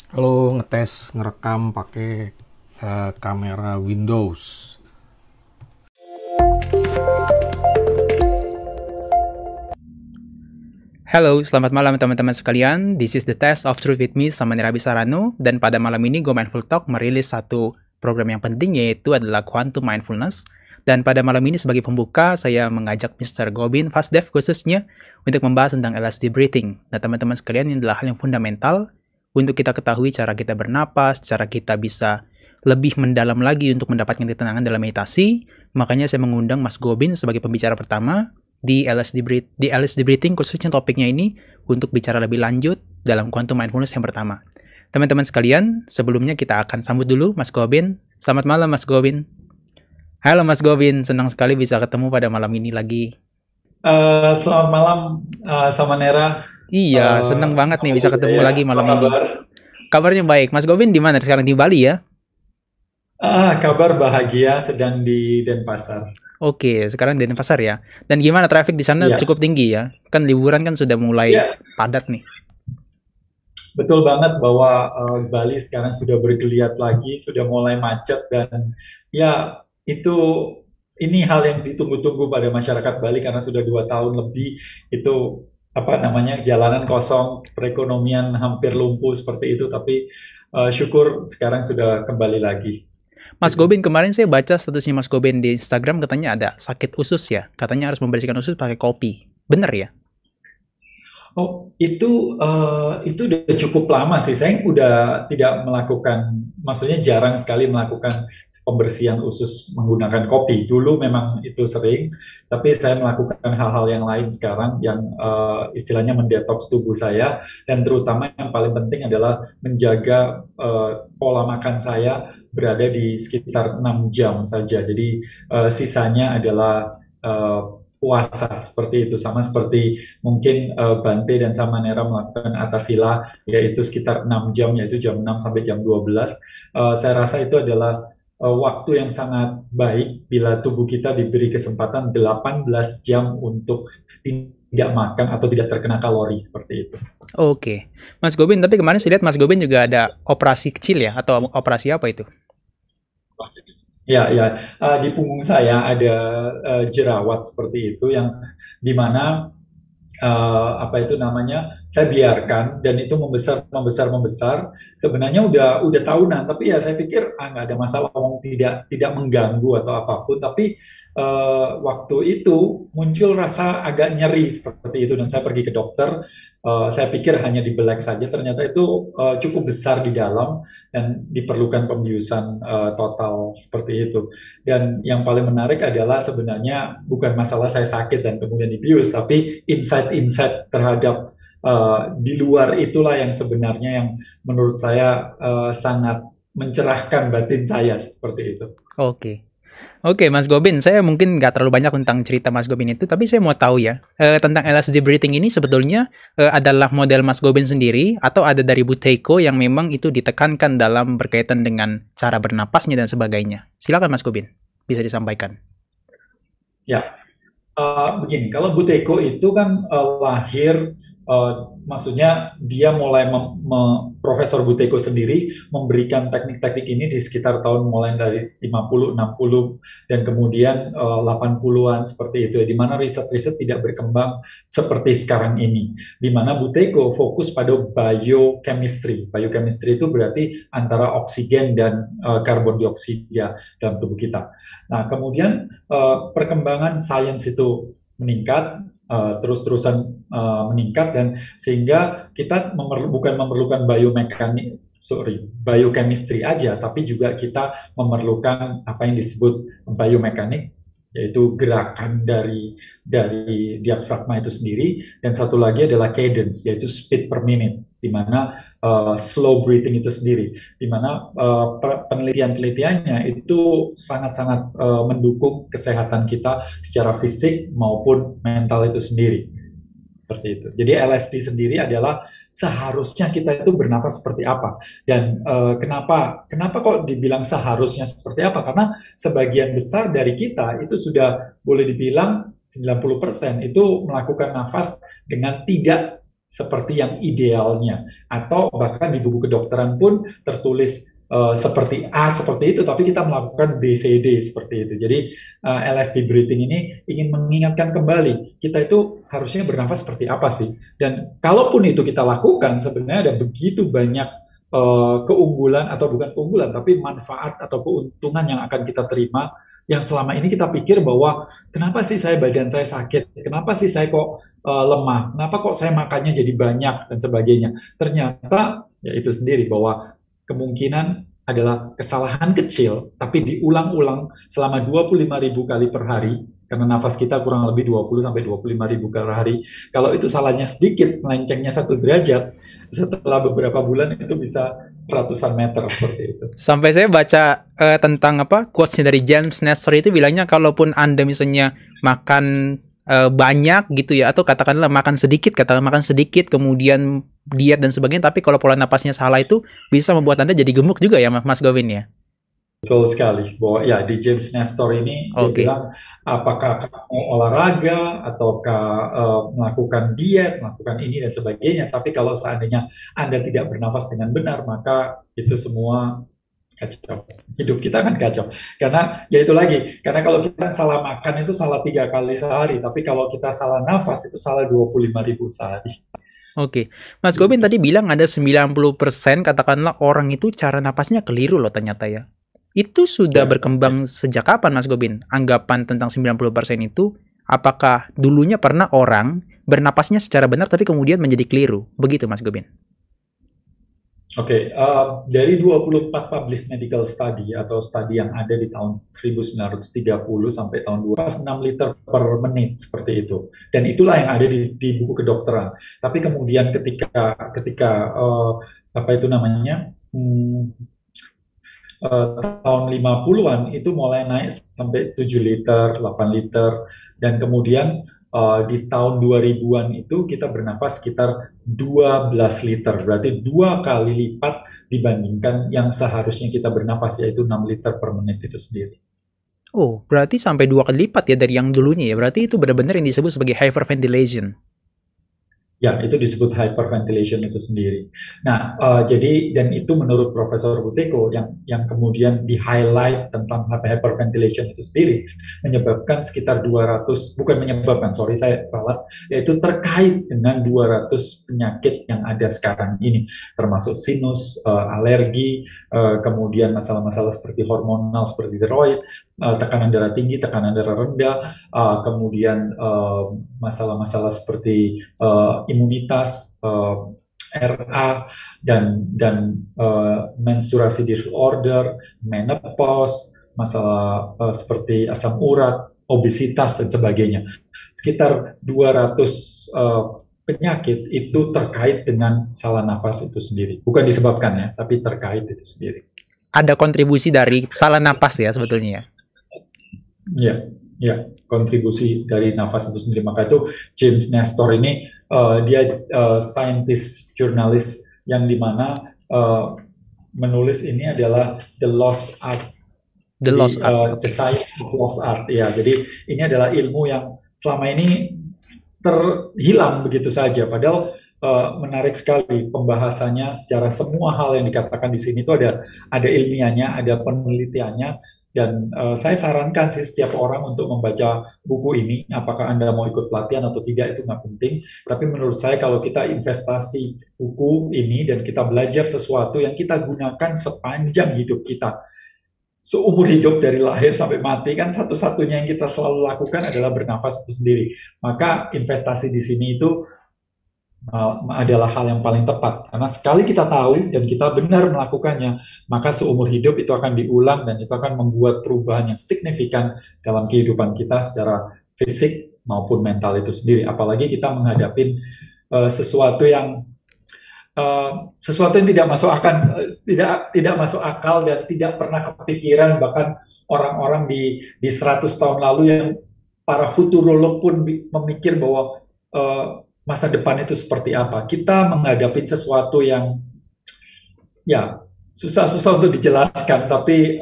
Halo, ngetes ngerekam pakai kamera Windows. Halo, selamat malam teman-teman sekalian. This is the test of truth with me sama Nira Bisarano. Dan pada malam ini Go Mindful Talk merilis satu program yang penting, yaitu adalah Quantum Mindfulness. Dan pada malam ini sebagai pembuka, saya mengajak Mr. Gobin Fasdev khususnya untuk membahas tentang LSD breathing. Nah teman-teman sekalian, ini adalah hal yang fundamental untuk kita ketahui cara kita bernapas, cara kita bisa lebih mendalam lagi untuk mendapatkan ketenangan dalam meditasi. Makanya saya mengundang Mas Gobin sebagai pembicara pertama di LSD Breathing, khususnya topiknya ini untuk bicara lebih lanjut dalam Quantum Mindfulness yang pertama. Teman-teman sekalian, sebelumnya kita akan sambut dulu Mas Gobin. Selamat malam Mas Gobin. Halo Mas Gobin, senang sekali bisa ketemu pada malam ini lagi. Selamat malam sama Nera. Iya, senang banget nih Kamu bisa juga ketemu ya, lagi apa malam ini. kabar? Kabarnya baik. Mas Gobin di mana sekarang, di Bali ya? Kabar bahagia sedang di Denpasar. Oke, sekarang di Denpasar ya. Dan gimana traffic di sana, Iya, cukup tinggi ya? Kan liburan kan sudah mulai iya, padat nih. betul banget bahwa Bali sekarang sudah bergeliat lagi, sudah mulai macet dan ya itu ini hal yang ditunggu-tunggu pada masyarakat Bali karena sudah 2 tahun lebih itu apa namanya jalanan kosong, perekonomian hampir lumpuh seperti itu. Tapi syukur sekarang sudah kembali lagi. Mas Gitu. Gobin, kemarin saya baca statusnya Mas Gobin di Instagram, katanya ada sakit usus ya. Katanya harus membersihkan usus pakai kopi. Bener ya? Oh, itu udah cukup lama sih. Saya udah tidak melakukan, maksudnya jarang sekali melakukan pembersihan usus menggunakan kopi. Dulu memang itu sering, tapi saya melakukan hal-hal yang lain sekarang yang istilahnya mendetoks tubuh saya, dan terutama yang paling penting adalah menjaga pola makan saya berada di sekitar 6 jam saja. Jadi sisanya adalah eh, puasa seperti itu, sama seperti mungkin Bante dan Samanera melakukan atasila yaitu sekitar 6 jam, yaitu jam 6 sampai jam 12. Saya rasa itu adalah waktu yang sangat baik bila tubuh kita diberi kesempatan 18 jam untuk tidak makan atau tidak terkena kalori seperti itu. Oke. Mas Gobin, tapi kemarin saya lihat Mas Gobin juga ada operasi kecil ya? Atau operasi apa itu? Ya, ya. Di punggung saya ada jerawat seperti itu yang dimana apa itu namanya saya biarkan dan itu membesar membesar membesar. Sebenarnya udah tahunan, tapi ya saya pikir nggak ada masalah, tidak tidak mengganggu atau apapun. Tapi waktu itu muncul rasa agak nyeri seperti itu dan saya pergi ke dokter. Saya pikir hanya dibelek saja, ternyata itu cukup besar di dalam dan diperlukan pembiusan total seperti itu. Dan yang paling menarik adalah sebenarnya bukan masalah saya sakit dan kemudian dibius, tapi insight-insight terhadap di luar itulah yang sebenarnya yang menurut saya sangat mencerahkan batin saya seperti itu. Oke. Oke, Mas Gobin, saya mungkin nggak terlalu banyak tentang cerita Mas Gobin itu, tapi saya mau tahu ya, tentang LSD breathing ini sebetulnya adalah model Mas Gobin sendiri, atau ada dari Buteyko yang memang itu ditekankan dalam berkaitan dengan cara bernapasnya dan sebagainya. Silakan Mas Gobin, bisa disampaikan. Ya, begini, kalau Buteyko itu kan lahir, eh, maksudnya dia mulai Profesor Buteyko sendiri memberikan teknik-teknik ini di sekitar tahun mulai dari 50, 60, dan kemudian 80-an seperti itu, di mana riset-riset tidak berkembang seperti sekarang ini, di mana Buteyko fokus pada biochemistry. Biochemistry itu berarti antara oksigen dan karbon dioksida dalam tubuh kita. Nah, kemudian perkembangan sains itu meningkat, terus-terusan meningkat, dan sehingga kita bukan memerlukan biochemistry aja, tapi juga kita memerlukan apa yang disebut biomekanik, yaitu gerakan dari diafragma itu sendiri, dan satu lagi adalah cadence, yaitu speed per minute, di mana slow breathing itu sendiri, di mana penelitian-penelitiannya itu sangat-sangat mendukung kesehatan kita secara fisik maupun mental itu sendiri. Seperti itu. Jadi LSD sendiri adalah seharusnya kita itu bernafas seperti apa. Dan kenapa kok dibilang seharusnya seperti apa? Karena sebagian besar dari kita itu sudah boleh dibilang 90% itu melakukan nafas dengan tidak seperti yang idealnya, atau bahkan di buku kedokteran pun tertulis seperti A seperti itu, tapi kita melakukan B, C, D seperti itu. Jadi LSD breathing ini ingin mengingatkan kembali kita itu harusnya bernafas seperti apa sih. Dan kalaupun itu kita lakukan, sebenarnya ada begitu banyak keunggulan, atau bukan keunggulan, tapi manfaat atau keuntungan yang akan kita terima, yang selama ini kita pikir bahwa kenapa sih badan saya sakit, kenapa sih saya kok lemah, kenapa kok saya makannya jadi banyak dan sebagainya. Ternyata ya itu sendiri, bahwa kemungkinan adalah kesalahan kecil, tapi diulang-ulang selama 25.000 kali per hari, karena nafas kita kurang lebih 20-25.000 kali per hari. Kalau itu salahnya sedikit, melencengnya 1 derajat, setelah beberapa bulan itu bisa ratusan meter seperti itu. Sampai saya baca tentang quotes-nya dari James Nestor itu bilangnya, kalaupun Anda misalnya makan banyak gitu ya, atau katakanlah makan sedikit, kemudian diet dan sebagainya, tapi kalau pola napasnya salah itu bisa membuat Anda jadi gemuk juga ya, Mas Govin ya? Betul sekali, bahwa ya di James Nestor ini dia bilang, apakah kamu olahraga ataukah melakukan diet, melakukan ini dan sebagainya, tapi kalau seandainya Anda tidak bernafas dengan benar, maka itu semua kacau. Hidup kita kan kacau. Karena ya itu lagi, karena kalau kita salah makan itu salah 3 kali sehari, tapi kalau kita salah nafas itu salah 25.000 sehari. Oke, Mas Govin tadi bilang ada 90% katakanlah orang itu cara napasnya keliru loh ternyata ya. Itu sudah berkembang sejak kapan, Mas Govin? Anggapan tentang 90% itu, apakah dulunya pernah orang bernapasnya secara benar tapi kemudian menjadi keliru? Begitu, Mas Govin? Oke, dari 24 published medical study atau studi yang ada di tahun 1930 sampai tahun 6 liter per menit seperti itu. Dan itulah yang ada di buku kedokteran. Tapi kemudian ketika apa itu namanya? Tahun 50-an itu mulai naik sampai 7 liter, 8 liter, dan kemudian di tahun 2000-an itu kita bernafas sekitar 12 liter, berarti 2 kali lipat dibandingkan yang seharusnya kita bernafas, yaitu 6 liter per menit itu sendiri. Oh, berarti sampai 2 kali lipat ya dari yang dulunya ya, berarti itu benar-benar yang disebut sebagai hyperventilation. Ya, itu disebut hyperventilation itu sendiri. Nah, jadi dan itu menurut Profesor Buteyko yang kemudian di-highlight tentang hyperventilation itu sendiri menyebabkan sekitar 200, bukan menyebabkan, sorry saya ralat, yaitu terkait dengan 200 penyakit yang ada sekarang ini, termasuk sinus, alergi, kemudian masalah-masalah seperti hormonal, seperti tiroid, tekanan darah tinggi, tekanan darah rendah, kemudian masalah-masalah seperti imunitas, RA, dan menstruasi disorder, menopause, masalah seperti asam urat, obesitas, dan sebagainya. Sekitar 200 penyakit itu terkait dengan salah nafas itu sendiri. Bukan disebabkan ya, tapi terkait itu sendiri. Ada kontribusi dari salah napas ya sebetulnya ya? Ya, kontribusi dari nafas itu sendiri. Maka itu James Nestor ini dia scientist, jurnalis yang dimana menulis ini adalah The Lost Art, The Science of Lost Art. Ya, jadi ini adalah ilmu yang selama ini terhilang begitu saja. Padahal menarik sekali pembahasannya, secara semua hal yang dikatakan di sini itu ada ilmiahnya, ada penelitiannya. Dan saya sarankan sih setiap orang untuk membaca buku ini. Apakah Anda mau ikut pelatihan atau tidak itu nggak penting. Tapi menurut saya kalau kita investasi buku ini dan kita belajar sesuatu yang kita gunakan sepanjang hidup kita, seumur hidup dari lahir sampai mati, kan satu-satunya yang kita selalu lakukan adalah bernafas itu sendiri. Maka investasi di sini itu adalah hal yang paling tepat, karena sekali kita tahu dan kita benar melakukannya, maka seumur hidup itu akan diulang dan itu akan membuat perubahan yang signifikan dalam kehidupan kita secara fisik maupun mental itu sendiri. Apalagi kita menghadapi sesuatu yang tidak masuk akal, tidak masuk akal dan tidak pernah kepikiran, bahkan orang-orang di 100 tahun lalu yang para futurolog pun memikir bahwa masa depan itu seperti apa. Kita menghadapi sesuatu yang ya susah untuk dijelaskan, tapi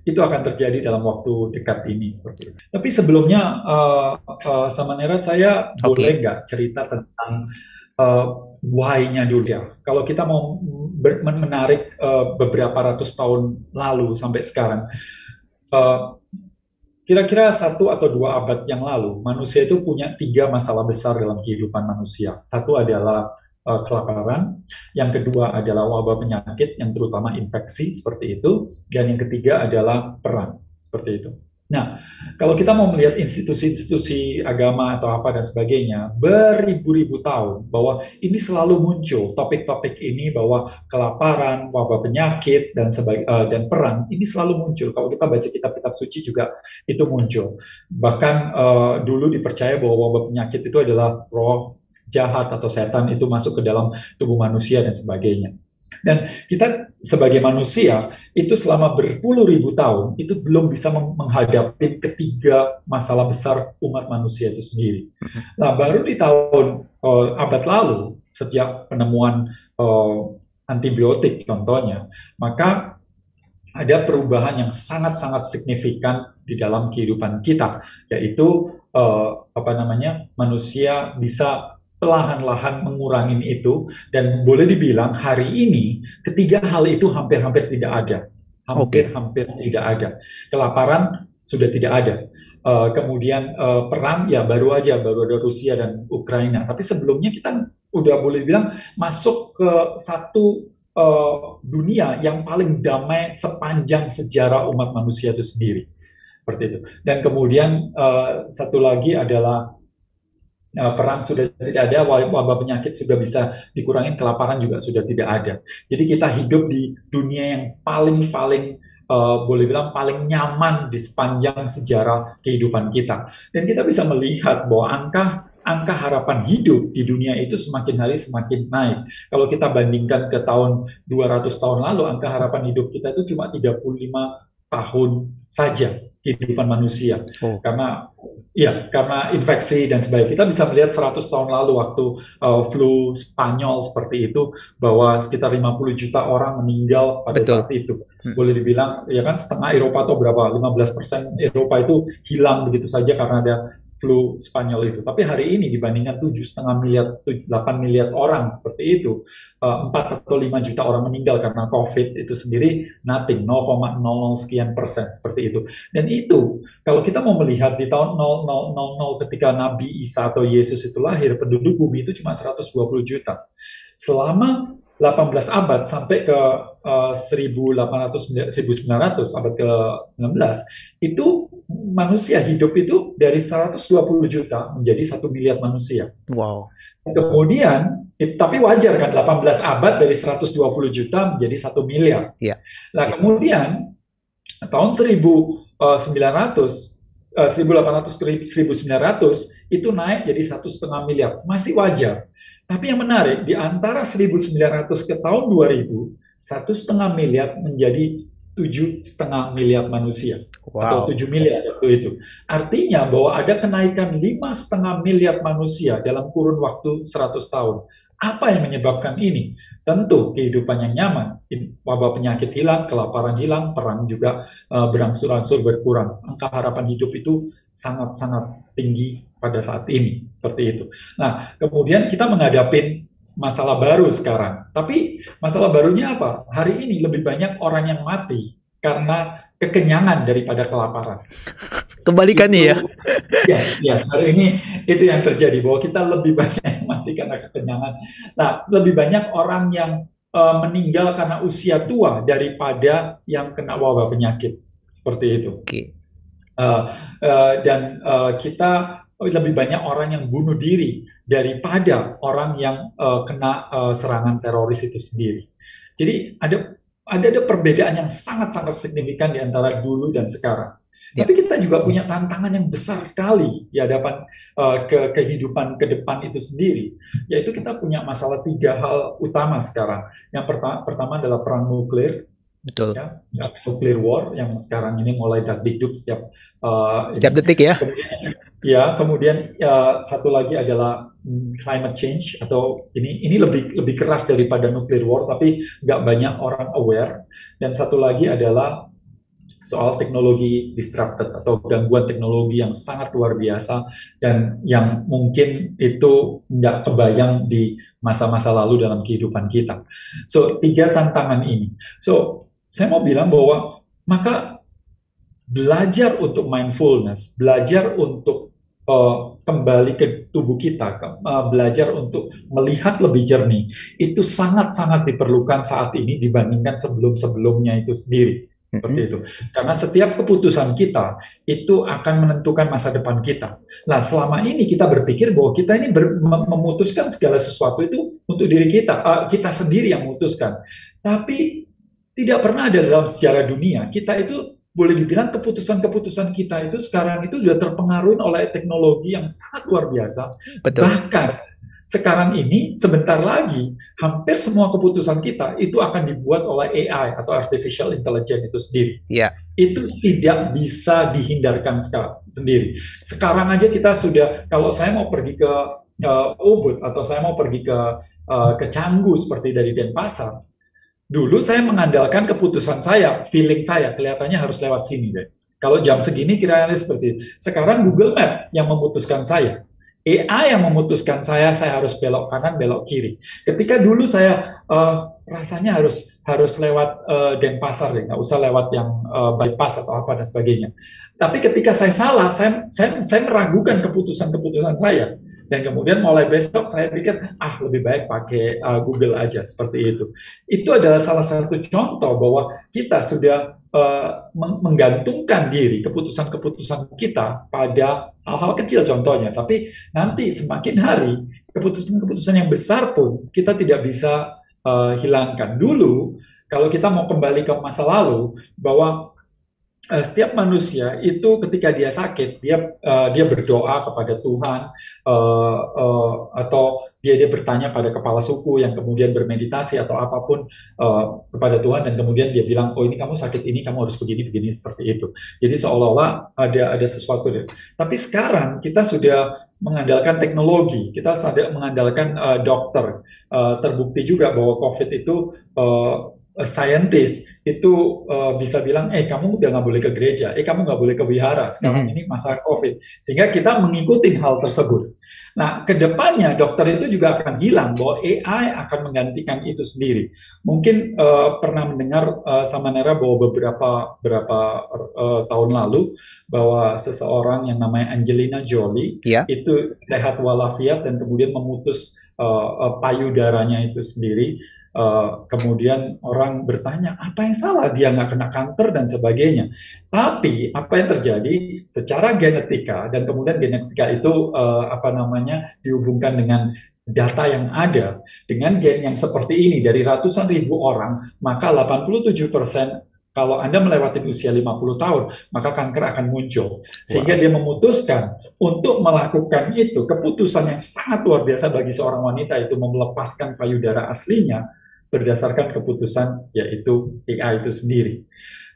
itu akan terjadi dalam waktu dekat ini seperti itu. Tapi sebelumnya Samanera, saya Oke. boleh nggak cerita tentang why-nya dulu ya. Kalau kita mau menarik beberapa ratus tahun lalu sampai sekarang, eh, kira-kira 1 atau 2 abad yang lalu, manusia itu punya 3 masalah besar dalam kehidupan manusia. Satu adalah kelaparan, yang kedua adalah wabah penyakit, yang terutama infeksi seperti itu, dan yang ketiga adalah perang seperti itu. Nah, kalau kita mau melihat institusi-institusi agama atau apa dan sebagainya, beribu-ribu tahun bahwa ini selalu muncul topik-topik ini bahwa kelaparan, wabah penyakit dan perang ini selalu muncul. Kalau kita baca kitab-kitab suci juga itu muncul. Bahkan dulu dipercaya bahwa wabah penyakit itu adalah roh jahat atau setan itu masuk ke dalam tubuh manusia dan sebagainya. Dan kita sebagai manusia itu selama berpuluh ribu tahun itu belum bisa menghadapi ketiga masalah besar umat manusia itu sendiri. Nah, baru di tahun abad lalu sejak penemuan antibiotik contohnya, maka ada perubahan yang sangat-sangat signifikan di dalam kehidupan kita, yaitu manusia bisa perlahan-lahan mengurangi itu, dan boleh dibilang hari ini ketiga hal itu hampir-hampir tidak ada, hampir-hampir tidak ada. Kelaparan sudah tidak ada. Kemudian perang ya baru ada Rusia dan Ukraina. Tapi sebelumnya kita udah boleh bilang masuk ke satu dunia yang paling damai sepanjang sejarah umat manusia itu sendiri. Seperti itu. Dan kemudian satu lagi adalah perang sudah tidak ada, wabah penyakit sudah bisa dikurangi, kelaparan juga sudah tidak ada. Jadi kita hidup di dunia yang paling boleh bilang paling nyaman di sepanjang sejarah kehidupan kita. Dan kita bisa melihat bahwa angka harapan hidup di dunia itu semakin hari semakin naik. Kalau kita bandingkan ke tahun 200 tahun lalu, angka harapan hidup kita itu cuma 35 tahun saja kehidupan manusia. Karena infeksi dan sebagainya. Kita bisa melihat 100 tahun lalu waktu flu Spanyol seperti itu, bahwa sekitar 50 juta orang meninggal pada saat itu. Boleh dibilang ya kan setengah Eropa atau berapa, 15% Eropa itu hilang begitu saja karena ada flu Spanyol itu. Tapi hari ini dibandingkan 7,5 miliar, 8 miliar orang seperti itu, 4 atau 5 juta orang meninggal karena COVID itu sendiri nothing, 0,00 sekian persen seperti itu. Dan itu kalau kita mau melihat di tahun 0000 ketika Nabi Isa atau Yesus itu lahir, penduduk bumi itu cuma 120 juta. Selama 18 abad sampai ke 1900, abad ke-19, itu manusia hidup itu dari 120 juta menjadi 1 miliar manusia. Wow. Kemudian, tapi wajar kan 18 abad dari 120 juta menjadi 1 miliar. Yeah. Nah, kemudian tahun 1900 itu naik jadi 1,5 miliar. Masih wajar. Tapi yang menarik, di antara 1900 ke tahun 2000, 1,5 miliar menjadi 7,5 miliar manusia. Atau 7 miliar waktu itu. Artinya bahwa ada kenaikan 5,5 miliar manusia dalam kurun waktu 100 tahun. Apa yang menyebabkan ini? Tentu kehidupan yang nyaman, wabah penyakit hilang, kelaparan hilang, perang juga berangsur-angsur berkurang. Angka harapan hidup itu sangat-sangat tinggi pada saat ini, seperti itu. Nah, kemudian kita menghadapi masalah baru sekarang. Tapi masalah barunya apa? Hari ini lebih banyak orang yang mati karena kekenyangan daripada kelaparan. Kebalikannya ya? Ya, hari ini itu yang terjadi, bahwa kita lebih banyak yang mati karena kekenyangan. Nah, lebih banyak orang yang meninggal karena usia tua daripada yang kena wabah penyakit. Seperti itu. Dan kita lebih banyak orang yang bunuh diri daripada orang yang kena serangan teroris itu sendiri. Jadi ada perbedaan yang sangat-sangat signifikan di antara dulu dan sekarang. Tapi kita juga punya tantangan yang besar sekali di hadapan kehidupan ke depan itu sendiri. Yaitu kita punya masalah 3 hal utama sekarang. Yang pertama adalah perang nuklir. Betul. Ya, nuclear war yang sekarang ini mulai dikduk setiap detik ya. Kemudian satu lagi adalah climate change, atau ini lebih keras daripada nuclear war, tapi nggak banyak orang aware. Dan satu lagi adalah soal teknologi disrupted atau gangguan teknologi yang sangat luar biasa dan yang mungkin itu nggak kebayang di masa-masa lalu dalam kehidupan kita. So, 3 tantangan ini. So, saya mau bilang bahwa maka belajar untuk mindfulness, belajar untuk kembali ke tubuh kita, belajar untuk melihat lebih jernih, itu sangat-sangat diperlukan saat ini dibandingkan sebelum-sebelumnya itu sendiri. Seperti itu. Karena setiap keputusan kita itu akan menentukan masa depan kita. Nah, selama ini kita berpikir bahwa kita ini memutuskan segala sesuatu itu untuk diri kita, kita sendiri yang memutuskan. Tapi tidak pernah ada dalam sejarah dunia, kita itu boleh dibilang keputusan-keputusan kita itu sekarang itu sudah terpengaruhi oleh teknologi yang sangat luar biasa. Betul. Bahkan sekarang ini, sebentar lagi, hampir semua keputusan kita itu akan dibuat oleh AI atau Artificial Intelligence itu sendiri. Yeah. Itu tidak bisa dihindarkan sendiri. Sekarang aja kita sudah, kalau saya mau pergi ke Ubud atau saya mau pergi ke Canggu seperti dari Denpasar, dulu saya mengandalkan keputusan saya, feeling saya, kelihatannya harus lewat sini deh. Kalau jam segini kira-kira seperti itu. Sekarang Google Map yang memutuskan saya. AI yang memutuskan saya harus belok kanan, belok kiri. Ketika dulu saya rasanya harus lewat Denpasar, nggak usah lewat yang bypass atau apa dan sebagainya. Tapi ketika saya salah, saya meragukan keputusan-keputusan saya. Dan kemudian mulai besok saya pikir, lebih baik pakai Google aja, seperti itu. Itu adalah salah satu contoh bahwa kita sudah menggantungkan diri, keputusan-keputusan kita pada hal-hal kecil contohnya. Tapi nanti semakin hari, keputusan-keputusan yang besar pun kita tidak bisa hilangkan. Dulu, kalau kita mau kembali ke masa lalu, bahwa setiap manusia itu ketika dia sakit, dia berdoa kepada Tuhan, atau dia bertanya pada kepala suku yang kemudian bermeditasi atau apapun kepada Tuhan, dan kemudian dia bilang, oh ini kamu sakit ini, kamu harus begini seperti itu. Jadi seolah-olah ada sesuatu. Tapi sekarang kita sudah mengandalkan teknologi, kita sudah mengandalkan dokter. Terbukti juga bahwa COVID itu scientist itu bisa bilang, kamu udah nggak boleh ke gereja, kamu nggak boleh ke wihara, sekarang ini masa COVID. Sehingga kita mengikuti hal tersebut. Nah, kedepannya dokter itu juga akan bilang bahwa AI akan menggantikan itu sendiri. Mungkin pernah mendengar sama Nera bahwa beberapa tahun lalu, bahwa seseorang yang namanya Angelina Jolie, itu sehat walafiat dan kemudian memutus payudaranya itu sendiri. Kemudian orang bertanya, apa yang salah? Dia nggak kena kanker dan sebagainya. Tapi apa yang terjadi secara genetika, dan kemudian genetika itu dihubungkan dengan data yang ada, dengan gen yang seperti ini dari ratusan ribu orang, maka 87% kalau Anda melewati usia 50 tahun, maka kanker akan muncul. Sehingga dia memutuskan untuk melakukan itu, keputusan yang sangat luar biasa bagi seorang wanita itu melepaskan payudara aslinya berdasarkan keputusan yaitu AI itu sendiri.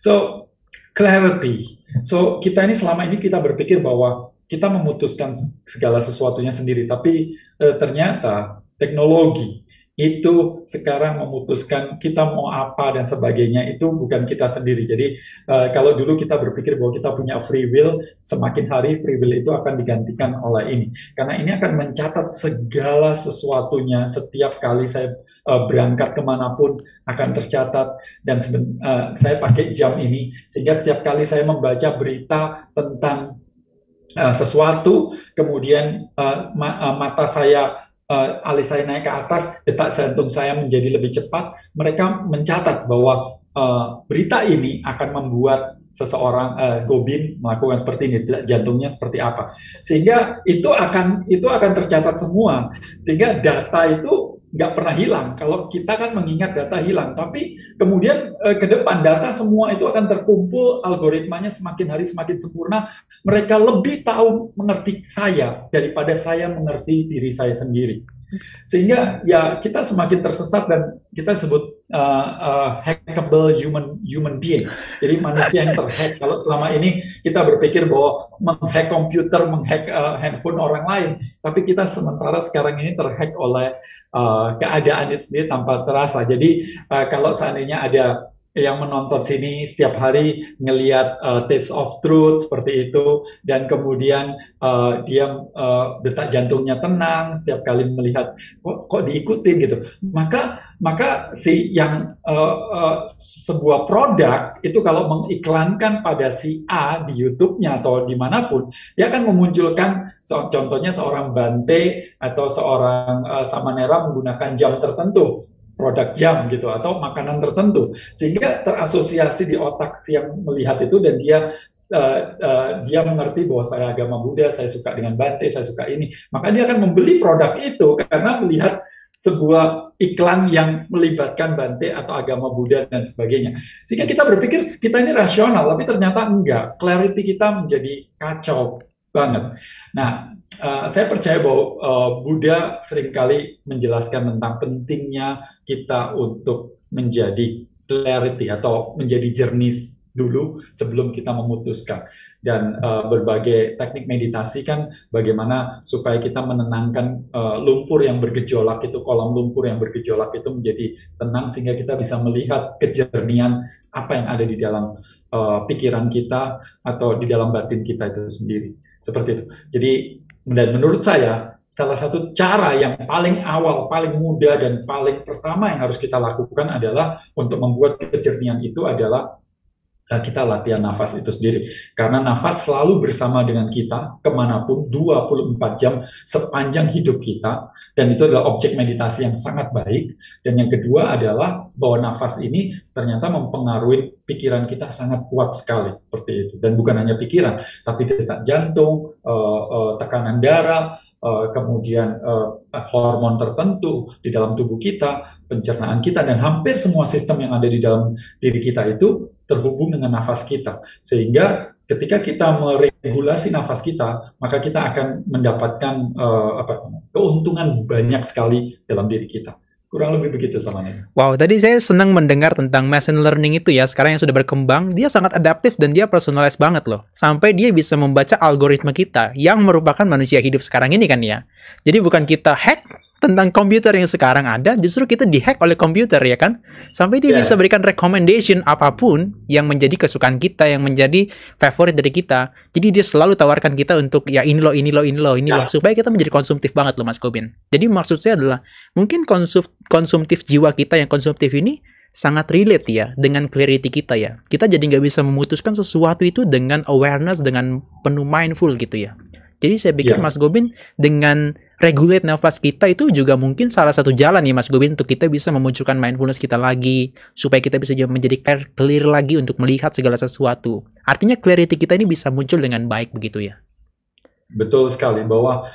So, clarity. So, kita ini selama ini kita berpikir bahwa kita memutuskan segala sesuatunya sendiri, tapi ternyata teknologi itu sekarang memutuskan kita mau apa dan sebagainya, itu bukan kita sendiri. Jadi kalau dulu kita berpikir bahwa kita punya free will, semakin hari free will itu akan digantikan oleh ini. Karena ini akan mencatat segala sesuatunya. Setiap kali saya berangkat kemanapun akan tercatat, dan saya pakai jam ini, sehingga setiap kali saya membaca berita tentang sesuatu, kemudian mata saya, alis saya naik ke atas, detak jantung saya menjadi lebih cepat. Mereka mencatat bahwa berita ini akan membuat seseorang Gobin melakukan seperti ini, jantungnya seperti apa, sehingga itu akan tercatat semua, sehingga data itu nggak pernah hilang. Kalau kita kan mengingat data hilang, tapi kemudian ke depan data semua itu akan terkumpul, algoritmanya semakin hari semakin sempurna. Mereka lebih tahu mengerti saya daripada saya mengerti diri saya sendiri. Sehingga ya kita semakin tersesat, dan kita sebut hackable human being. Jadi manusia yang terhack. Kalau selama ini kita berpikir bahwa menghack komputer, menghack handphone orang lain, tapi kita sementara sekarang ini terhack oleh keadaan itu sendiri tanpa terasa. Jadi kalau seandainya ada yang menonton sini setiap hari ngelihat Taste of Truth seperti itu, dan kemudian dia detak jantungnya tenang setiap kali melihat kok diikutin gitu, maka si yang sebuah produk itu kalau mengiklankan pada si A di YouTube-nya atau dimanapun, dia akan memunculkan contohnya seorang Bante atau seorang Samanera menggunakan jam tertentu, produk jam gitu, atau makanan tertentu, sehingga terasosiasi di otak si yang melihat itu, dan dia mengerti bahwa saya agama Buddha, saya suka dengan Bante, saya suka ini, maka dia akan membeli produk itu karena melihat sebuah iklan yang melibatkan Bante atau agama Buddha dan sebagainya. Sehingga kita berpikir kita ini rasional, tapi ternyata enggak. Clarity kita menjadi kacau banget. Nah, saya percaya bahwa Buddha seringkali menjelaskan tentang pentingnya kita untuk menjadi clarity atau menjadi jernih dulu sebelum kita memutuskan. Dan berbagai teknik meditasi kan bagaimana supaya kita menenangkan lumpur yang bergejolak itu, kolam lumpur yang bergejolak itu menjadi tenang, sehingga kita bisa melihat kejernihan apa yang ada di dalam pikiran kita atau di dalam batin kita itu sendiri. Seperti itu. Jadi, dan menurut saya, salah satu cara yang paling awal, paling mudah, dan paling pertama yang harus kita lakukan adalah untuk membuat kejernihan itu adalah kita latihan nafas itu sendiri. Karena nafas selalu bersama dengan kita, kemanapun, 24 jam sepanjang hidup kita, dan itu adalah objek meditasi yang sangat baik. Dan yang kedua adalah bahwa nafas ini ternyata mempengaruhi pikiran kita sangat kuat sekali, seperti itu. Dan bukan hanya pikiran, tapi detak jantung, tekanan darah, kemudian hormon tertentu di dalam tubuh kita, pencernaan kita, dan hampir semua sistem yang ada di dalam diri kita itu terhubung dengan nafas kita. Sehingga ketika kita meregulasi nafas kita, maka kita akan mendapatkan keuntungan banyak sekali dalam diri kita. Kurang lebih begitu samanya. Wow, tadi saya senang mendengar tentang machine learning itu ya. Sekarang yang sudah berkembang, dia sangat adaptif dan dia personalized banget loh. Sampai dia bisa membaca algoritma kita yang merupakan manusia hidup sekarang ini kan ya. Jadi bukan kita hack tentang komputer yang sekarang ada, justru kita dihack oleh komputer ya kan. Sampai dia bisa berikan recommendation apapun yang menjadi kesukaan kita, yang menjadi favorit dari kita. Jadi dia selalu tawarkan kita untuk ya ini loh, supaya kita menjadi konsumtif banget loh Mas Gobin. Jadi maksud saya adalah mungkin konsumtif jiwa kita yang konsumtif ini sangat relate ya dengan clarity kita ya. Kita jadi nggak bisa memutuskan sesuatu itu dengan awareness, dengan penuh mindful gitu ya. Jadi saya pikir Mas Gobin dengan regulate nafas kita itu juga mungkin salah satu jalan ya Mas Gobin untuk kita bisa memunculkan mindfulness kita lagi, supaya kita bisa menjadi clear lagi untuk melihat segala sesuatu. Artinya clarity kita ini bisa muncul dengan baik begitu ya. Betul sekali, bahwa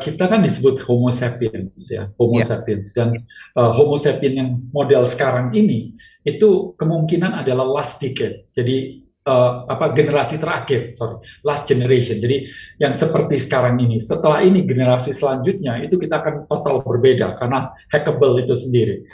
kita kan disebut Homo sapiens ya, Homo sapiens, dan Homo sapiens yang model sekarang ini itu kemungkinan adalah last decade. Jadi generasi terakhir, last generation. Jadi yang seperti sekarang ini, setelah ini generasi selanjutnya itu kita akan total berbeda karena hackable itu sendiri.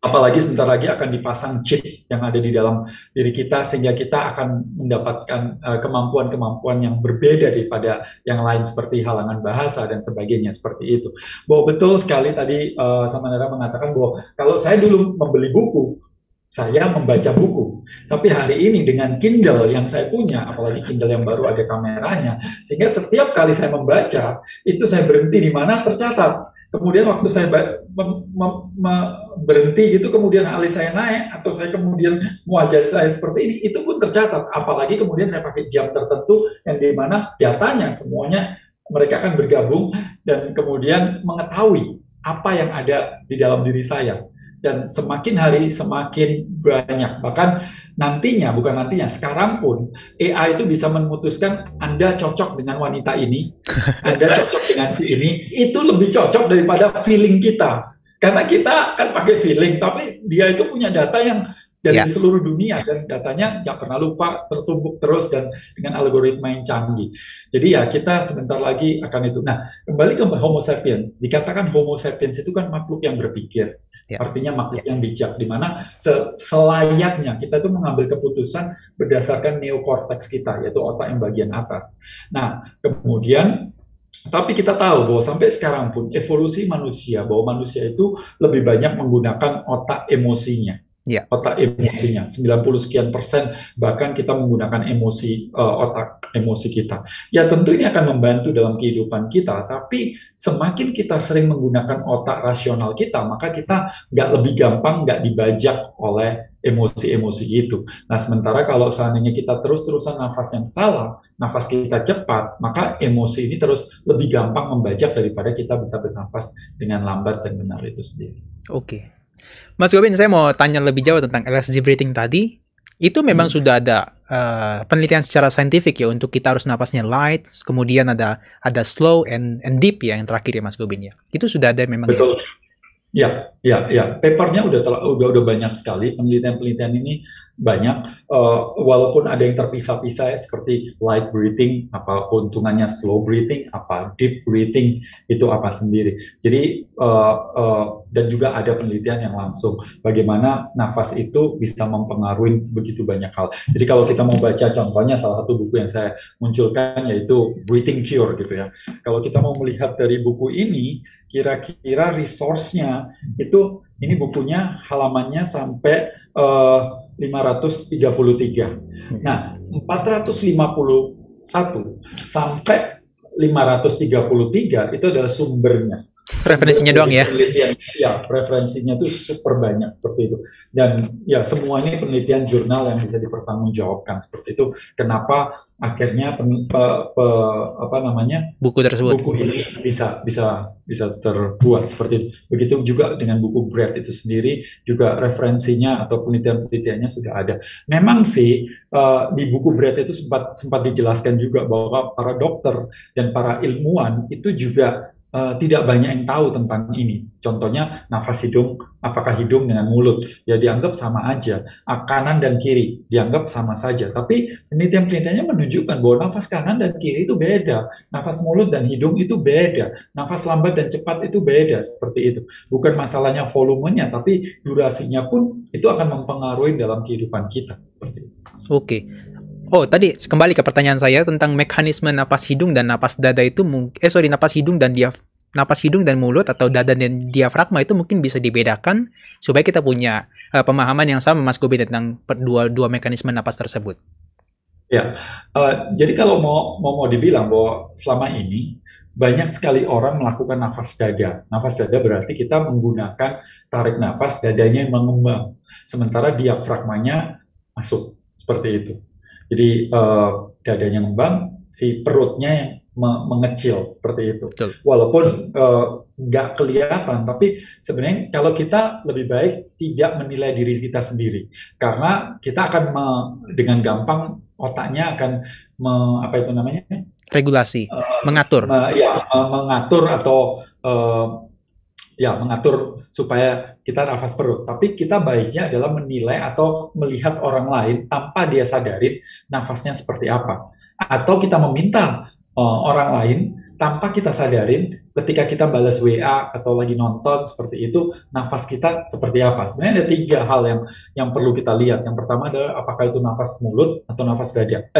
Apalagi sebentar lagi akan dipasang chip yang ada di dalam diri kita, sehingga kita akan mendapatkan kemampuan-kemampuan yang berbeda daripada yang lain, seperti halangan bahasa dan sebagainya, seperti itu. Bahwa betul sekali tadi Samanera mengatakan bahwa kalau saya dulu membeli buku, saya membaca buku. Tapi hari ini dengan Kindle yang saya punya, apalagi Kindle yang baru ada kameranya, sehingga setiap kali saya membaca, itu saya berhenti di mana tercatat. Kemudian waktu saya berhenti gitu, kemudian alis saya naik, atau saya kemudian wajah saya seperti ini, itu pun tercatat. Apalagi kemudian saya pakai jam tertentu yang di mana datanya semuanya mereka akan bergabung dan kemudian mengetahui apa yang ada di dalam diri saya. Dan semakin hari semakin banyak, bahkan sekarang pun AI itu bisa memutuskan Anda cocok dengan wanita ini, Anda cocok dengan si ini, itu lebih cocok daripada feeling kita, karena kita kan pakai feeling, tapi dia itu punya data yang dari seluruh dunia, dan datanya nggak pernah lupa, tertumpuk terus, dan dengan algoritma yang canggih. Jadi ya kita sebentar lagi akan itu. Nah, kembali ke Homo sapiens, dikatakan Homo sapiens itu kan makhluk yang berpikir. Artinya makhluk yang bijak, di mana selayaknya kita itu mengambil keputusan berdasarkan neokorteks kita, yaitu otak yang bagian atas. Nah, kemudian tapi kita tahu bahwa sampai sekarang pun evolusi manusia, bahwa manusia itu lebih banyak menggunakan otak emosinya. Ya. otak emosinya, 90 sekian persen bahkan kita menggunakan emosi, otak emosi kita. Ya tentu ini akan membantu dalam kehidupan kita, tapi semakin kita sering menggunakan otak rasional kita, maka kita nggak lebih gampang nggak dibajak oleh emosi-emosi gitu. Nah sementara kalau seandainya kita terus-terusan nafas yang salah, nafas kita cepat, maka emosi ini terus lebih gampang membajak daripada kita bisa bernafas dengan lambat dan benar itu sendiri. Oke. Mas Gobin, saya mau tanya lebih jauh tentang LSD breathing tadi. Itu memang sudah ada penelitian secara saintifik ya untuk kita harus napasnya light, kemudian ada slow and deep ya yang terakhir ya Mas Gobin ya. Itu sudah ada memang ya. Betul. Ya. Papernya udah banyak sekali. Penelitian-penelitian ini banyak. Walaupun ada yang terpisah-pisah ya, seperti light breathing, apa keuntungannya slow breathing, apa deep breathing, itu apa sendiri. Jadi dan juga ada penelitian yang langsung bagaimana nafas itu bisa mempengaruhi begitu banyak hal. Jadi kalau kita mau baca contohnya salah satu buku yang saya munculkan yaitu Breathing Cure gitu ya. Kalau kita mau melihat dari buku ini, kira-kira resource-nya itu, ini bukunya halamannya sampai 533. Nah, 451 sampai 533 itu adalah sumbernya. Referensinya doang ya? Ya, referensinya itu super banyak seperti itu. Dan ya semua ini penelitian jurnal yang bisa dipertanggungjawabkan seperti itu. Kenapa akhirnya buku tersebut buku ini bisa terbuat seperti itu. Begitu juga dengan buku Breath itu sendiri juga referensinya atau penelitian-penelitiannya sudah ada. Memang sih di buku Breath itu sempat dijelaskan juga bahwa para dokter dan para ilmuwan itu juga tidak banyak yang tahu tentang ini. Contohnya nafas hidung, apakah hidung dengan mulut ya dianggap sama aja, kanan dan kiri dianggap sama saja. Tapi penelitian-penelitiannya menunjukkan bahwa nafas kanan dan kiri itu beda, nafas mulut dan hidung itu beda, nafas lambat dan cepat itu beda, seperti itu. Bukan masalahnya volumenya, tapi durasinya pun itu akan mempengaruhi dalam kehidupan kita. Seperti itu. Oke. Oh, tadi kembali ke pertanyaan saya tentang mekanisme napas hidung dan napas dada itu napas hidung dan mulut atau dada dan diafragma itu mungkin bisa dibedakan supaya kita punya pemahaman yang sama Mas Gobin tentang dua mekanisme napas tersebut. Ya. Jadi kalau mau dibilang bahwa selama ini banyak sekali orang melakukan nafas dada. Nafas dada berarti kita menggunakan tarik nafas, dadanya yang mengembang, sementara diafragmanya masuk, seperti itu. Jadi dadanya mengembang, si perutnya yang mengecil, seperti itu. Betul. Walaupun nggak kelihatan, tapi sebenarnya kalau kita lebih baik tidak menilai diri kita sendiri, karena kita akan dengan gampang otaknya akan regulasi, mengatur. Mengatur atau mengatur supaya kita nafas perut. Tapi kita baiknya adalah menilai atau melihat orang lain tanpa dia sadarin nafasnya seperti apa. Atau kita meminta orang lain tanpa kita sadarin ketika kita balas WA atau lagi nonton seperti itu, nafas kita seperti apa. Sebenarnya ada 3 hal yang perlu kita lihat. Yang pertama adalah apakah itu nafas mulut atau nafas dada.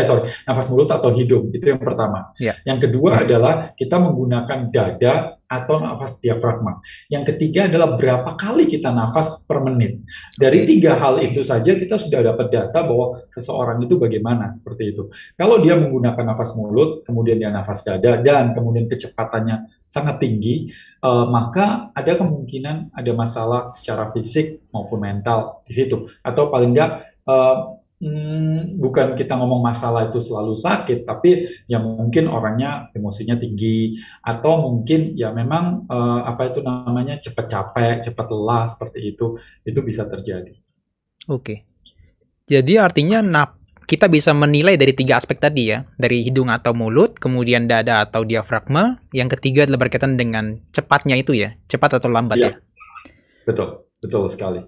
Nafas mulut atau hidung. Itu yang pertama. Yeah. Yang kedua adalah kita menggunakan dada atau nafas diafragma. Yang ketiga adalah berapa kali kita nafas per menit. Dari 3 hal itu saja kita sudah dapat data bahwa seseorang itu bagaimana, seperti itu. Kalau dia menggunakan nafas mulut, kemudian dia nafas dada, dan kemudian kecepatannya sangat tinggi, maka ada kemungkinan ada masalah secara fisik maupun mental di situ. Atau paling enggak bukan kita ngomong masalah itu selalu sakit, tapi ya mungkin orangnya emosinya tinggi, atau mungkin ya memang cepat capek, cepat lelah, seperti itu bisa terjadi. Oke. Jadi artinya kita bisa menilai dari 3 aspek tadi ya, dari hidung atau mulut, kemudian dada atau diafragma, yang ketiga adalah berkaitan dengan cepatnya itu ya, cepat atau lambat ya. Betul sekali.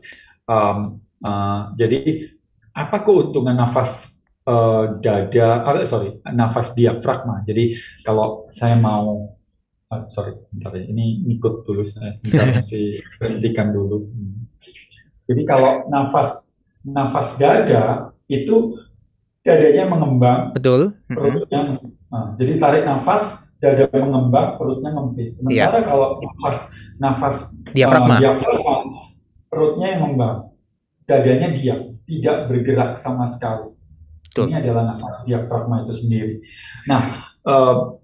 Jadi apa keuntungan nafas nafas diafragma? Jadi kalau saya mau, bentar ya, ini ngikut dulu, saya sebentar mesti berhentikan dulu. Jadi kalau nafas dada itu dadanya mengembang, betul. Perutnya, jadi tarik nafas, dada mengembang, perutnya ngempis. Sementara kalau nafas diafragma, perutnya yang mengembang, dadanya diam, tidak bergerak sama sekali. Betul. Ini adalah nafas diafragma itu sendiri. Nah,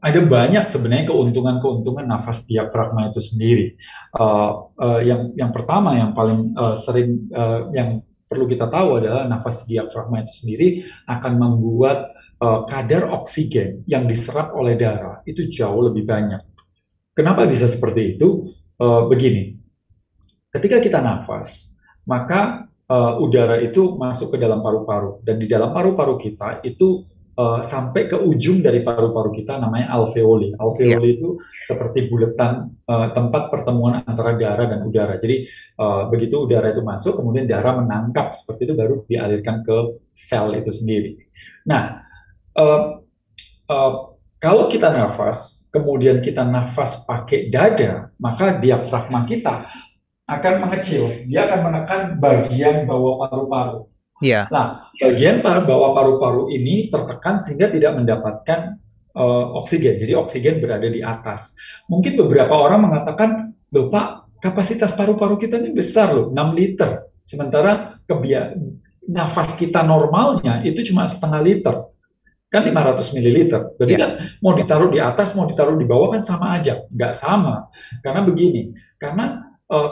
ada banyak sebenarnya keuntungan-keuntungan nafas diafragma itu sendiri. Yang pertama, yang paling sering yang perlu kita tahu adalah nafas diafragma itu sendiri akan membuat kadar oksigen yang diserap oleh darah itu jauh lebih banyak. Kenapa bisa seperti itu? Begini, ketika kita nafas, maka udara itu masuk ke dalam paru-paru, dan di dalam paru-paru kita itu sampai ke ujung dari paru-paru kita namanya alveoli. Alveoli itu seperti buletan tempat pertemuan antara darah dan udara. Jadi begitu udara itu masuk, kemudian darah menangkap seperti itu, baru dialirkan ke sel itu sendiri. Nah, kalau kita nafas, kemudian kita nafas pakai dada, maka diafragma kita akan mengecil. Dia akan menekan bagian bawah paru-paru. Nah, bagian bawah paru-paru ini tertekan sehingga tidak mendapatkan oksigen. Jadi oksigen berada di atas. Mungkin beberapa orang mengatakan, loh Pak, kapasitas paru-paru kita ini besar loh, 6 liter. Sementara nafas kita normalnya itu cuma setengah liter. Kan 500 ml. Jadi kan mau ditaruh di atas, mau ditaruh di bawah kan sama aja. Nggak sama. Karena begini, karena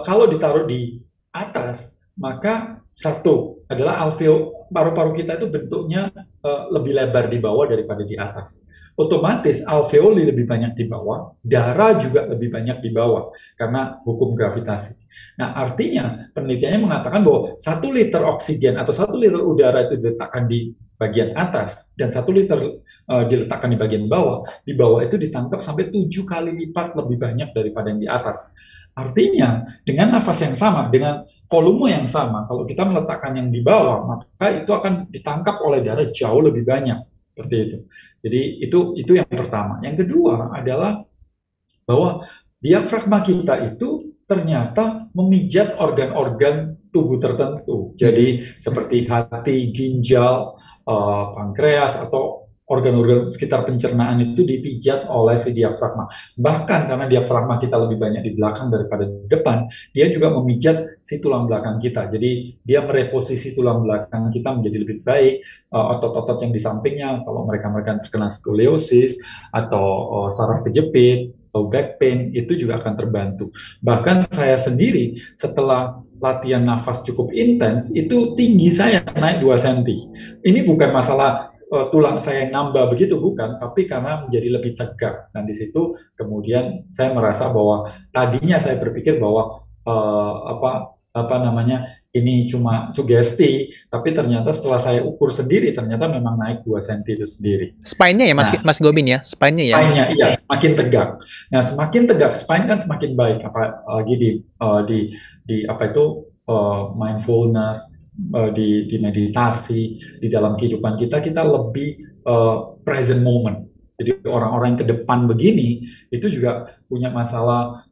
kalau ditaruh di atas, maka satu adalah paru-paru kita itu bentuknya lebih lebar di bawah daripada di atas. Otomatis alveoli lebih banyak di bawah, darah juga lebih banyak di bawah karena hukum gravitasi. Nah, artinya penelitiannya mengatakan bahwa 1 liter oksigen atau 1 liter udara itu diletakkan di bagian atas dan 1 liter diletakkan di bagian bawah itu ditangkap sampai 7 kali lipat lebih banyak daripada yang di atas. Artinya, dengan nafas yang sama, dengan volume yang sama, kalau kita meletakkan yang di bawah, maka itu akan ditangkap oleh darah jauh lebih banyak. Seperti itu. Jadi itu yang pertama. Yang kedua adalah bahwa diafragma kita itu ternyata memijat organ-organ tubuh tertentu. Jadi seperti hati, ginjal, pankreas, atau organ-organ sekitar pencernaan itu dipijat oleh si diafragma. Bahkan karena diafragma kita lebih banyak di belakang daripada di depan, dia juga memijat si tulang belakang kita. Jadi dia mereposisi tulang belakang kita menjadi lebih baik. Otot-otot yang di sampingnya, kalau mereka terkena skoliosis atau saraf kejepit atau back pain, itu juga akan terbantu. Bahkan saya sendiri setelah latihan nafas cukup intens, itu tinggi saya naik 2 cm. Ini bukan masalah tulang saya yang nambah begitu, bukan, tapi karena menjadi lebih tegak. Dan di situ kemudian saya merasa bahwa tadinya saya berpikir bahwa ini cuma sugesti, tapi ternyata setelah saya ukur sendiri ternyata memang naik 2 cm itu sendiri. Spine-nya ya Mas Gobin ya, spine-nya ya. Spine-nya iya, semakin tegak. Nah, semakin tegak spine kan semakin baik, apalagi di mindfulness, di meditasi, di dalam kehidupan kita lebih present moment. Jadi orang-orang yang ke depan begini itu juga punya masalah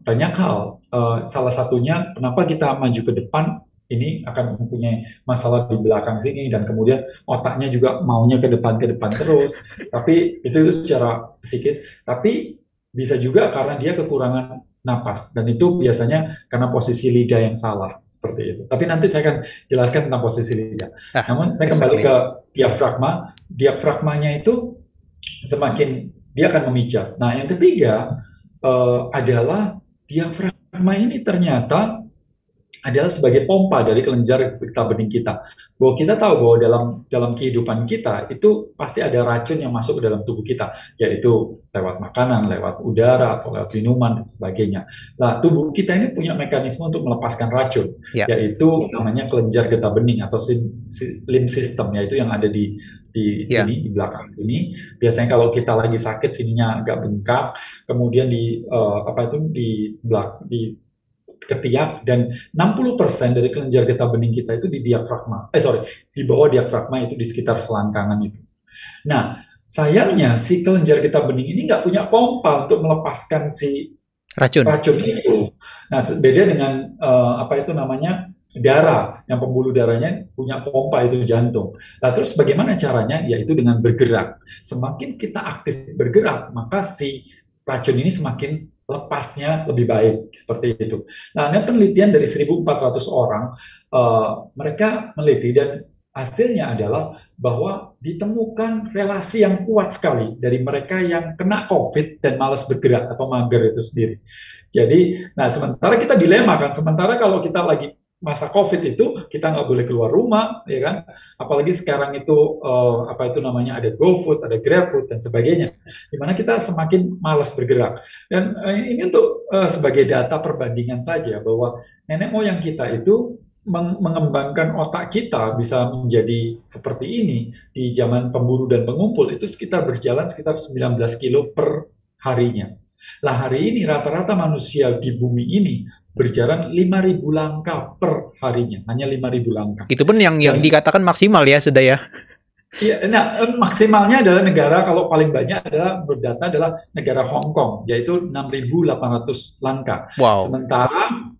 banyak hal. Salah satunya kenapa kita maju ke depan ini akan mempunyai masalah di belakang sini, dan kemudian otaknya juga maunya ke depan terus. Tapi itu secara psikis. Tapi bisa juga karena dia kekurangan napas, dan itu biasanya karena posisi lidah yang salah. Seperti itu. Tapi nanti saya akan jelaskan tentang posisi lidah. Namun saya kembali ke diafragma. Diafragmanya itu semakin dia akan memijat. Nah, yang ketiga adalah diafragma ini ternyata adalah sebagai pompa dari kelenjar getah bening kita. Bahwa kita tahu bahwa dalam kehidupan kita itu pasti ada racun yang masuk ke dalam tubuh kita, yaitu lewat makanan, lewat udara, atau lewat minuman dan sebagainya. Nah, tubuh kita ini punya mekanisme untuk melepaskan racun, yaitu namanya kelenjar getah bening atau limb system, yaitu yang ada di sini, di belakang sini. Biasanya kalau kita lagi sakit, sininya agak bengkak, kemudian di ketiak, dan 60% dari kelenjar getah bening kita itu di bawah diafragma, itu di sekitar selangkangan itu. Nah, sayangnya si kelenjar getah bening ini nggak punya pompa untuk melepaskan si racun itu. Nah, beda dengan darah, yang pembuluh darahnya punya pompa, itu jantung. Nah, terus bagaimana caranya? Yaitu dengan bergerak. Semakin kita aktif bergerak, maka si racun ini semakin lepasnya lebih baik seperti itu. Nah, ada penelitian dari 1.400 orang, mereka meneliti dan hasilnya adalah bahwa ditemukan relasi yang kuat sekali dari mereka yang kena COVID dan malas bergerak atau mager itu sendiri. Jadi, nah sementara kita dilema kan, sementara kalau kita lagi masa COVID itu kita nggak boleh keluar rumah, ya kan? Apalagi sekarang itu apa itu namanya ada GoFood, ada GrabFood dan sebagainya, dimana kita semakin malas bergerak. Dan ini untuk sebagai data perbandingan saja bahwa nenek moyang kita itu mengembangkan otak kita bisa menjadi seperti ini di zaman pemburu dan pengumpul itu sekitar berjalan sekitar 19 kilo per harinya. Lah hari ini rata-rata manusia di bumi ini berjalan 5.000 langkah per harinya, hanya 5.000 langkah. Itu pun yang dikatakan maksimal ya sudah ya. Iya, nah maksimalnya adalah negara kalau paling banyak adalah berdata adalah negara Hong Kong, yaitu 6.800 langkah. Wow. Sementara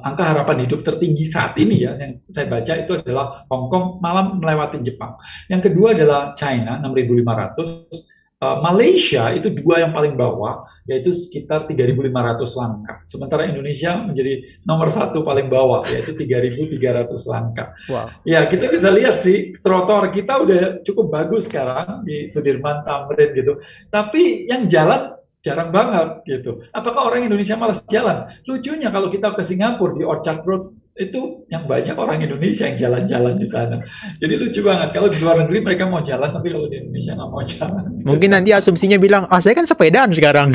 angka harapan hidup tertinggi saat ini ya yang saya baca itu adalah Hong Kong malah melewati Jepang. Yang kedua adalah China 6.500. Malaysia itu dua yang paling bawah, yaitu sekitar 3.500 langkah. Sementara Indonesia menjadi nomor satu paling bawah, yaitu 3.300 langkah. Wow. Ya, kita bisa lihat sih, trotoar kita udah cukup bagus sekarang di Sudirman, Tamrin gitu. Tapi yang jalan jarang banget gitu. Apakah orang Indonesia malas jalan? Lucunya kalau kita ke Singapura di Orchard Road, itu yang banyak orang Indonesia yang jalan-jalan di sana. Jadi lucu banget. Kalau di luar negeri mereka mau jalan, tapi kalau di Indonesia nggak mau jalan. Mungkin nanti asumsinya bilang, saya kan sepedaan sekarang.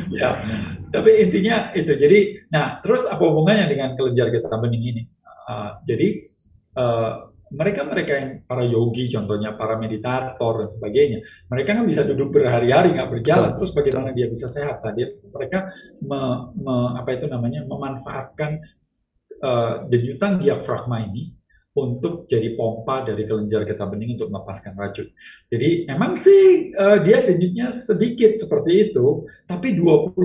Ya, tapi intinya itu. Jadi, nah terus apa hubungannya dengan kelenjar getah bening ini? Jadi mereka yang para yogi, contohnya para meditator dan sebagainya, mereka kan bisa duduk berhari-hari nggak berjalan. Terus bagaimana dia bisa sehat? Tadi mereka memanfaatkan denyutan diafragma ini untuk jadi pompa dari kelenjar getah bening untuk melepaskan racun. Jadi emang sih dia denyutnya sedikit seperti itu, tapi 25.000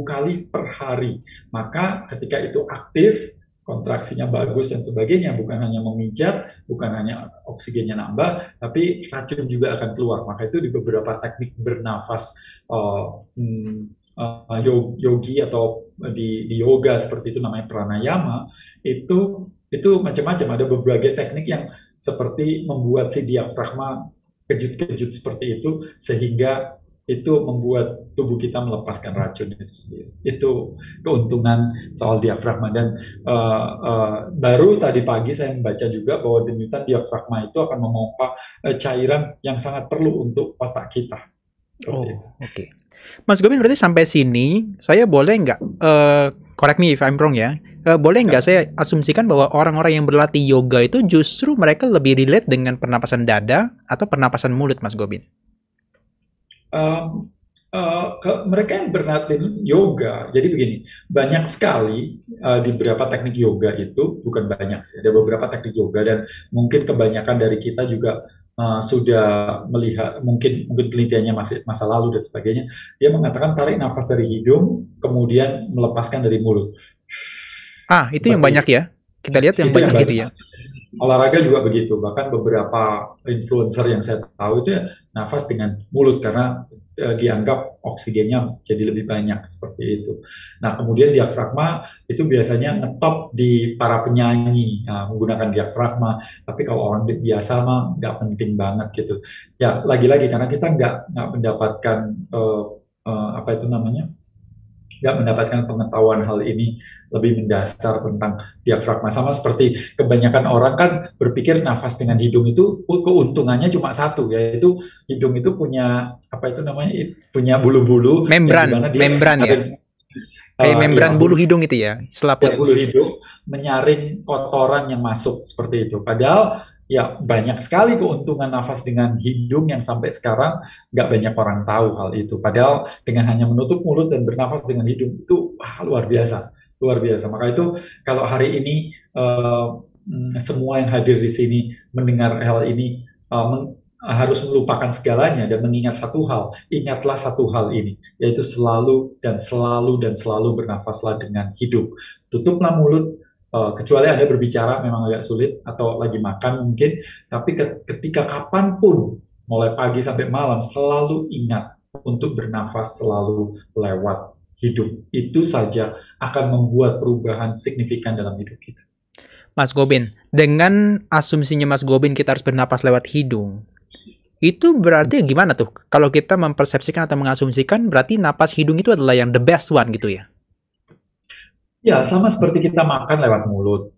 kali per hari. Maka ketika itu aktif, kontraksinya bagus dan sebagainya, bukan hanya memijat, bukan hanya oksigennya nambah, tapi racun juga akan keluar. Maka itu di beberapa teknik bernafas yogi atau di yoga seperti itu namanya pranayama, itu macam-macam. Ada berbagai teknik yang seperti membuat si diafragma kejut-kejut seperti itu sehingga itu membuat tubuh kita melepaskan racun itu sendiri. Itu keuntungan soal diafragma. Dan baru tadi pagi saya membaca juga bahwa denyutan diafragma itu akan memompa cairan yang sangat perlu untuk otak kita. Oke. Mas Gobin, berarti sampai sini saya boleh nggak, correct me if I'm wrong ya, boleh nggak saya asumsikan bahwa orang-orang yang berlatih yoga itu justru mereka lebih relate dengan pernapasan dada atau pernapasan mulut, Mas Gobin? Mereka yang berlatih yoga, jadi begini, banyak sekali di beberapa teknik yoga itu, bukan banyak sih, ada beberapa teknik yoga dan mungkin kebanyakan dari kita juga sudah melihat, mungkin penelitiannya masih masa lalu dan sebagainya, dia mengatakan tarik nafas dari hidung, kemudian melepaskan dari mulut. Itu yang banyak ya? Kita lihat yang banyak gitu ya? Olahraga juga begitu, bahkan beberapa influencer yang saya tahu itu ya nafas dengan mulut karena dianggap oksigennya jadi lebih banyak seperti itu. Nah kemudian diafragma itu biasanya ngetop di para penyanyi menggunakan diafragma, tapi kalau orang biasa mah nggak penting banget gitu. Ya lagi-lagi karena kita nggak mendapatkan nggak mendapatkan pengetahuan hal ini lebih mendasar tentang diafragma. Sama seperti kebanyakan orang kan berpikir nafas dengan hidung itu keuntungannya cuma satu, yaitu hidung itu punya punya bulu-bulu membran ya, kayak membran bulu hidung itu ya, selaput bulu hidung menyaring kotoran yang masuk seperti itu. Padahal ya banyak sekali keuntungan nafas dengan hidung yang sampai sekarang nggak banyak orang tahu hal itu. Padahal dengan hanya menutup mulut dan bernafas dengan hidung itu luar biasa. Maka itu kalau hari ini semua yang hadir di sini mendengar hal ini harus melupakan segalanya dan mengingat satu hal. Ingatlah satu hal ini, yaitu selalu bernafaslah dengan hidung. Tutuplah mulut. Kecuali Anda berbicara memang agak sulit atau lagi makan mungkin, tapi ketika kapanpun mulai pagi sampai malam selalu ingat untuk bernafas selalu lewat hidup. Itu saja akan membuat perubahan signifikan dalam hidup kita. Mas Gobin, dengan asumsinya Mas Gobin kita harus bernapas lewat hidung, itu berarti gimana tuh? Kalau kita mempersepsikan atau mengasumsikan, berarti napas hidung itu adalah yang the best one gitu ya? Ya, sama seperti kita makan lewat mulut,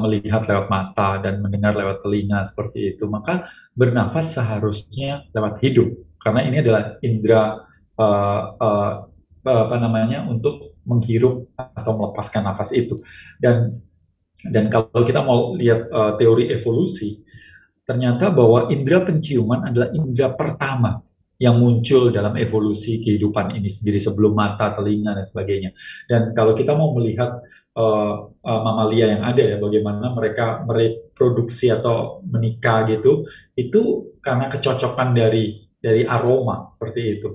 melihat lewat mata, dan mendengar lewat telinga seperti itu. Maka bernafas seharusnya lewat hidung, karena ini adalah indera apa namanya untuk menghirup atau melepaskan nafas itu. Dan kalau kita mau lihat teori evolusi, ternyata bahwa indera penciuman adalah indera pertama yang muncul dalam evolusi kehidupan ini sendiri sebelum mata, telinga, dan sebagainya. Dan kalau kita mau melihat mamalia yang ada ya, bagaimana mereka mereproduksi atau menikah gitu, itu karena kecocokan dari aroma seperti itu.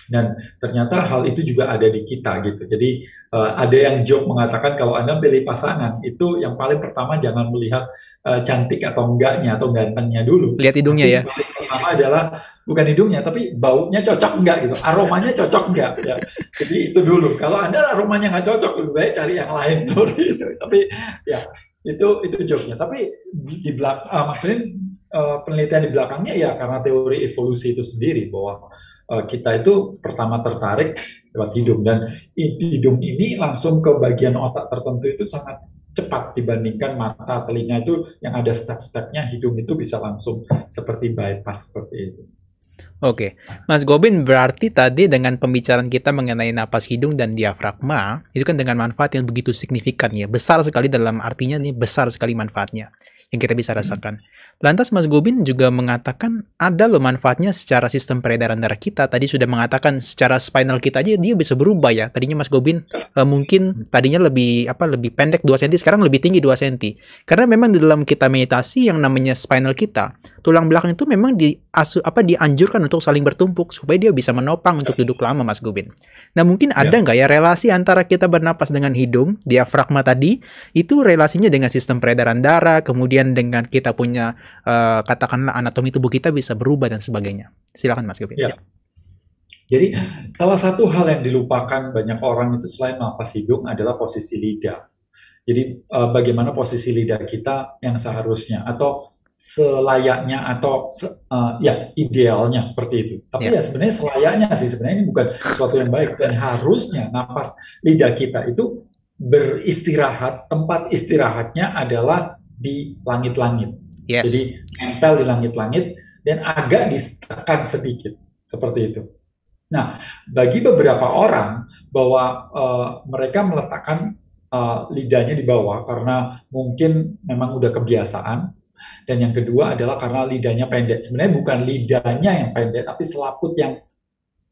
Dan ternyata hal itu juga ada di kita gitu. Jadi ada yang joke mengatakan kalau Anda pilih pasangan itu yang paling pertama jangan melihat cantik atau enggaknya atau gantengnya dulu. Lihat hidungnya Tapi ya. yang paling pertama adalah bukan hidungnya tapi baunya cocok enggak gitu. Aromanya cocok enggak ya. Jadi itu dulu. Kalau Anda aromanya nggak cocok lebih baik cari yang lain seperti itu. Tapi ya itu joke-nya. Tapi di belakang maksudnya penelitian di belakangnya ya karena teori evolusi itu sendiri bahwa kita itu pertama tertarik lewat hidung dan hidung ini langsung ke bagian otak tertentu itu sangat cepat dibandingkan mata, telinga itu yang ada step-stepnya, hidung itu bisa langsung seperti bypass seperti itu. Oke, Mas Gobin, berarti tadi dengan pembicaraan kita mengenai napas hidung dan diafragma, itu kan dengan manfaat yang begitu signifikan ya, besar sekali dalam artinya nih, besar sekali manfaatnya yang kita bisa rasakan. Lantas Mas Gobin juga mengatakan ada loh manfaatnya secara sistem peredaran darah kita. Tadi sudah mengatakan secara spinal kita aja dia bisa berubah ya. Tadinya Mas Gobin mungkin tadinya lebih pendek 2 cm, sekarang lebih tinggi 2 cm. Karena memang di dalam kita meditasi yang namanya spinal kita, tulang belakang itu memang dianjurkan untuk saling bertumpuk supaya dia bisa menopang untuk duduk lama, Mas Gobin. Nah, mungkin ada nggak ya relasi antara kita bernapas dengan hidung, diafragma tadi, itu relasinya dengan sistem peredaran darah, kemudian dengan kita punya katakanlah anatomi tubuh kita bisa berubah dan sebagainya. Silakan Mas Gobin. Ya. Jadi salah satu hal yang dilupakan banyak orang itu selain napas hidung adalah posisi lidah. Jadi bagaimana posisi lidah kita yang seharusnya atau selayaknya atau idealnya seperti itu. Tapi ya sebenarnya selayaknya sih, sebenarnya ini bukan sesuatu yang baik dan harusnya napas lidah kita itu beristirahat, tempat istirahatnya adalah di langit-langit. Yes. Jadi nempel di langit-langit dan agak ditekan sedikit seperti itu. Nah, bagi beberapa orang bahwa mereka meletakkan lidahnya di bawah karena mungkin memang udah kebiasaan, dan yang kedua adalah karena lidahnya pendek. Sebenarnya bukan lidahnya yang pendek, tapi selaput yang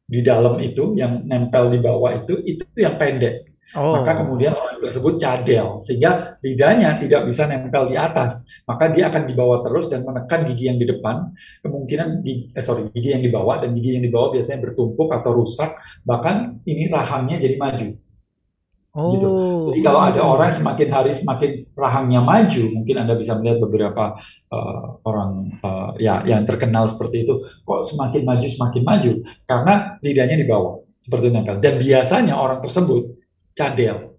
di dalam itu, yang nempel di bawah itu yang pendek. Maka kemudian orang tersebut cadel, sehingga lidahnya tidak bisa nempel di atas. Maka dia akan dibawa terus dan menekan gigi yang di depan, kemungkinan gigi yang di bawah, dan gigi yang di bawah biasanya bertumpuk atau rusak, bahkan ini rahangnya jadi maju. Gitu. Jadi kalau ada orang semakin hari semakin rahangnya maju, mungkin Anda bisa melihat beberapa orang yang terkenal seperti itu, kok semakin maju, karena lidahnya di bawah, seperti nempel. Dan biasanya orang tersebut cadel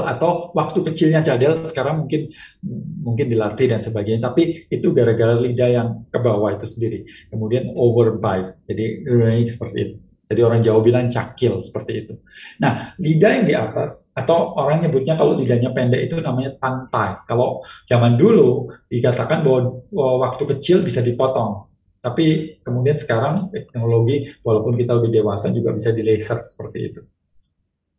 atau waktu kecilnya cadel, sekarang mungkin dilatih dan sebagainya, tapi itu gara-gara lidah yang ke bawah itu sendiri. Kemudian overbite, jadi seperti itu. Jadi orang Jawa bilang cakil seperti itu. Nah, lidah yang di atas atau orang nyebutnya kalau lidahnya pendek itu namanya pantai. Kalau zaman dulu dikatakan bahwa waktu kecil bisa dipotong. Tapi kemudian sekarang teknologi walaupun kita lebih dewasa juga bisa di laser seperti itu.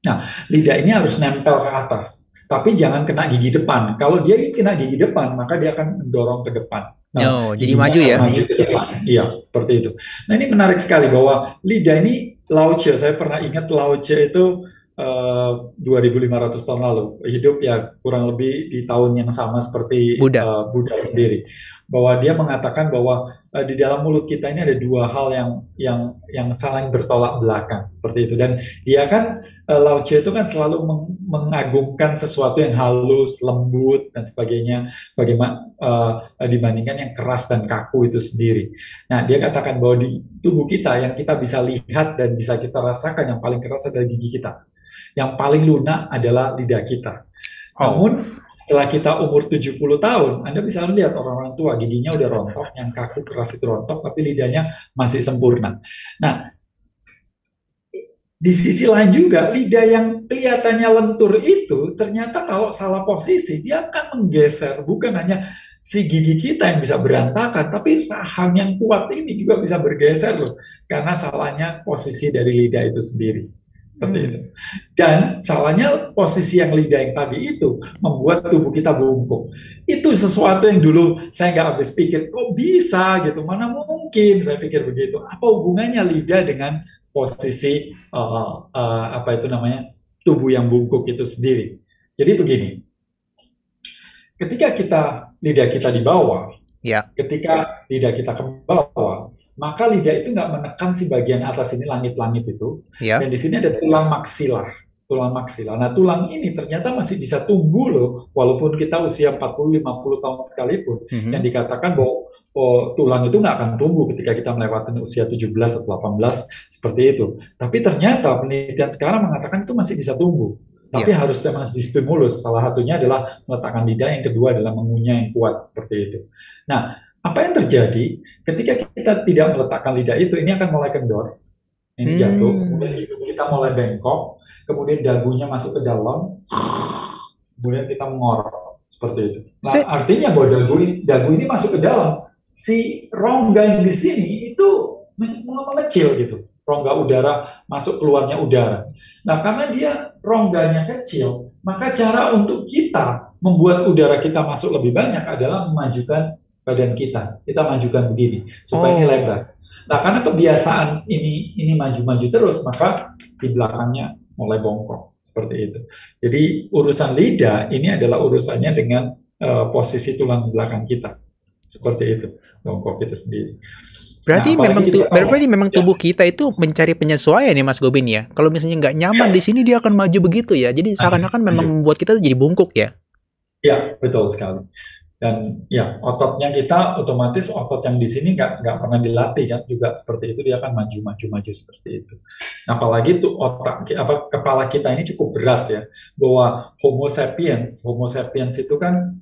Nah, lidah ini harus nempel ke atas, tapi jangan kena gigi depan. Kalau dia kena gigi depan, maka dia akan mendorong ke depan. Nah, jadi maju ya? Maju ke depan. Iya, seperti itu. Nah, ini menarik sekali bahwa lidah ini Lao Tse. Saya pernah ingat Lao Tse itu 2.500 tahun lalu. Hidup ya kurang lebih di tahun yang sama seperti Buddha sendiri. bahwa dia mengatakan bahwa di dalam mulut kita ini ada dua hal yang saling bertolak belakang seperti itu. Dan dia kan Lao Tzu itu kan selalu mengagungkan sesuatu yang halus, lembut dan sebagainya, bagaimana dibandingkan yang keras dan kaku itu sendiri. Nah, dia katakan bahwa di tubuh kita yang kita bisa lihat dan bisa kita rasakan yang paling keras adalah gigi kita. Yang paling lunak adalah lidah kita. Namun setelah kita umur 70 tahun, Anda bisa lihat orang-orang tua giginya udah rontok, yang kaku keras itu rontok, tapi lidahnya masih sempurna. Nah, di sisi lain juga lidah yang kelihatannya lentur itu ternyata kalau salah posisi dia akan menggeser, bukan hanya si gigi kita yang bisa berantakan, tapi rahang yang kuat ini juga bisa bergeser loh, karena salahnya posisi dari lidah itu sendiri. Seperti itu. Dan salahnya posisi yang lidah yang tadi itu membuat tubuh kita bungkuk. Itu sesuatu yang dulu saya nggak habis pikir, kok bisa gitu, mana mungkin saya pikir begitu. Apa hubungannya lidah dengan posisi apa itu namanya tubuh yang bungkuk itu sendiri. Jadi begini, ketika lidah kita di bawah, ketika lidah kita ke bawah, maka lidah itu nggak menekan si bagian atas ini, langit-langit itu. Dan di sini ada tulang maksilar. Nah, tulang ini ternyata masih bisa tumbuh loh, walaupun kita usia 40-50 tahun sekalipun. Yang dikatakan bahwa tulang itu nggak akan tumbuh ketika kita melewati usia 17 atau 18, seperti itu. Tapi ternyata penelitian sekarang mengatakan itu masih bisa tumbuh. Tapi harus memang distimulus. Salah satunya adalah meletakkan lidah, yang kedua adalah mengunyah yang kuat, seperti itu. Nah, apa yang terjadi ketika kita tidak meletakkan lidah itu, ini akan mulai kendor, ini jatuh, kemudian hidung kita mulai bengkok, kemudian dagunya masuk ke dalam, kemudian kita mengorok, seperti itu. Nah, artinya bahwa dagu ini masuk ke dalam, si rongga yang di sini itu mengecil gitu, rongga udara masuk keluarnya udara. Nah, karena dia rongganya kecil, maka cara untuk kita membuat udara kita masuk lebih banyak adalah memajukan badan kita majukan begini supaya ini lebar. Nah, karena kebiasaan ini maju-maju terus, maka di belakangnya mulai bongkok, seperti itu. Jadi urusan lidah ini adalah urusannya dengan posisi tulang belakang kita, seperti itu, bongkok itu sendiri. Berarti memang tubuh kita itu mencari penyesuaian ya, Mas Gobin ya. Kalau misalnya nggak nyaman di sini, dia akan maju begitu ya. Jadi seakan-akan memang membuat kita jadi bungkuk ya. Ya, betul sekali. Dan ya, ototnya kita otomatis otot yang di sini nggak pernah dilatih kan, juga seperti itu, dia akan maju seperti itu. Nah, apalagi tuh kepala kita ini cukup berat ya, bahwa Homo sapiens itu kan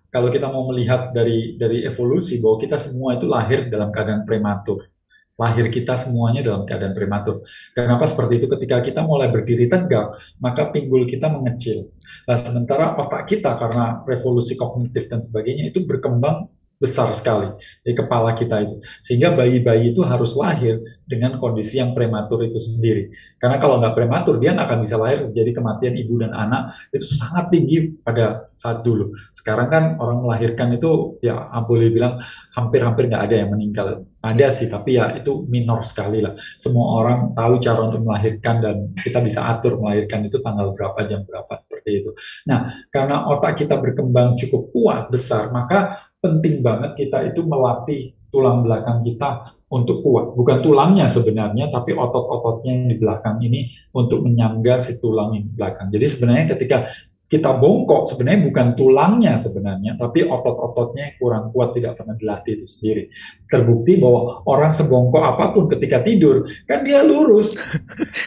kalau kita mau melihat dari evolusi, bahwa kita semua itu lahir dalam keadaan prematur. Lahir kita semuanya dalam keadaan prematur. Kenapa seperti itu? Ketika kita mulai berdiri tegak, maka pinggul kita mengecil. Nah, sementara otak kita karena revolusi kognitif dan sebagainya itu berkembang besar sekali di kepala kita itu. Sehingga bayi-bayi itu harus lahir dengan kondisi yang prematur itu sendiri. Karena kalau nggak prematur, dia nggak akan bisa lahir. Jadi kematian ibu dan anak itu sangat tinggi pada saat dulu. Sekarang kan orang melahirkan itu ya boleh bilang hampir-hampir nggak ada yang meninggal. Ada sih, tapi ya itu minor sekali lah. Semua orang tahu cara untuk melahirkan dan kita bisa atur melahirkan itu tanggal berapa, jam berapa, seperti itu. Nah, karena otak kita berkembang cukup kuat, besar, maka penting banget kita itu melatih tulang belakang kita untuk kuat. Bukan tulangnya sebenarnya, tapi otot-ototnya yang di belakang ini untuk menyangga si tulang yang di belakang. Jadi sebenarnya ketika kita bongkok, sebenarnya bukan tulangnya sebenarnya, tapi otot-ototnya yang kurang kuat, tidak pernah dilatih itu sendiri. Terbukti bahwa orang sebongkok apapun ketika tidur, kan dia lurus.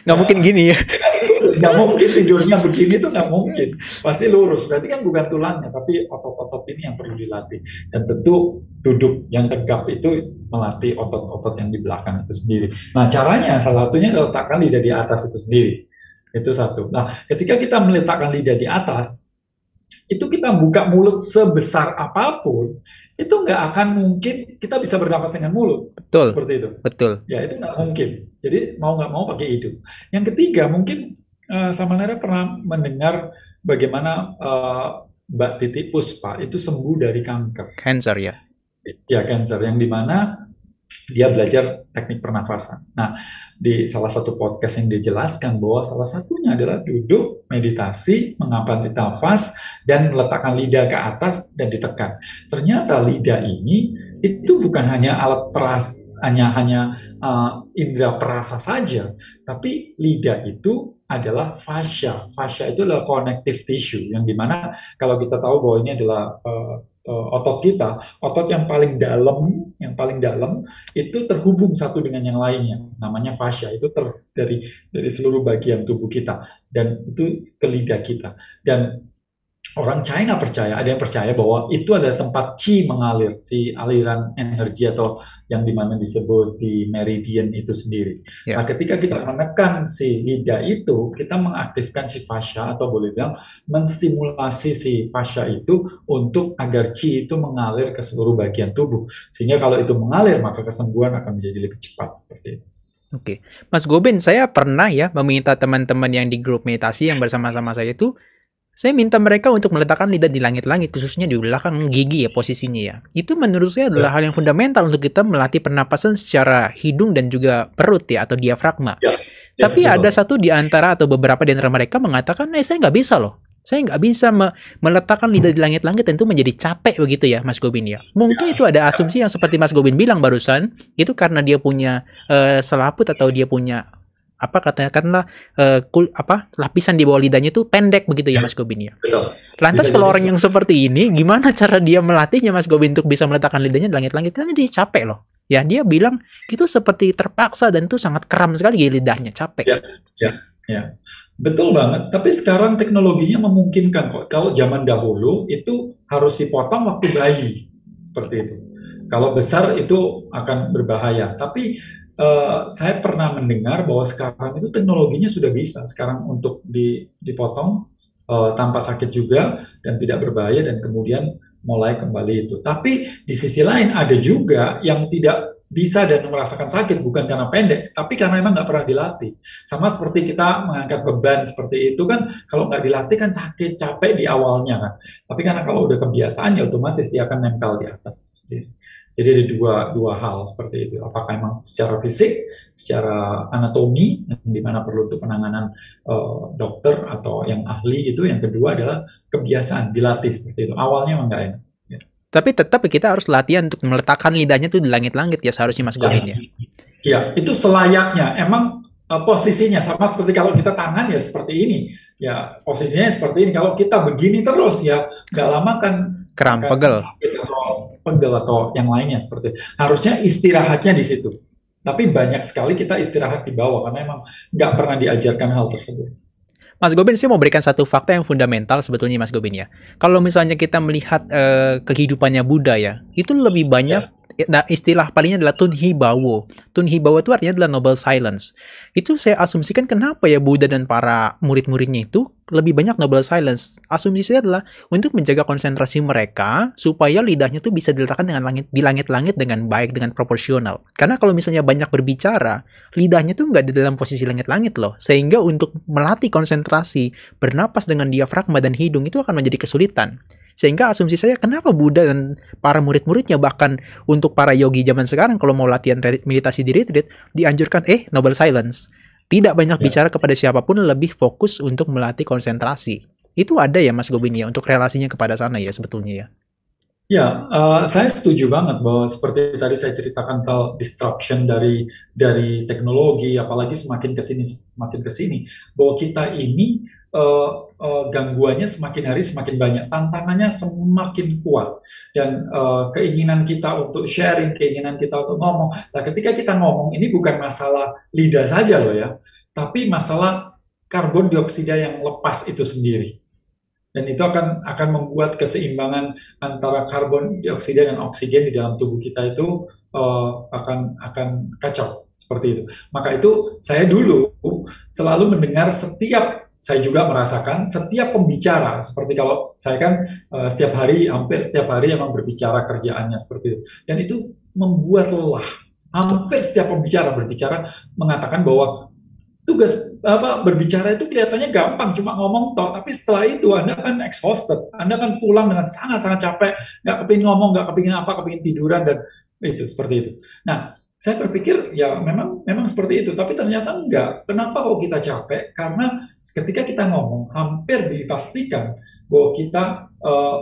Nggak mungkin gini ya. Nggak mungkin tidurnya begini tuh, nggak mungkin. Pasti lurus. Berarti kan bukan tulangnya, tapi otot-otot ini yang perlu dilatih. Dan tentu duduk yang tegap itu melatih otot-otot yang di belakang itu sendiri. Nah, caranya salah satunya adalah letakkan lidah di atas itu sendiri. Itu satu. Nah, ketika kita meletakkan lidah di atas, itu kita buka mulut sebesar apapun, itu nggak akan mungkin kita bisa bernafas dengan mulut. Betul. Seperti itu. Betul. Ya, itu nggak mungkin. Jadi mau nggak mau pakai hidung. Yang ketiga, mungkin Samanera pernah mendengar bagaimana Mbak Titi Puspa itu sembuh dari kanker. Cancer ya. Ya, cancer. Yang dimana dia belajar teknik pernafasan. Nah, di salah satu podcast yang dia jelaskan bahwa salah satunya adalah duduk, meditasi, mengamati nafas, dan meletakkan lidah ke atas dan ditekan. Ternyata lidah ini itu bukan hanya alat peras, indera perasa saja, tapi lidah itu adalah fascia. Fascia itu adalah connective tissue, yang dimana kalau kita tahu bahwa ini adalah otot kita, otot yang paling dalam itu terhubung satu dengan yang lainnya, namanya fascia. Itu dari seluruh bagian tubuh kita dan itu ke lidah kita. Dan orang China percaya, ada yang percaya bahwa itu adalah tempat qi mengalir, si aliran energi atau yang dimana disebut di meridian itu sendiri. Ya. Nah, ketika kita menekan si lidah itu, kita mengaktifkan si fascia atau boleh bilang menstimulasi si fascia itu untuk agar qi itu mengalir ke seluruh bagian tubuh. Sehingga kalau itu mengalir, maka kesembuhan akan menjadi lebih cepat seperti itu. Oke, Mas Goben, saya pernah ya meminta teman-teman yang di grup meditasi yang bersama-sama saya itu, saya minta mereka untuk meletakkan lidah di langit-langit, khususnya di belakang gigi ya posisinya ya. Itu menurut saya adalah hal yang fundamental untuk kita melatih pernapasan secara hidung dan juga perut ya, atau diafragma. Tapi ada satu di antara atau beberapa di antara mereka mengatakan, saya nggak bisa loh. Saya nggak bisa meletakkan lidah di langit-langit dan itu menjadi capek begitu ya, Mas Gobin ya. Mungkin itu ada asumsi yang seperti Mas Gobin bilang barusan, itu karena dia punya selaput atau dia punya katakanlah lapisan di bawah lidahnya itu pendek begitu ya Mas Gobin ya. Betul. Lantas kalau orang yang seperti ini, gimana cara dia melatihnya Mas Gobin untuk bisa meletakkan lidahnya di langit-langit? Karena dia capek loh. Ya, dia bilang itu seperti terpaksa dan itu sangat kram sekali lidahnya, capek. Ya. Betul banget. Tapi sekarang teknologinya memungkinkan kok. Kalau zaman dahulu itu harus dipotong waktu bayi, seperti itu. Kalau besar itu akan berbahaya. Tapi saya pernah mendengar bahwa sekarang itu teknologinya sudah bisa sekarang untuk dipotong tanpa sakit juga dan tidak berbahaya dan kemudian mulai kembali itu. Tapi di sisi lain ada juga yang tidak bisa dan merasakan sakit bukan karena pendek, tapi karena memang nggak pernah dilatih. Sama seperti kita mengangkat beban seperti itu kan, kalau nggak dilatih kan sakit, capek di awalnya kan. Tapi karena kalau udah kebiasaan ya otomatis dia akan nempel di atas itu sendiri. Jadi ada dua hal seperti itu. Apakah memang secara fisik, secara anatomi, yang dimana perlu untuk penanganan dokter atau yang ahli itu. Yang kedua adalah kebiasaan, dilatih seperti itu. Awalnya memang nggak enak. Ya. Tapi tetap kita harus latihan untuk meletakkan lidahnya tuh di langit-langit ya seharusnya Mas Gobin ya. Iya, itu selayaknya. Emang posisinya sama seperti kalau kita tangan ya seperti ini. Ya posisinya seperti ini. Kalau kita begini terus ya nggak lama kan kram, pegel atau yang lainnya seperti itu. Harusnya istirahatnya di situ. Tapi banyak sekali kita istirahat di bawah karena memang nggak pernah diajarkan hal tersebut. Mas Gobin, saya mau berikan satu fakta yang fundamental sebetulnya Mas Gobin ya. Kalau misalnya kita melihat kehidupannya Buddha ya, itu lebih banyak istilah palingnya adalah Tunhi Bawo. Tunhi Bawo itu artinya adalah noble silence. Itu saya asumsikan kenapa ya Buddha dan para murid-muridnya itu lebih banyak noble silence. Asumsi saya adalah untuk menjaga konsentrasi mereka supaya lidahnya tuh bisa diletakkan di langit-langit dengan baik, dengan proporsional. Karena kalau misalnya banyak berbicara, lidahnya tuh nggak di dalam posisi langit-langit loh. Sehingga untuk melatih konsentrasi, bernapas dengan diafragma dan hidung itu akan menjadi kesulitan. Sehingga asumsi saya kenapa Buddha dan para murid-muridnya bahkan untuk para yogi zaman sekarang kalau mau latihan meditasi di retreat dianjurkan noble silence. Tidak banyak bicara kepada siapapun, lebih fokus untuk melatih konsentrasi. Itu ada ya Mas Gobin ya untuk relasinya kepada sana ya sebetulnya ya. Ya, saya setuju banget bahwa seperti tadi saya ceritakan tentang disruption dari teknologi, apalagi semakin kesini, bahwa kita ini gangguannya semakin hari semakin banyak, tantangannya semakin kuat, dan keinginan kita untuk sharing, keinginan kita untuk ngomong. Nah, ketika kita ngomong, ini bukan masalah lidah saja loh ya, tapi masalah karbon dioksida yang lepas itu sendiri. Dan itu akan membuat keseimbangan antara karbon dioksida dan oksigen di dalam tubuh kita itu akan kacau seperti itu. Maka itu saya dulu selalu mendengar saya juga merasakan setiap pembicara, seperti kalau saya kan hampir setiap hari emang berbicara kerjaannya seperti itu. Dan itu membuat lelah. Hampir setiap pembicara berbicara mengatakan bahwa tugas berbicara itu kelihatannya gampang, cuma ngomong toh, tapi setelah itu Anda kan exhausted, Anda kan pulang dengan sangat-sangat capek, nggak kepingin ngomong, nggak kepingin kepingin tiduran, dan itu seperti itu. Nah, Saya berpikir ya memang seperti itu, tapi ternyata enggak. Kenapa kok kita capek? Karena ketika kita ngomong, hampir dipastikan bahwa kita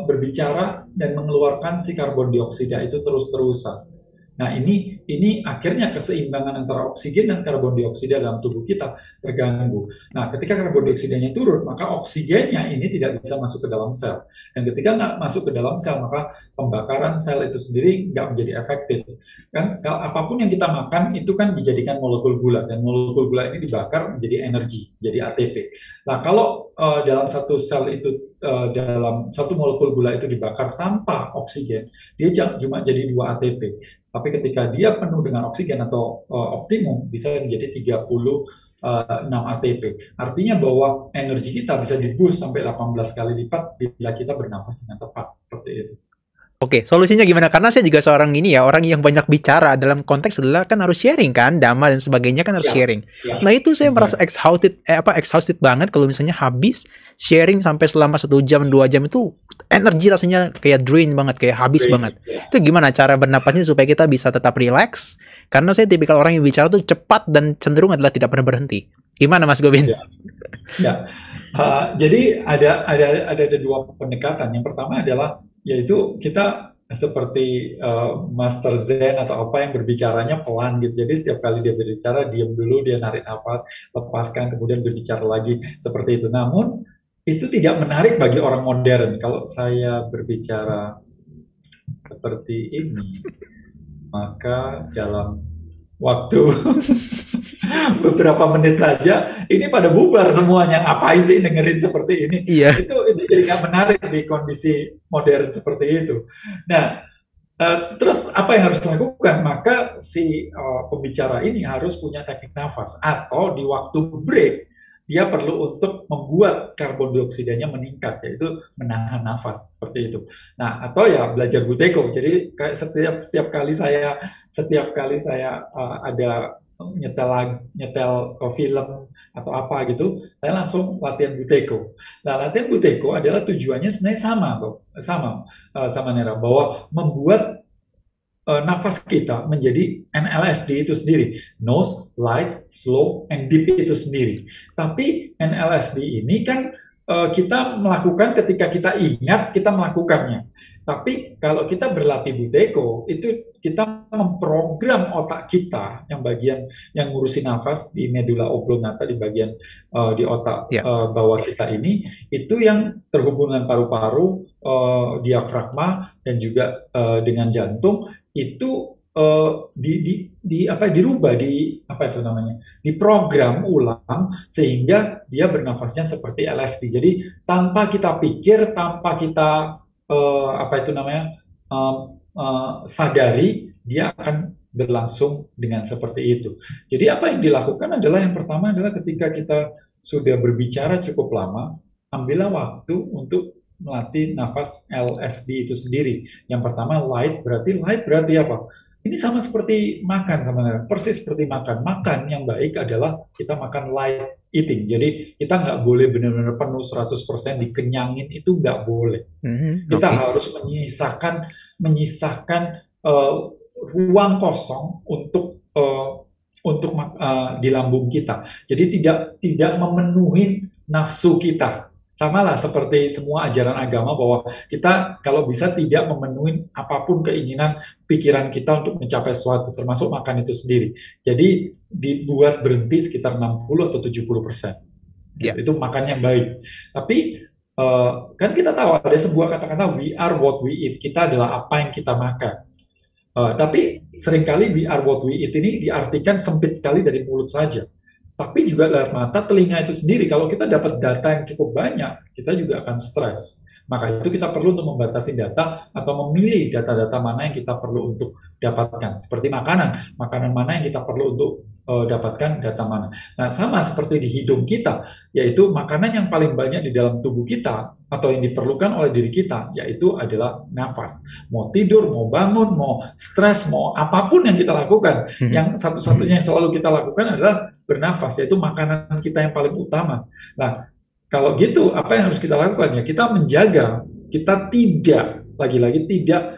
berbicara dan mengeluarkan si karbon dioksida itu terus-terusan. Nah, ini akhirnya keseimbangan antara oksigen dan karbon dioksida dalam tubuh kita terganggu. Nah, ketika karbon dioksidanya turun, maka oksigennya ini tidak bisa masuk ke dalam sel. Dan ketika nggak masuk ke dalam sel, maka pembakaran sel itu sendiri nggak menjadi efektif. Kan, kalau apapun yang kita makan itu kan dijadikan molekul gula, dan molekul gula ini dibakar menjadi energi, jadi ATP. Nah, kalau dalam satu sel itu, dalam satu molekul gula itu dibakar tanpa oksigen, dia cuma jadi 2 ATP. Tapi ketika dia penuh dengan oksigen atau optimum, bisa menjadi 36 ATP. Artinya bahwa energi kita bisa di-boost sampai 18 kali lipat bila kita bernafas dengan tepat. Seperti itu. Oke, solusinya gimana? Karena saya juga seorang ini ya, orang yang banyak bicara dalam konteks adalah kan harus sharing kan, dhamma dan sebagainya kan harus sharing. Nah itu saya merasa exhausted banget kalau misalnya habis sharing sampai selama 1 jam, 2 jam itu energi rasanya kayak drain banget, kayak habis banget. Itu gimana cara bernapasnya supaya kita bisa tetap relax? Karena saya tipikal orang yang bicara tuh cepat dan cenderung adalah tidak pernah berhenti. Gimana Mas Gobin? Jadi ada 2 pendekatan. Yang pertama adalah yaitu kita seperti Master Zen atau apa yang berbicaranya pelan gitu. Jadi setiap kali dia berbicara, diam dulu, dia narik nafas, lepaskan, kemudian berbicara lagi seperti itu. Namun itu tidak menarik bagi orang modern. Kalau saya berbicara seperti ini, maka dalam waktu beberapa menit saja ini pada bubar semuanya, ngapain sih dengerin seperti ini. Itu jadi nggak menarik di kondisi modern seperti itu. Nah, terus apa yang harus dilakukan? Maka si pembicara ini harus punya teknik nafas, atau di waktu break dia perlu untuk membuat karbon dioksidanya meningkat, yaitu menahan nafas seperti itu. Nah, atau ya belajar buteyko. Jadi kayak setiap kali saya ada nyetel film atau apa gitu, saya langsung latihan buteyko. Nah, latihan buteyko adalah tujuannya sebenarnya sama Nera, bahwa membuat nafas kita menjadi NLSD itu sendiri, nose, light, slow, and deep itu sendiri. Tapi NLSD ini kan kita melakukan ketika kita ingat, kita melakukannya. Tapi kalau kita berlatih buteyko, itu kita memprogram otak kita yang bagian yang ngurusin nafas di medula oblongata, di bagian di otak bawah kita ini, itu yang terhubung dengan paru-paru, diafragma, dan juga dengan jantung, itu diprogram ulang sehingga dia bernafasnya seperti LSD. Jadi tanpa kita pikir, tanpa kita sadari, dia akan berlangsung dengan seperti itu. Jadi apa yang dilakukan adalah, yang pertama adalah ketika kita sudah berbicara cukup lama, ambillah waktu untuk melatih nafas LSD itu sendiri. Yang pertama light berarti apa? Ini sama seperti makan sebenarnya, persis seperti makan. Makan yang baik adalah kita makan light eating. Jadi kita nggak boleh benar-benar penuh 100% dikenyangin, itu nggak boleh. Kita harus menyisakan ruang kosong untuk di lambung kita. Jadi tidak memenuhi nafsu kita. Sama lah seperti semua ajaran agama, bahwa kita kalau bisa tidak memenuhi apapun keinginan pikiran kita untuk mencapai sesuatu, termasuk makan itu sendiri. Jadi dibuat berhenti sekitar 60 atau 70%. Itu makan yang baik. Tapi kan kita tahu ada sebuah kata-kata, we are what we eat. Kita adalah apa yang kita makan. Tapi seringkali we are what we eat ini diartikan sempit sekali dari mulut saja. Tapi juga lewat mata, telinga itu sendiri. Kalau kita dapat data yang cukup banyak, kita juga akan stres. Maka itu kita perlu untuk membatasi data, atau memilih data-data mana yang kita perlu untuk dapatkan. Seperti makanan mana yang kita perlu untuk dapatkan data mana. Nah, sama seperti di hidung kita, yaitu makanan yang paling banyak di dalam tubuh kita, atau yang diperlukan oleh diri kita, yaitu adalah nafas. Mau tidur, mau bangun, mau stres, mau apapun yang kita lakukan, yang satu-satunya yang selalu kita lakukan adalah bernafas, yaitu makanan kita yang paling utama. Nah, kalau gitu, apa yang harus kita lakukan? Ya, kita menjaga, kita tidak, lagi-lagi tidak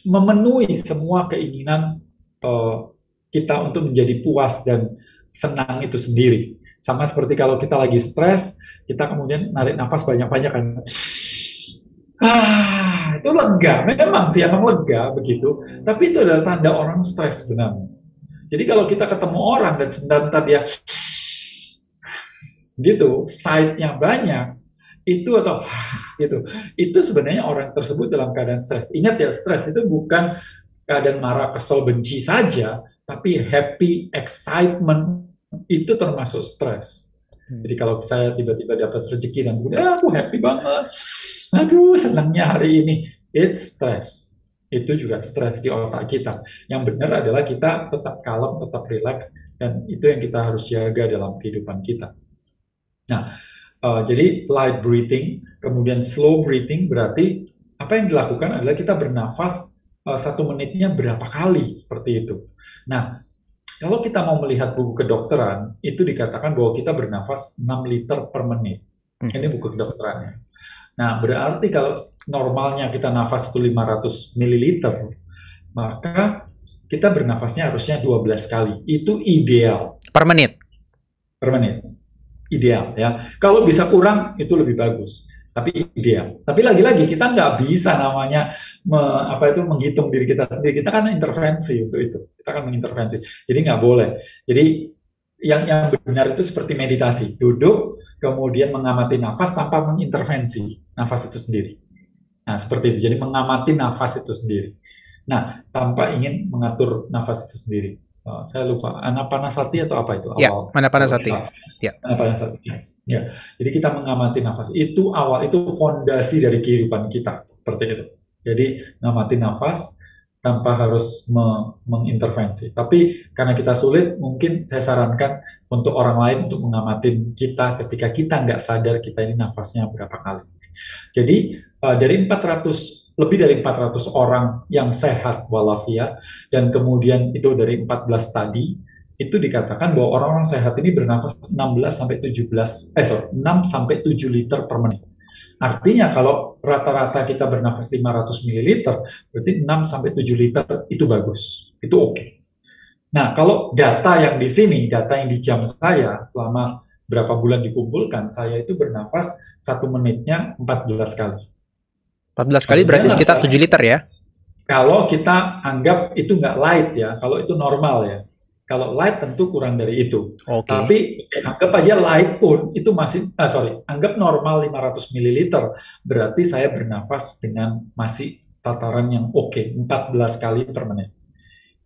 memenuhi semua keinginan eh, kita untuk menjadi puas dan senang itu sendiri. Sama seperti kalau kita lagi stres, kita kemudian narik nafas banyak-banyak kan. Itu lega. Memang sih emang lega begitu. Tapi itu adalah tanda orang stres sebenarnya. Jadi kalau kita ketemu orang dan sebentar dia gitu, side-nya banyak, itu atau gitu, itu sebenarnya orang tersebut dalam keadaan stres. Ingat ya, stres itu bukan keadaan marah, kesel, benci saja, tapi happy, excitement itu termasuk stres. Jadi kalau saya tiba-tiba dapat rezeki dan kemudian aku happy banget, aduh senangnya hari ini, it's stress. Itu juga stres di otak kita. Yang benar adalah kita tetap kalem, tetap relax, dan itu yang kita harus jaga dalam kehidupan kita. Nah, jadi light breathing, kemudian slow breathing berarti apa yang dilakukan adalah kita bernafas 1 menitnya berapa kali seperti itu. Nah, kalau kita mau melihat buku kedokteran, itu dikatakan bahwa kita bernafas 6 liter per menit. Ini buku kedokterannya. Nah, berarti kalau normalnya kita nafas itu 500 ml, maka kita bernafasnya harusnya 12 kali. Itu ideal. Per menit? Per menit. Ideal ya. Kalau bisa kurang, itu lebih bagus. Tapi ideal. Tapi lagi-lagi kita nggak bisa namanya menghitung diri kita sendiri. Kita kan intervensi untuk itu. Kita kan mengintervensi. Jadi nggak boleh. Jadi yang benar itu seperti meditasi. Duduk, kemudian mengamati nafas tanpa mengintervensi nafas itu sendiri. Nah, seperti itu. Jadi mengamati nafas itu sendiri. Nah, tanpa ingin mengatur nafas itu sendiri. Saya lupa, Anapanasati atau apa itu? Ya, Anapanasati. Ya. Anapanasati. Ya. Jadi kita mengamati nafas. Itu awal, itu fondasi dari kehidupan kita. Seperti itu. Jadi mengamati nafas tanpa harus mengintervensi. Tapi karena kita sulit, mungkin saya sarankan untuk orang lain untuk mengamati kita ketika kita nggak sadar kita ini nafasnya berapa kali. Jadi lebih dari 400 orang yang sehat walafiat, dan kemudian itu dari 14 tadi, itu dikatakan bahwa orang-orang sehat ini bernafas 6 sampai 7 liter per menit. Artinya kalau rata-rata kita bernafas 500 ml, berarti 6 sampai 7 liter itu bagus. Itu oke. Nah, kalau data yang di sini, data yang di jam saya selama berapa bulan dikumpulkan, saya itu bernafas 1 menitnya 14 kali. 14 kali berarti sekitar 7 liter ya? Kalau kita anggap itu nggak light ya, kalau itu normal ya. Kalau light tentu kurang dari itu. Okay. Tapi anggap aja light pun itu masih, anggap normal 500 ml, berarti saya bernafas dengan masih tataran yang oke, 14 kali per menit.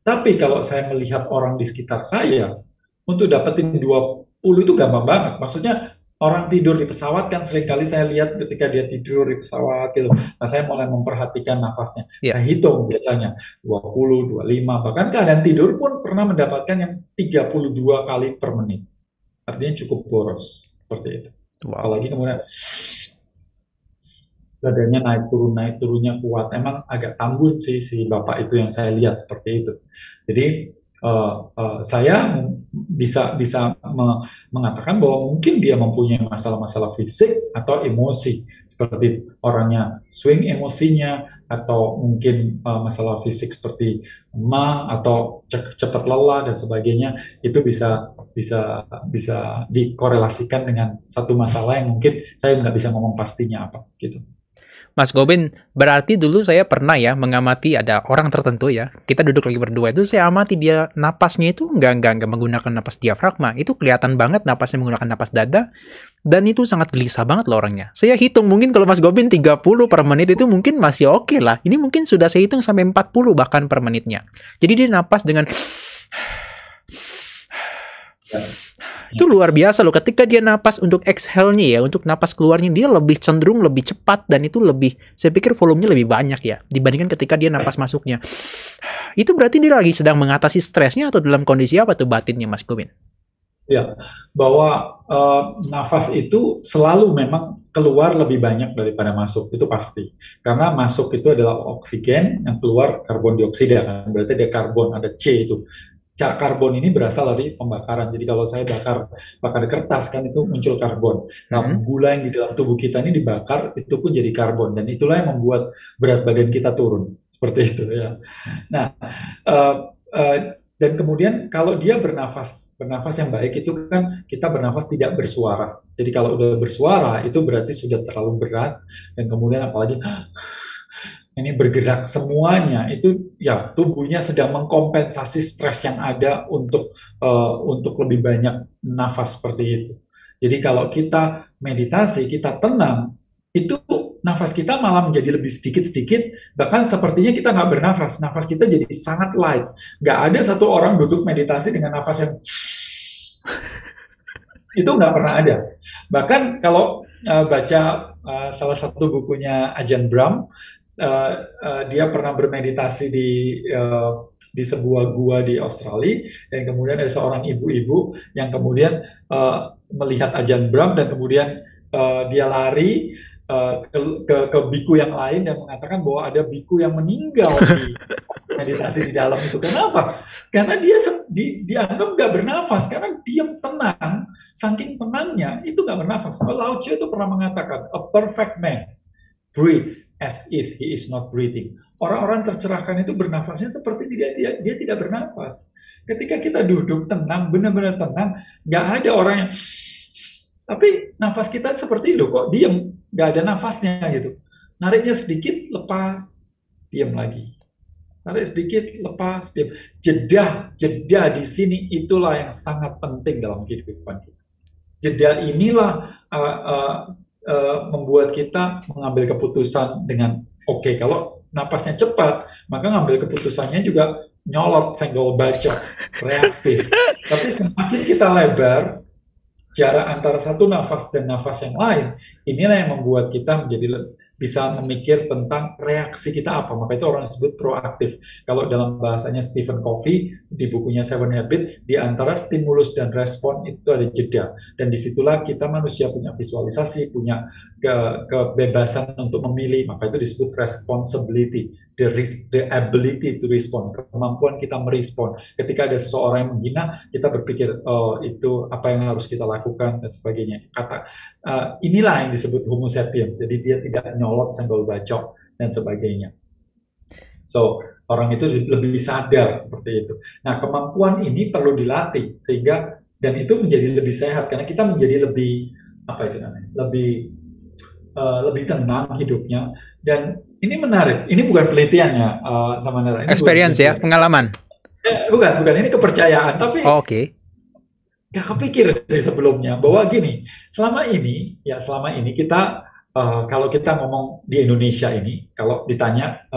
Tapi kalau saya melihat orang di sekitar saya, untuk dapetin 20 itu gampang banget. Maksudnya orang tidur di pesawat kan seringkali saya lihat ketika dia tidur di pesawat gitu. Nah, saya mulai memperhatikan nafasnya. Saya hitung biasanya 20, 25, bahkan keadaan tidur pun pernah mendapatkan yang 32 kali per menit. Artinya cukup boros seperti itu. Apalagi kemudian badannya naik turunnya kuat. Emang agak tangguh sih si bapak itu yang saya lihat seperti itu. Jadi saya bisa mengatakan bahwa mungkin dia mempunyai masalah-masalah fisik atau emosi, seperti orangnya swing emosinya, atau mungkin masalah fisik seperti emah atau cepat lelah dan sebagainya. Itu bisa dikorelasikan dengan satu masalah yang mungkin saya nggak bisa ngomong pastinya apa gitu. Mas Gobin, berarti dulu saya pernah ya mengamati ada orang tertentu ya, kita duduk lagi berdua itu saya amati dia napasnya itu nggak menggunakan napas diafragma, itu kelihatan banget napasnya menggunakan napas dada, dan itu sangat gelisah banget loh orangnya. Saya hitung mungkin kalau Mas Gobin 30 per menit itu mungkin masih oke lah, ini mungkin sudah saya hitung sampai 40 bahkan per menitnya. Jadi dia napas dengan itu luar biasa loh, ketika dia napas untuk exhale-nya ya, untuk napas keluarnya dia lebih cenderung lebih cepat, dan itu lebih, saya pikir volumenya lebih banyak ya, dibandingkan ketika dia napas masuknya. Itu berarti dia lagi sedang mengatasi stresnya atau dalam kondisi apa tuh batinnya Mas Gobin? Ya, bahwa nafas itu selalu memang keluar lebih banyak daripada masuk, itu pasti. Karena masuk itu adalah oksigen, yang keluar karbon dioksida, kan? Berarti ada karbon, ada C itu. Karbon ini berasal dari pembakaran. Jadi kalau saya bakar kertas kan itu muncul karbon. Nah, gula yang di dalam tubuh kita ini dibakar, itu pun jadi karbon, dan itulah yang membuat berat badan kita turun. Seperti itu ya. Nah, Dan kemudian kalau dia bernafas yang baik itu kan kita bernafas tidak bersuara. Jadi kalau udah bersuara itu berarti sudah terlalu berat, dan kemudian apalagi ini bergerak semuanya, itu ya tubuhnya sedang mengkompensasi stres yang ada untuk lebih banyak nafas seperti itu. Jadi kalau kita meditasi, kita tenang, itu nafas kita malah menjadi lebih sedikit-sedikit, bahkan sepertinya kita nggak bernafas, nafas kita jadi sangat light. Nggak ada satu orang duduk meditasi dengan nafas yang itu nggak pernah ada. Bahkan kalau baca salah satu bukunya Ajahn Brahm, dia pernah bermeditasi di sebuah gua di Australia, dan kemudian ada seorang ibu-ibu yang kemudian melihat Ajahn Brahm, dan kemudian dia lari ke biku yang lain dan mengatakan bahwa ada biku yang meninggal di meditasi di dalam itu. Kenapa? Karena dia dianggap nggak bernafas, karena diam tenang, saking tenangnya itu nggak bernafas. Lao Tzu itu pernah mengatakan, a perfect man breathes as if he is not breathing. Orang-orang tercerahkan itu bernafasnya seperti dia tidak bernafas. Ketika kita duduk tenang, benar-benar tenang, nggak ada orang yang tapi nafas kita seperti itu, kok diam, nggak ada nafasnya gitu. Nariknya sedikit, lepas, diam lagi. Narik sedikit, lepas, diam. Jeda di sini itulah yang sangat penting dalam kehidupan kita. Jeda inilah membuat kita mengambil keputusan dengan oke. Kalau napasnya cepat, maka ngambil keputusannya juga nyolot, senggol bacok, reaktif. Tapi semakin kita lebar jarak antara satu nafas dan nafas yang lain, inilah yang membuat kita menjadi bisa memikir tentang reaksi kita apa. Maka itu orang sebut proaktif. Kalau dalam bahasanya Stephen Covey di bukunya Seven Habits, di antara stimulus dan respon itu ada jeda. Dan disitulah kita manusia punya visualisasi, punya kebebasan untuk memilih. Maka itu disebut responsibility, the ability to respond, kemampuan kita merespon. Ketika ada seseorang yang menghina, kita berpikir, oh itu apa yang harus kita lakukan dan sebagainya. Inilah yang disebut Homo sapiens. Jadi dia tidak nyolot, senggol bacok dan sebagainya. So orang itu lebih sadar seperti itu. Nah, kemampuan ini perlu dilatih sehingga, dan itu menjadi lebih sehat karena kita menjadi lebih lebih tenang hidupnya. Dan ini menarik. Ini bukan penelitiannya, sama Nara. Experience ya, pengalaman. Bukan. Ini kepercayaan. Tapi Oke. Gak kepikir sih sebelumnya bahwa gini. Selama ini kita kalau kita ngomong di Indonesia ini, kalau ditanya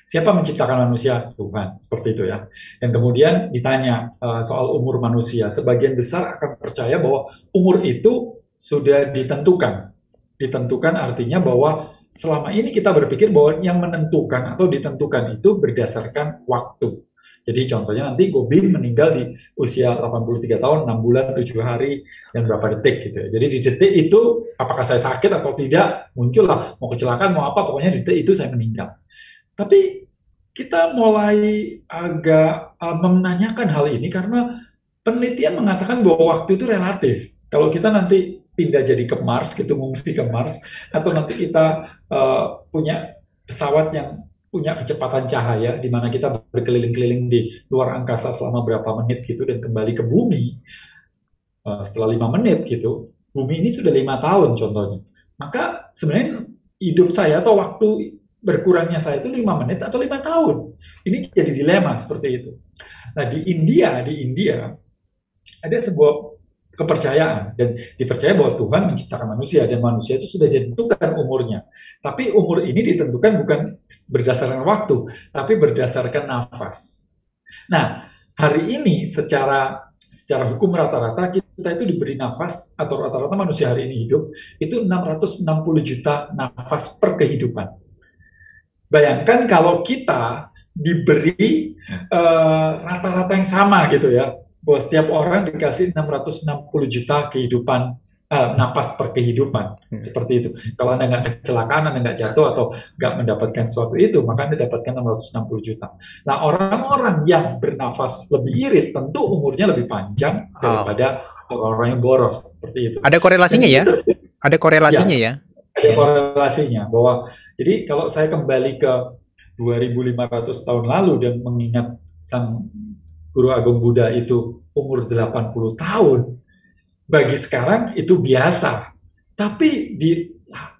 siapa menciptakan manusia? Tuhan, seperti itu ya. Dan kemudian ditanya soal umur manusia, sebagian besar akan percaya bahwa umur itu sudah ditentukan. Ditentukan artinya bahwa selama ini kita berpikir bahwa yang menentukan atau ditentukan itu berdasarkan waktu. Jadi contohnya nanti Gobin meninggal di usia 83 tahun, 6 bulan, 7 hari, dan berapa detik gitu ya. Jadi di detik itu, apakah saya sakit atau tidak, muncullah, mau kecelakaan, mau apa, pokoknya di detik itu saya meninggal. Tapi kita mulai agak menanyakan hal ini karena penelitian mengatakan bahwa waktu itu relatif. Kalau kita nanti pindah jadi ke Mars, gitu, mengungsi ke Mars, atau nanti kita punya pesawat yang punya kecepatan cahaya, di mana kita berkeliling-keliling di luar angkasa selama berapa menit gitu, dan kembali ke bumi setelah 5 menit gitu, bumi ini sudah 5 tahun contohnya. Maka sebenarnya hidup saya atau waktu berkurangnya saya itu 5 menit atau 5 tahun. Ini jadi dilema seperti itu. Nah di India ada sebuah kepercayaan, dan dipercaya bahwa Tuhan menciptakan manusia, dan manusia itu sudah ditentukan umurnya. Tapi umur ini ditentukan bukan berdasarkan waktu, tapi berdasarkan nafas. Nah, hari ini secara hukum rata-rata kita itu diberi nafas, atau rata-rata manusia hari ini hidup itu 660 juta nafas per kehidupan. Bayangkan kalau kita diberi rata-rata yang sama gitu ya, bahwa setiap orang dikasih 660 juta kehidupan, napas per kehidupan, seperti itu. Kalau Anda nggak kecelakaan, Anda nggak jatuh, atau nggak mendapatkan sesuatu itu, maka Anda dapatkan 660 juta. Nah, orang-orang yang bernafas lebih irit, tentu umurnya lebih panjang daripada orang-orang yang boros, seperti itu. Ada korelasinya ya? Ada korelasinya ya? Ada korelasinya, bahwa, jadi kalau saya kembali ke 2500 tahun lalu dan mengingat sang Guru Agung Buddha itu umur 80 tahun, bagi sekarang itu biasa. Tapi di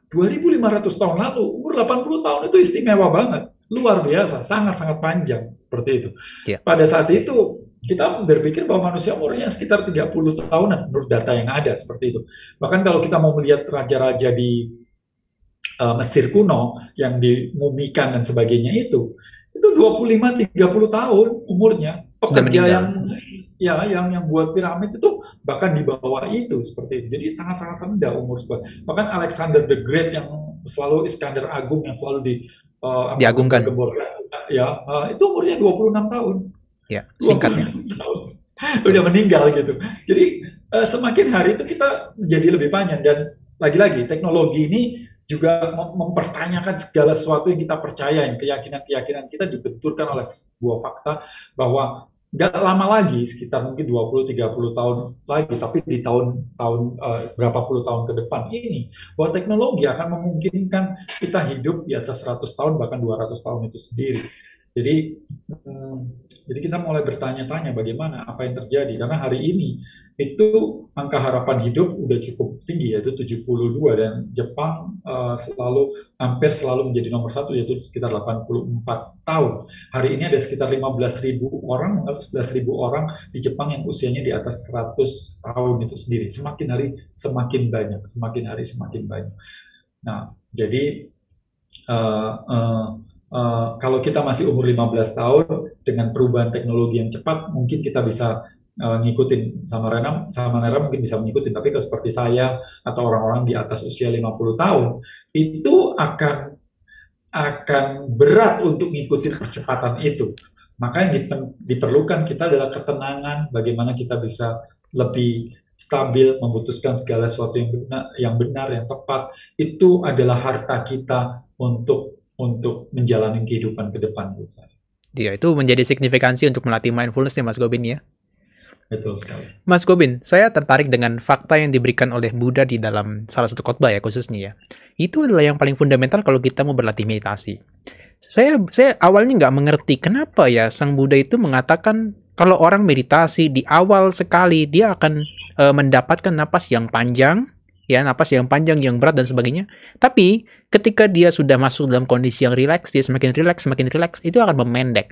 2500 tahun lalu, umur 80 tahun itu istimewa banget. Luar biasa, sangat-sangat panjang. Seperti itu. Ya. Pada saat itu, kita berpikir bahwa manusia umurnya sekitar 30 tahunan menurut data yang ada. Seperti itu. Bahkan kalau kita mau melihat raja-raja di Mesir kuno, yang dimumikan dan sebagainya itu 25-30 tahun umurnya. Pekerja yang buat piramid itu bahkan di bawah itu, seperti itu. Jadi sangat-sangat rendah umur. Bahkan Alexander the Great yang selalu Iskandar Agung yang selalu diagungkan, itu umurnya 26 tahun. Ya, singkatnya. Udah meninggal gitu. Jadi semakin hari itu kita menjadi lebih panjang, dan lagi-lagi teknologi ini juga mempertanyakan segala sesuatu yang kita percaya, yang keyakinan-keyakinan kita dibenturkan oleh sebuah fakta bahwa nggak lama lagi, sekitar mungkin 20-30 tahun lagi, tapi di tahun-tahun berapa puluh tahun ke depan ini, bahwa teknologi akan memungkinkan kita hidup di atas 100 tahun, bahkan 200 tahun itu sendiri. Jadi kita mulai bertanya-tanya bagaimana, apa yang terjadi, karena hari ini itu angka harapan hidup udah cukup tinggi, yaitu 72, dan Jepang hampir selalu menjadi nomor satu, yaitu sekitar 84 tahun. Hari ini ada sekitar 15.000 orang, 11.000 orang di Jepang yang usianya di atas 100 tahun itu sendiri. Semakin hari semakin banyak, semakin hari semakin banyak. Nah, jadi kalau kita masih umur 15 tahun, dengan perubahan teknologi yang cepat, mungkin kita bisa ngikutin. Sama Nera mungkin bisa mengikuti, tapi kalau seperti saya atau orang-orang di atas usia 50 tahun, itu akan berat untuk ngikutin percepatan itu. Maka yang diperlukan kita adalah ketenangan, bagaimana kita bisa lebih stabil, memutuskan segala sesuatu yang benar, yang tepat. Itu adalah harta kita untuk menjalani kehidupan ke depan, menurut saya. Iya, itu menjadi signifikansi untuk melatih mindfulness ya, Mas Gobin ya. Betul sekali. Mas Gobin, saya tertarik dengan fakta yang diberikan oleh Buddha di dalam salah satu khotbah ya, khususnya ya. Itu adalah yang paling fundamental kalau kita mau berlatih meditasi. Saya awalnya nggak mengerti kenapa ya Sang Buddha itu mengatakan kalau orang meditasi di awal sekali dia akan mendapatkan napas yang panjang, ya, napas yang panjang, yang berat dan sebagainya. Tapi ketika dia sudah masuk dalam kondisi yang rileks, dia semakin rileks, itu akan memendek.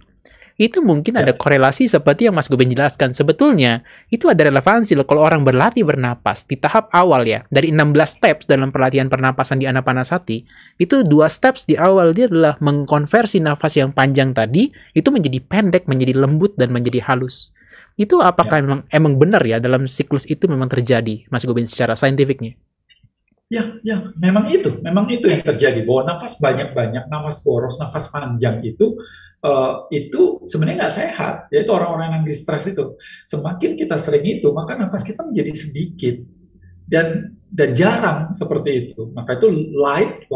Itu mungkin ada korelasi seperti yang Mas Gobin jelaskan. Sebetulnya itu ada relevansi loh kalau orang berlatih bernapas di tahap awal ya. Dari 16 steps dalam pelatihan pernapasan di Anapanasati, itu 2 steps di awal dia adalah mengkonversi nafas yang panjang tadi itu menjadi pendek, menjadi lembut dan menjadi halus. Itu apakah emang benar ya dalam siklus itu memang terjadi, Mas Gobin, secara saintifiknya? Ya, memang itu yang terjadi, bahwa nafas banyak-banyak, nafas boros, nafas panjang itu sebenarnya nggak sehat, yaitu orang-orang yang stres itu. Semakin kita sering itu, maka nafas kita menjadi sedikit dan jarang seperti itu. Maka itu light.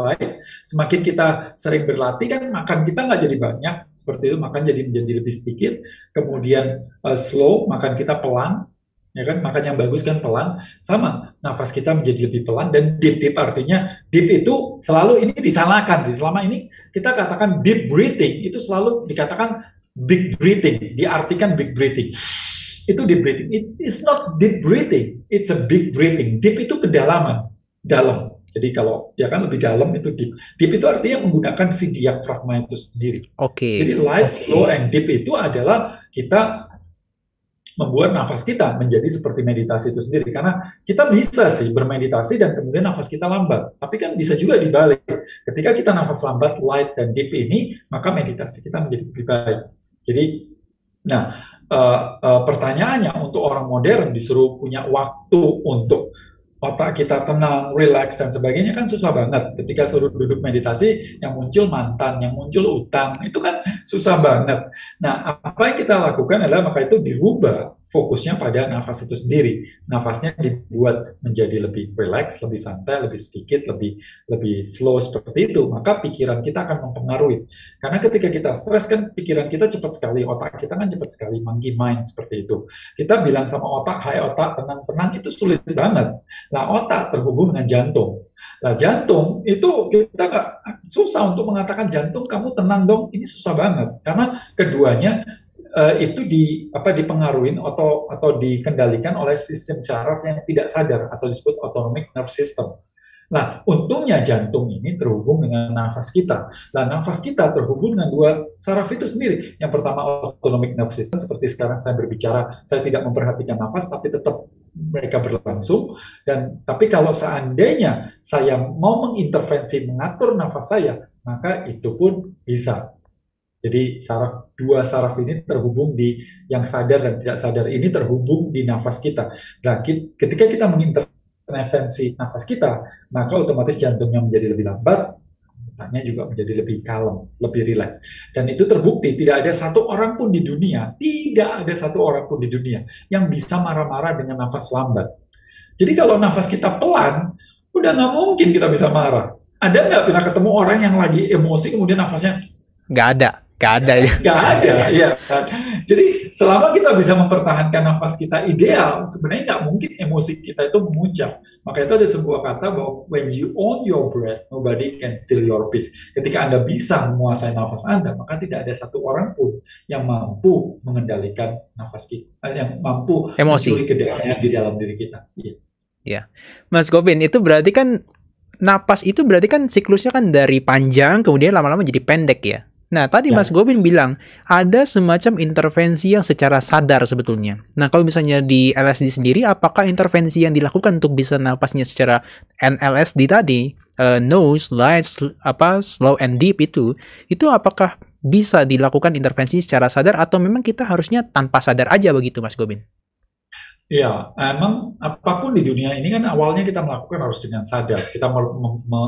Semakin kita sering berlatih kan, makan kita nggak jadi banyak seperti itu, makan jadi lebih sedikit. Kemudian slow, makan kita pelan. Ya kan, makan yang bagus kan pelan, sama nafas kita menjadi lebih pelan. Dan deep artinya, deep itu selalu ini disalahkan sih, selama ini kita katakan deep breathing, itu selalu dikatakan big breathing, diartikan big breathing, itu deep breathing. It is not deep breathing, it's a big breathing. Deep itu kedalaman, dalam. Jadi kalau ya kan lebih dalam itu deep. Deep itu artinya menggunakan si diafragma itu sendiri. Jadi light, slow, and deep itu adalah kita membuat nafas kita menjadi seperti meditasi itu sendiri. Karena kita bisa sih bermeditasi dan kemudian nafas kita lambat. Tapi kan bisa juga dibalik. Ketika kita nafas lambat, light, dan deep ini, maka meditasi kita menjadi lebih baik. Jadi, pertanyaannya, untuk orang modern disuruh punya waktu untuk otak kita tenang, relax, dan sebagainya kan susah banget. Ketika suruh duduk meditasi, yang muncul mantan, yang muncul utang, itu kan susah banget. Nah, apa yang kita lakukan adalah maka itu dirubah fokusnya pada nafas itu sendiri. Nafasnya dibuat menjadi lebih relax, lebih santai, lebih sedikit, lebih slow seperti itu. Maka pikiran kita akan mempengaruhi. Karena ketika kita stres kan pikiran kita cepat sekali, otak kita kan cepat sekali, monkey mind seperti itu. Kita bilang sama otak, hai otak, tenang-tenang, itu sulit banget. Nah, otak terhubung dengan jantung. Nah, jantung itu kita susah untuk mengatakan jantung kamu tenang dong, ini susah banget. Karena keduanya itu dipengaruhi atau dikendalikan oleh sistem syaraf yang tidak sadar atau disebut autonomic nerve system. Nah, untungnya jantung ini terhubung dengan nafas kita. Nah, nafas kita terhubung dengan dua saraf itu sendiri. Yang pertama autonomic nerve system, seperti sekarang saya berbicara, saya tidak memperhatikan nafas, tapi tetap mereka berlangsung. Tapi kalau seandainya saya mau mengintervensi, mengatur nafas saya, maka itu pun bisa. Jadi dua saraf ini terhubung di yang sadar dan tidak sadar ini terhubung di nafas kita. Nah, ketika kita mengintervensi nafas kita, maka otomatis jantungnya menjadi lebih lambat, otaknya juga menjadi lebih kalem, lebih rileks. Dan itu terbukti tidak ada satu orang pun di dunia, yang bisa marah-marah dengan nafas lambat. Jadi kalau nafas kita pelan, udah nggak mungkin kita bisa marah. Ada nggak pernah ketemu orang yang lagi emosi kemudian nafasnya Nggak ada ya. Nggak ada, ya kan. Jadi selama kita bisa mempertahankan nafas kita ideal, sebenarnya nggak mungkin emosi kita itu memuncak. Maka itu ada sebuah kata bahwa when you own your breath, nobody can steal your peace. Ketika Anda bisa menguasai nafas Anda, maka tidak ada satu orang pun yang mampu mengendalikan nafas kita, yang mampu Emosi. mencuri kedamaian di dalam diri kita. Ya, Mas Gobin, itu berarti kan napas itu berarti kan siklusnya kan dari panjang kemudian lama-lama jadi pendek ya. Nah, tadi Mas Gobin bilang ada semacam intervensi yang secara sadar sebetulnya. Nah, kalau misalnya di LSD sendiri, apakah intervensi yang dilakukan untuk bisa napasnya secara NLSD tadi, nose, light, slow and deep itu apakah bisa dilakukan intervensi secara sadar atau memang kita harusnya tanpa sadar aja begitu, Mas Gobin? Ya, emang apapun di dunia ini kan awalnya kita melakukan harus dengan sadar, kita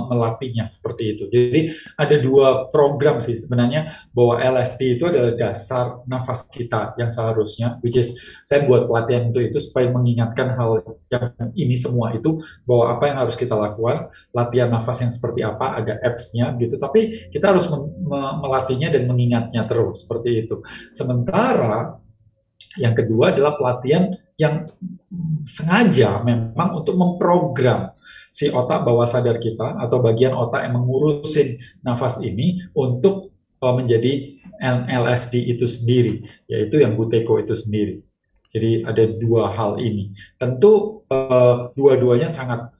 melatihnya seperti itu. Jadi ada dua program sih sebenarnya, bahwa LSD itu adalah dasar nafas kita yang seharusnya, which is saya buat pelatihan untuk itu supaya mengingatkan hal yang ini semua itu, bahwa apa yang harus kita lakukan, latihan nafas yang seperti apa, ada apps-nya gitu, tapi kita harus melatihnya dan mengingatnya terus, seperti itu. Sementara yang kedua adalah pelatihan yang sengaja memang untuk memprogram si otak bawah sadar kita atau bagian otak yang mengurusin nafas ini untuk menjadi LSD itu sendiri, yaitu yang Buteyko itu sendiri. Jadi ada dua hal ini. Tentu dua-duanya sangat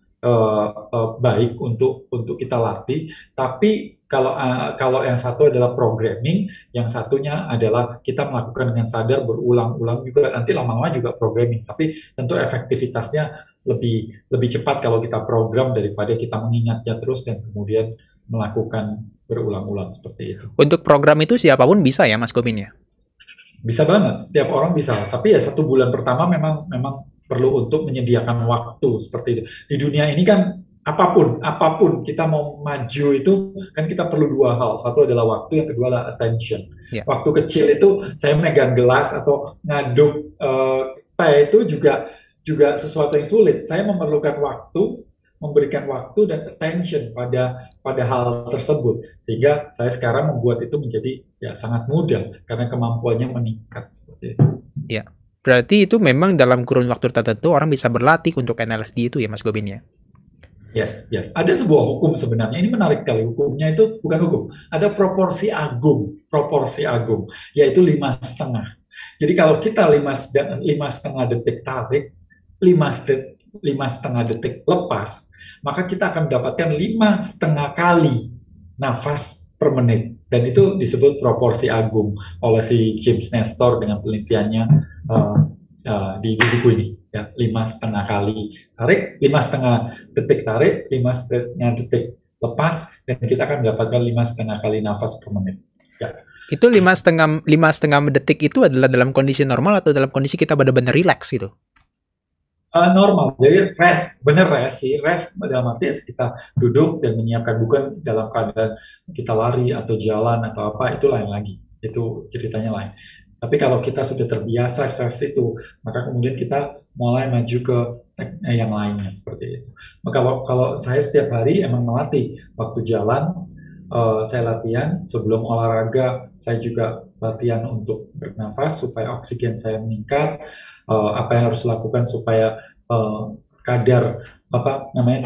baik untuk kita latih, tapi kalau yang satu adalah programming, yang satunya adalah kita melakukan dengan sadar berulang-ulang juga, nanti lama-lama juga programming, tapi tentu efektivitasnya lebih cepat kalau kita program daripada kita mengingatnya terus dan kemudian melakukan berulang-ulang seperti itu. Untuk program itu siapapun bisa ya, Mas Gobin ya? Bisa banget, setiap orang bisa, tapi ya 1 bulan pertama memang perlu untuk menyediakan waktu seperti itu. Di dunia ini kan apapun kita mau maju itu kan kita perlu dua hal. Satu adalah waktu, yang kedua adalah attention. Yeah. Waktu kecil itu saya megang gelas atau ngaduk teh itu juga sesuatu yang sulit. Saya memerlukan waktu, memberikan waktu dan attention pada hal tersebut, sehingga saya sekarang membuat itu menjadi ya sangat mudah karena kemampuannya meningkat seperti itu. Ya. Berarti itu memang dalam kurun waktu tertentu orang bisa berlatih untuk LSD itu ya, Mas Gobin ya? Yes. Ada sebuah hukum sebenarnya, ini menarik kali, hukumnya itu bukan hukum, ada proporsi agung, yaitu 5,5. Jadi kalau kita 5,5 detik tarik, 5,5 detik lepas, maka kita akan mendapatkan 5,5 kali nafas per menit. Dan itu disebut proporsi agung oleh si James Nestor dengan penelitiannya di buku ini. Ya, 5,5 kali tarik, 5,5 detik tarik, 5,5 detik lepas, dan kita akan mendapatkan 5,5 kali nafas per menit. Ya. Itu 5,5 detik itu adalah dalam kondisi normal atau dalam kondisi kita benar-benar relax gitu? Normal, jadi rest dalam arti kita duduk dan menyiapkan, bukan dalam keadaan kita lari atau jalan atau apa, itu lain lagi, itu ceritanya lain. Tapi kalau kita sudah terbiasa rest itu, maka kemudian kita mulai maju ke yang lainnya seperti itu. Maka kalau saya setiap hari emang melatih, waktu jalan saya latihan, sebelum olahraga saya juga latihan untuk bernafas supaya oksigen saya meningkat. Apa yang harus dilakukan supaya kadar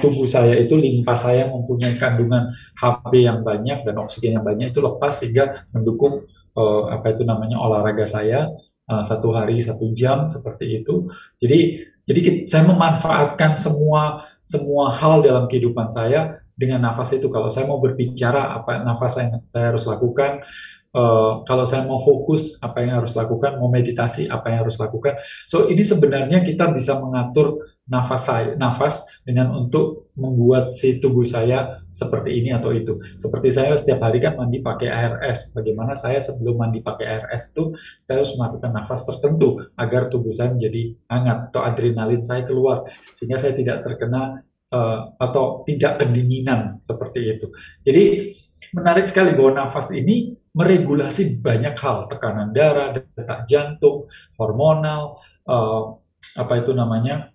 tubuh saya itu, limpa saya mempunyai kandungan Hb yang banyak dan oksigen yang banyak itu lepas, sehingga mendukung apa itu namanya olahraga saya 1 hari 1 jam seperti itu. Jadi saya memanfaatkan semua hal dalam kehidupan saya dengan nafas itu. Kalau saya mau berbicara, apa nafas saya harus lakukan. Kalau saya mau fokus, apa yang harus lakukan, mau meditasi, apa yang harus lakukan. So ini sebenarnya kita bisa mengatur nafas dengan untuk membuat si tubuh saya seperti ini atau itu. Seperti saya setiap hari kan mandi pakai air es. Bagaimana saya sebelum mandi pakai air es itu, saya harus melakukan nafas tertentu agar tubuh saya menjadi hangat atau adrenalin saya keluar, sehingga saya tidak terkena atau tidak kedinginan seperti itu. Jadi menarik sekali bahwa nafas ini meregulasi banyak hal, tekanan darah, detak jantung, hormonal, apa itu namanya,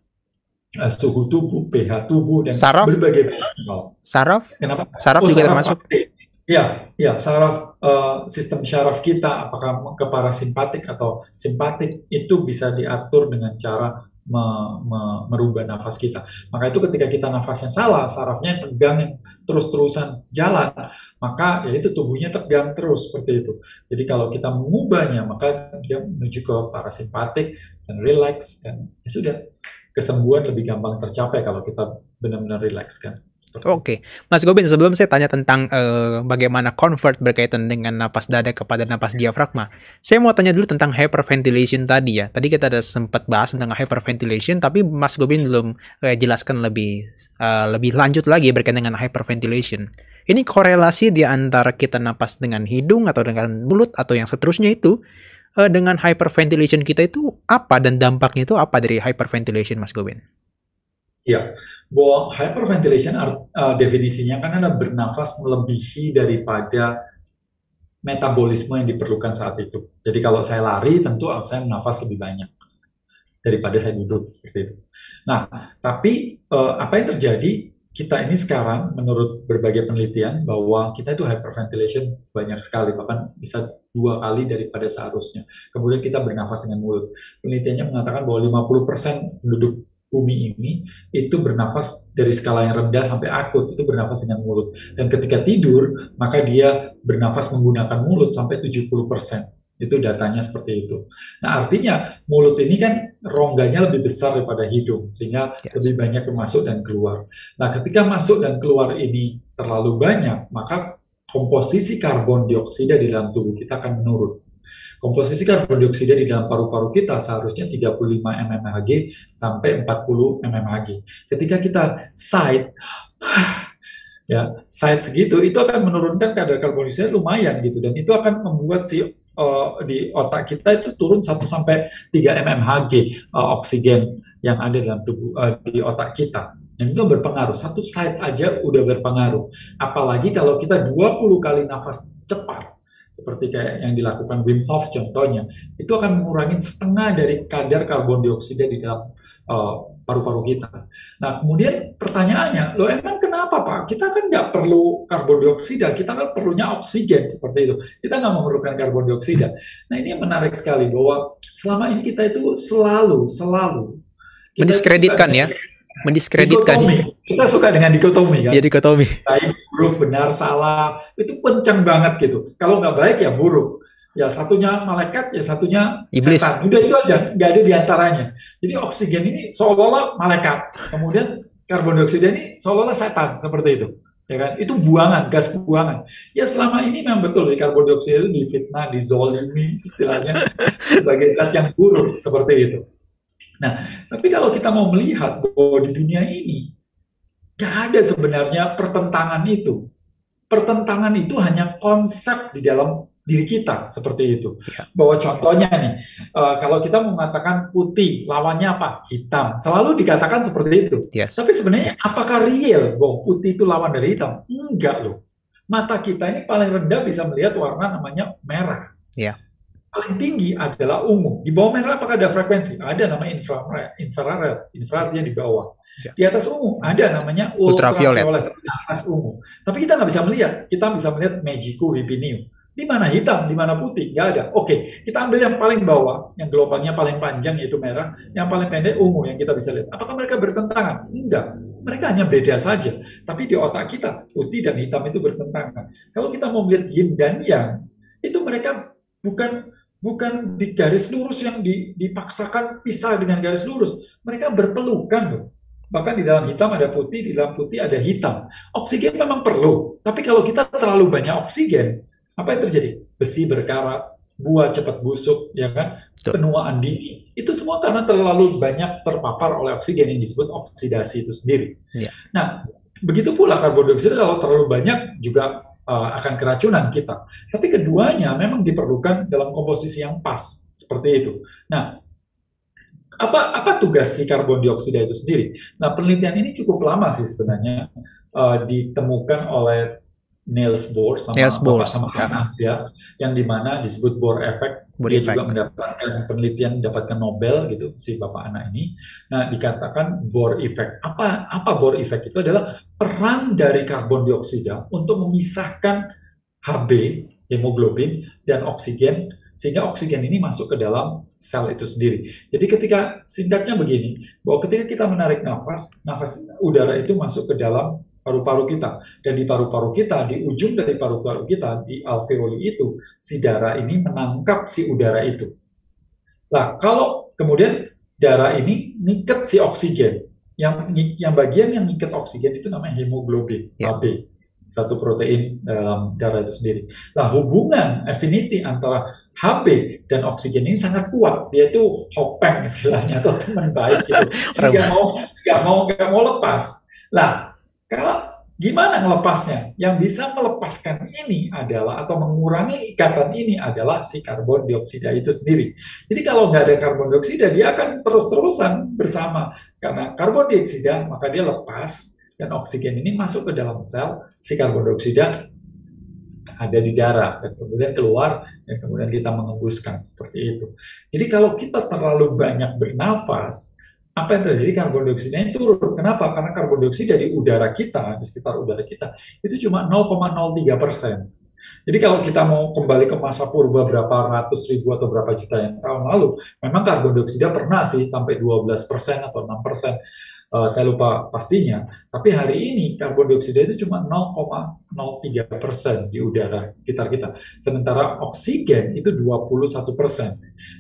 suhu tubuh, pH tubuh, dan Saraf? berbagai hal. Saraf? Kenapa? Saraf juga termasuk? Ya, saraf, sistem syaraf kita, apakah ke parasimpatik atau simpatik, itu bisa diatur dengan cara merubah nafas kita. Maka itu ketika kita nafasnya salah, sarafnya tegang yang terus-terusan jalan, maka ya itu tubuhnya tegang terus seperti itu. Jadi kalau kita mengubahnya, maka dia menuju ke parasimpatik dan relax, dan ya sudah, kesembuhan lebih gampang tercapai kalau kita benar-benar relax kan. Oke, Mas Gobin, sebelum saya tanya tentang bagaimana convert berkaitan dengan napas dada kepada napas diafragma, saya mau tanya dulu tentang hyperventilation tadi ya. Tadi kita ada sempat bahas tentang hyperventilation, tapi Mas Gobin belum jelaskan lebih lanjut lagi berkaitan dengan hyperventilation. Ini korelasi di antara kita napas dengan hidung atau dengan mulut atau yang seterusnya itu dengan hyperventilation kita itu apa, dan dampaknya itu apa dari hyperventilation, Mas Gobin? Ya, bahwa hyperventilation definisinya kan adalah bernafas melebihi daripada metabolisme yang diperlukan saat itu. Jadi kalau saya lari, tentu saya menafas lebih banyak daripada saya duduk seperti itu. Nah, tapi apa yang terjadi? Kita ini sekarang menurut berbagai penelitian bahwa kita itu hyperventilation banyak sekali, bahkan bisa 2 kali daripada seharusnya. Kemudian kita bernafas dengan mulut. Penelitiannya mengatakan bahwa 50% penduduk bumi ini itu bernafas dari skala yang rendah sampai akut, itu bernafas dengan mulut. Dan ketika tidur, maka dia bernafas menggunakan mulut sampai 70%. Itu datanya seperti itu. Nah, artinya mulut ini kan rongganya lebih besar daripada hidung, sehingga lebih banyak masuk dan keluar. Nah, ketika masuk dan keluar ini terlalu banyak, maka komposisi karbon dioksida di dalam tubuh kita akan menurun. Komposisi karbon dioksida di dalam paru-paru kita seharusnya 35 mmHg sampai 40 mmHg. Ketika kita sigh, ya, sigh segitu, itu akan menurunkan kadar karbon dioksida lumayan gitu, dan itu akan membuat di otak kita itu turun 1 sampai 3 mmHg oksigen yang ada dalam tubuh di otak kita. Dan itu berpengaruh. 1 sigh aja udah berpengaruh. Apalagi kalau kita 20 kali nafas cepat, seperti kayak yang dilakukan Wim Hof contohnya, itu akan mengurangi setengah dari kadar karbon dioksida di dalam paru-paru kita. Nah, kemudian pertanyaannya, loh emang kenapa Pak? Kita kan nggak perlu karbon dioksida, kita kan perlunya oksigen seperti itu. Kita nggak memerlukan karbon dioksida. Nah, ini yang menarik sekali bahwa selama ini kita itu selalu mendiskreditkan ya, mendiskreditkan. Kita suka dengan dikotomi kan. Ya, dikotomi. Baik, buruk, benar, salah, itu kencang banget gitu. Kalau nggak baik ya buruk. Ya satunya malaikat, ya satunya iblis. Setan. Udah itu aja, nggak ada diantaranya. Jadi oksigen ini seolah-olah malaikat, kemudian karbon dioksida ini seolah-olah setan, seperti itu. Ya kan? Itu buangan, gas buangan. Ya selama ini memang betul, karbon dioksida itu difitnah, dizolimi, istilahnya sebagai zat yang buruk, seperti itu. Nah, tapi kalau kita mau melihat bahwa di dunia ini nggak ada sebenarnya pertentangan itu. Pertentangan itu hanya konsep di dalam diri kita, seperti itu. Bahwa contohnya nih, kalau kita mengatakan putih, lawannya apa? Hitam. Selalu dikatakan seperti itu. Yes. Tapi sebenarnya apakah real bahwa putih itu lawan dari hitam? Enggak loh. Mata kita ini paling rendah bisa melihat warna namanya merah. Yeah. Paling tinggi adalah ungu. Di bawah merah apakah ada frekuensi? Ada namanya infrared di bawah. Yeah. Di atas ungu ada namanya ultraviolet. Di atas ungu. Tapi kita nggak bisa melihat. Kita bisa melihat Magicu Vipinium. Di mana hitam, di mana putih? Nggak ada. Oke, kita ambil yang paling bawah, yang gelombangnya paling panjang yaitu merah, yang paling pendek ungu yang kita bisa lihat. Apakah mereka bertentangan? Enggak. Mereka hanya beda saja. Tapi di otak kita, putih dan hitam itu bertentangan. Kalau kita mau melihat yin dan yang, itu mereka bukan bukan di garis lurus yang dipaksakan pisah dengan garis lurus. Mereka berpelukan tuh. Bahkan di dalam hitam ada putih, di dalam putih ada hitam. Oksigen memang perlu, tapi kalau kita terlalu banyak oksigen, apa yang terjadi? Besi berkarat, buah cepat busuk, ya kan? Betul. Penuaan dini. Itu semua karena terlalu banyak terpapar oleh oksigen yang disebut oksidasi itu sendiri. Ya. Nah, begitu pula karbon dioksida kalau terlalu banyak juga akan keracunan kita. Tapi keduanya memang diperlukan dalam komposisi yang pas, seperti itu. Nah, apa tugas si karbon dioksida itu sendiri? Nah, penelitian ini cukup lama sih sebenarnya, ditemukan oleh Niels Bohr sama anak ya, yang dimana disebut Bohr effect. Dia juga mendapatkan penelitian, mendapatkan Nobel gitu si bapak anak ini. Nah, dikatakan Bohr effect. Apa Bohr effect? Itu adalah peran dari karbon dioksida untuk memisahkan Hb, hemoglobin, dan oksigen, sehingga oksigen ini masuk ke dalam sel itu sendiri. Jadi ketika singkatnya begini, bahwa ketika kita menarik nafas udara itu masuk ke dalam paru-paru kita, dan di paru-paru kita, di ujung dari paru-paru kita, di alveoli itu, si darah ini menangkap si udara itu. Nah, kalau kemudian darah ini ngikat si oksigen, yang bagian yang ngikat oksigen itu namanya hemoglobin, Hb, satu protein dalam darah itu sendiri. Nah, hubungan affinity antara Hb dan oksigen ini sangat kuat. Dia itu hopeng istilahnya, atau teman baik gitu. Nggak mau lepas. Nah, gimana melepasnya? Yang bisa melepaskan ini adalah, atau mengurangi ikatan ini adalah si karbon dioksida itu sendiri. Jadi kalau nggak ada karbon dioksida, dia akan terus-terusan bersama. Karena karbon dioksida, maka dia lepas, dan oksigen ini masuk ke dalam sel, si karbon dioksida ada di darah, dan kemudian keluar, dan kemudian kita mengembuskan, seperti itu. Jadi kalau kita terlalu banyak bernafas, apa yang terjadi? Karbon dioksida turun. Kenapa? Karena karbon dioksida di udara kita, di sekitar udara kita, itu cuma 0,03%. Jadi kalau kita mau kembali ke masa purba berapa ratus ribu atau berapa juta yang tahun lalu, memang karbon dioksida pernah sih sampai 12% atau 6%. Saya lupa pastinya, tapi hari ini karbon dioksida itu cuma 0,03% di udara sekitar kita. Sementara oksigen itu 21%.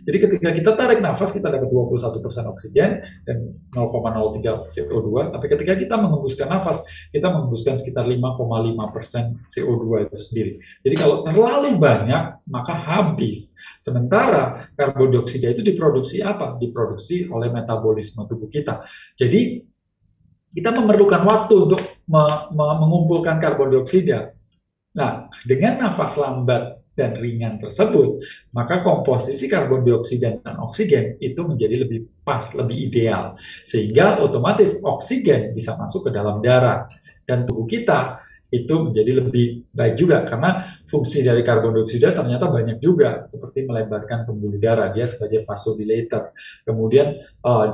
Jadi ketika kita tarik nafas, kita dapat 21% oksigen dan 0,03 CO2, tapi ketika kita mengembuskan nafas, kita mengembuskan sekitar 5,5% CO2 itu sendiri. Jadi kalau terlalu banyak, maka habis. Sementara karbon dioksida itu diproduksi apa? Diproduksi oleh metabolisme tubuh kita. Jadi kita memerlukan waktu untuk mengumpulkan karbon dioksida. Nah, dengan nafas lambat dan ringan tersebut, maka komposisi karbon dioksida dan oksigen itu menjadi lebih pas, lebih ideal. Sehingga otomatis oksigen bisa masuk ke dalam darah. Dan tubuh kita itu menjadi lebih baik juga, karena fungsi dari karbon dioksida ternyata banyak juga, seperti melebarkan pembuluh darah, dia sebagai vasodilator. Kemudian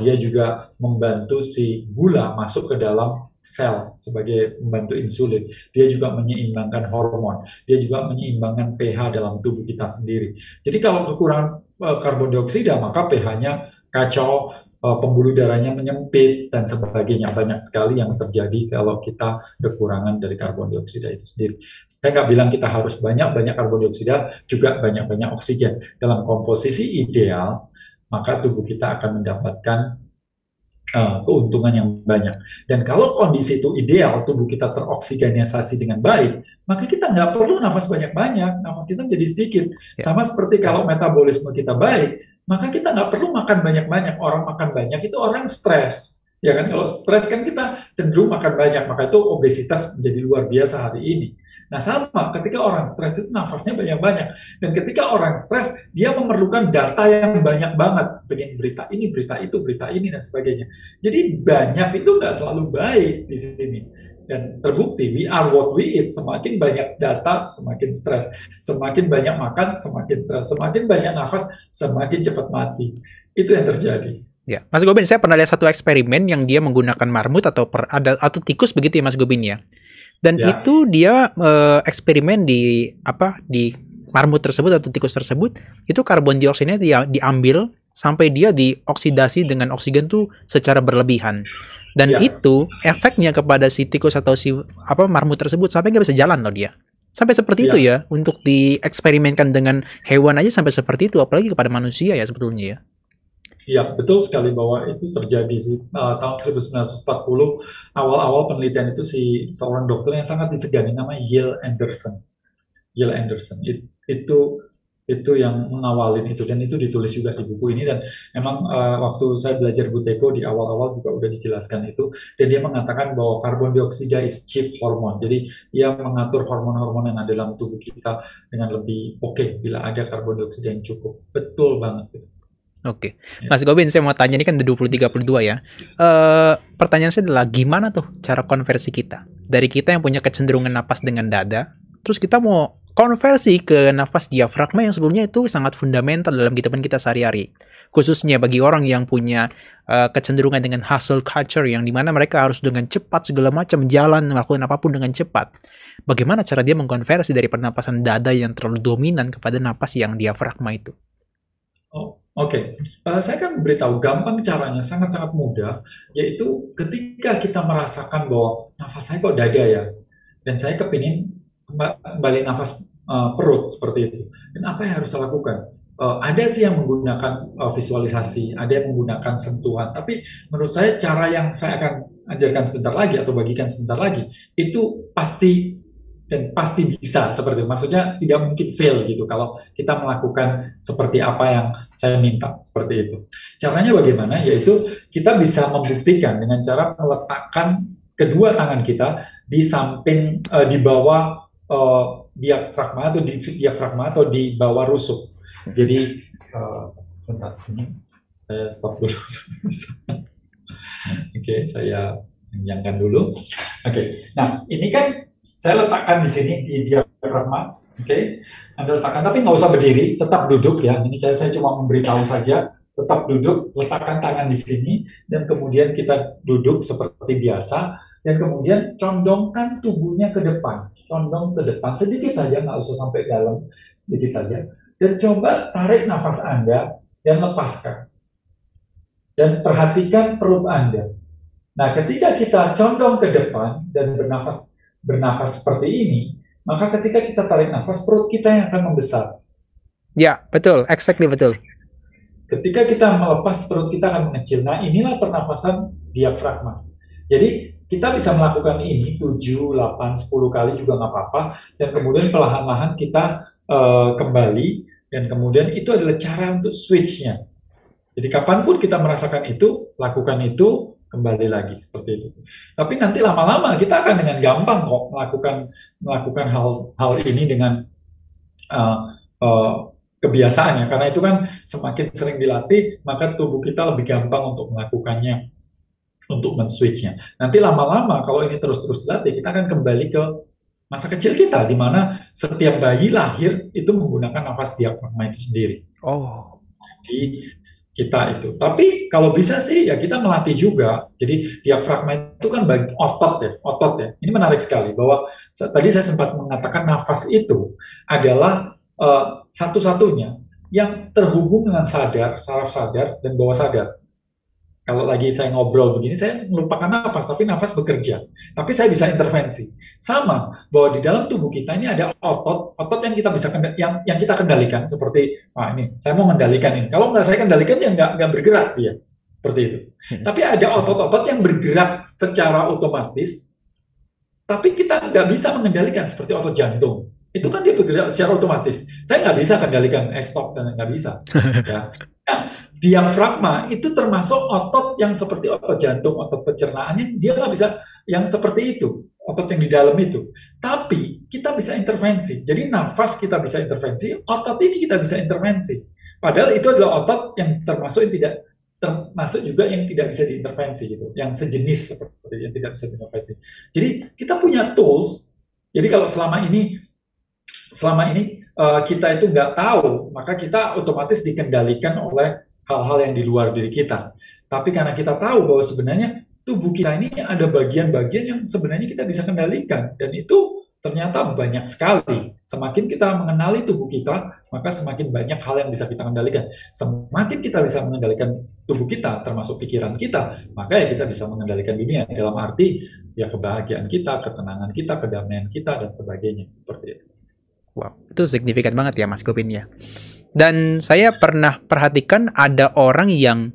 dia juga membantu si gula masuk ke dalam sel sebagai membantu insulin. Dia juga menyeimbangkan hormon, dia juga menyeimbangkan pH dalam tubuh kita sendiri. Jadi kalau kekurangan karbon dioksida, maka pH-nya kacau, pembuluh darahnya menyempit, dan sebagainya. Banyak sekali yang terjadi kalau kita kekurangan dari karbon dioksida itu sendiri. Saya nggak bilang kita harus banyak-banyak karbon dioksida, juga banyak-banyak oksigen. Dalam komposisi ideal, maka tubuh kita akan mendapatkan keuntungan yang banyak. Dan kalau kondisi itu ideal, tubuh kita teroksigenisasi dengan baik, maka kita nggak perlu nafas banyak-banyak, nafas kita menjadi sedikit. Sama seperti kalau metabolisme kita baik, maka kita nggak perlu makan banyak-banyak. Orang makan banyak itu orang stres. Ya kan, kalau stres kan kita cenderung makan banyak, maka itu obesitas menjadi luar biasa hari ini. Nah, sama ketika orang stres itu nafasnya banyak-banyak. Dan ketika orang stres, dia memerlukan data yang banyak banget. Pengen berita ini, dan sebagainya. Jadi banyak itu nggak selalu baik di sini. Dan terbukti, we are what we eat. Semakin banyak data, semakin stres. Semakin banyak makan, semakin stres. Semakin banyak nafas, semakin cepat mati. Itu yang terjadi. Ya, Mas Gobin, saya pernah lihat satu eksperimen yang dia menggunakan marmut atau tikus begitu ya, Mas Gobin ya. Dan itu dia eksperimen di marmut tersebut atau tikus tersebut, itu karbon dioksidnya dia diambil sampai dia dioksidasi dengan oksigen tuh secara berlebihan. Dan itu efeknya kepada si tikus atau si marmut tersebut sampai nggak bisa jalan loh dia. Sampai seperti itu Siap. ya, untuk dieksperimenkan dengan hewan aja sampai seperti itu, apalagi kepada manusia ya sebetulnya ya. Ya, betul sekali bahwa itu terjadi sih. Tahun 1940 awal-awal penelitian itu seorang dokter yang sangat disegani namanya Yale Anderson. Yale Anderson itu yang mengawalin itu, dan itu ditulis juga di buku ini. Dan memang waktu saya belajar Buteyko di awal-awal juga udah dijelaskan itu, dan dia mengatakan bahwa karbon dioksida is chief hormone. Jadi dia mengatur hormon-hormon yang ada dalam tubuh kita dengan lebih oke bila ada karbon dioksida yang cukup. Betul banget itu. Oke, Ya. Mas Gobin, saya mau tanya, ini kan 2032 ya. Pertanyaan saya adalah gimana tuh cara konversi kita? Dari kita yang punya kecenderungan napas dengan dada, terus kita mau konversi ke nafas diafragma yang sebelumnya itu sangat fundamental dalam kehidupan kita sehari-hari. Khususnya bagi orang yang punya kecenderungan dengan hustle culture, yang dimana mereka harus dengan cepat segala macam jalan, melakukan apapun dengan cepat. Bagaimana cara dia mengkonversi dari pernapasan dada yang terlalu dominan kepada napas yang diafragma itu? Oh, oke. Saya kan beritahu gampang caranya, sangat-sangat mudah, yaitu ketika kita merasakan bahwa nafas saya kok dada ya, dan saya kepingin kembali nafas perut seperti itu. Dan apa yang harus saya lakukan? Ada sih yang menggunakan visualisasi, ada yang menggunakan sentuhan, tapi menurut saya cara yang saya akan ajarkan sebentar lagi atau bagikan sebentar lagi, itu pasti dan pasti bisa seperti itu. Maksudnya tidak mungkin fail gitu kalau kita melakukan seperti apa yang saya minta, seperti itu. Caranya bagaimana? Yaitu kita bisa membuktikan dengan cara meletakkan kedua tangan kita di samping di bawah diafragma atau di bawah rusuk. Jadi sebentar, ini saya stop dulu. Oke, saya kenyangkan dulu. Oke, nah ini kan saya letakkan di sini di diafragma. Oke, Anda letakkan, tapi nggak usah berdiri, tetap duduk ya. Ini saya cuma memberitahu saja, tetap duduk, letakkan tangan di sini, dan kemudian kita duduk seperti biasa, dan kemudian condongkan tubuhnya ke depan, condong ke depan sedikit saja, nggak usah sampai dalam, sedikit saja, dan coba tarik nafas Anda dan lepaskan, dan perhatikan perut Anda. Nah, ketika kita condong ke depan dan bernafas seperti ini, maka ketika kita tarik nafas, perut kita yang akan membesar. Ya, betul, exactly betul. Ketika kita melepas, perut kita akan mengecil. Nah, inilah pernafasan diafragma. Jadi, kita bisa melakukan ini 7, 8, 10 kali juga nggak apa-apa, dan kemudian perlahan-lahan kita kembali, dan kemudian itu adalah cara untuk switch-nya. Jadi, kapanpun kita merasakan itu, lakukan itu, kembali lagi seperti itu. Tapi nanti lama-lama kita akan dengan gampang kok melakukan hal ini dengan kebiasaannya, karena itu kan semakin sering dilatih maka tubuh kita lebih gampang untuk melakukannya, untuk men-switch-nya. Nanti lama-lama kalau ini terus-terus dilatih, kita akan kembali ke masa kecil kita, di mana setiap bayi lahir itu menggunakan nafas diafragma itu sendiri. Oh. Jadi kita itu. Tapi kalau bisa sih ya kita melatih juga. Jadi diafragma itu kan otot ya. Ini menarik sekali bahwa tadi saya sempat mengatakan nafas itu adalah satu-satunya yang terhubung dengan sadar, saraf sadar, dan bawah sadar. Kalau lagi saya ngobrol begini, saya melupakan nafas, tapi nafas bekerja. Tapi saya bisa intervensi. Sama, bahwa di dalam tubuh kita ini ada otot yang kita bisa yang kita kendalikan. Seperti, ini saya mau kendalikan ini. Kalau nggak saya kendalikan, ya nggak bergerak dia. Seperti itu. Tapi ada otot-otot yang bergerak secara otomatis, tapi kita nggak bisa mengendalikan, seperti otot jantung. Itu kan dia bergerak secara otomatis. Saya nggak bisa kendalikan, stop, dan nggak bisa. Ya. Nah, diafragma itu termasuk otot yang seperti otot jantung, otot pencernaannya, dia nggak bisa yang seperti itu, otot yang di dalam itu. Tapi kita bisa intervensi. Jadi nafas kita bisa intervensi, otot ini kita bisa intervensi. Padahal itu adalah otot yang termasuk juga yang tidak bisa diintervensi gitu, yang sejenis seperti yang tidak bisa diintervensi. Jadi kita punya tools. Jadi kalau selama ini kita itu nggak tahu, maka kita otomatis dikendalikan oleh hal-hal yang di luar diri kita. Tapi karena kita tahu bahwa sebenarnya tubuh kita ini ada bagian-bagian yang sebenarnya kita bisa kendalikan, dan itu ternyata banyak sekali. Semakin kita mengenali tubuh kita, maka semakin banyak hal yang bisa kita kendalikan. Semakin kita bisa mengendalikan tubuh kita, termasuk pikiran kita, maka ya kita bisa mengendalikan dunia. Dalam arti ya kebahagiaan kita, ketenangan kita, kedamaian kita, dan sebagainya. Seperti itu. Itu signifikan banget ya Mas Gopin ya. Dan saya pernah perhatikan ada orang yang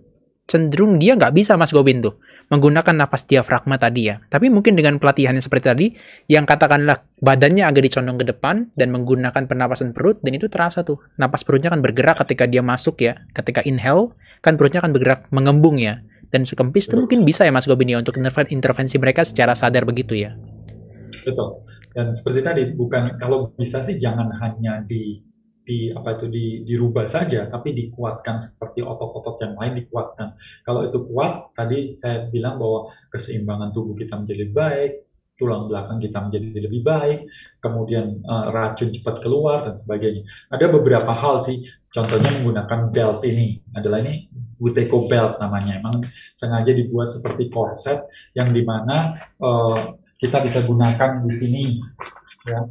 cenderung dia nggak bisa Mas Gopin tuh menggunakan napas diafragma tadi ya. Tapi mungkin dengan pelatihan yang seperti tadi, yang katakanlah badannya agak dicondong ke depan dan menggunakan pernapasan perut, dan itu terasa tuh. Napas perutnya kan bergerak ketika dia masuk ya. Ketika inhale, kan perutnya kan bergerak mengembung ya. Dan sekempis itu mungkin bisa ya Mas Gopin ya untuk intervensi mereka secara sadar begitu ya. Betul. Dan seperti tadi, bukan kalau bisa sih jangan hanya dirubah saja, tapi dikuatkan seperti otot-otot yang lain dikuatkan. Kalau itu kuat, tadi saya bilang bahwa keseimbangan tubuh kita menjadi baik, tulang belakang kita menjadi lebih baik, kemudian racun cepat keluar dan sebagainya. Ada beberapa hal sih, contohnya menggunakan belt ini Buteco belt namanya. Emang sengaja dibuat seperti korset yang dimana kita bisa gunakan di sini, ya.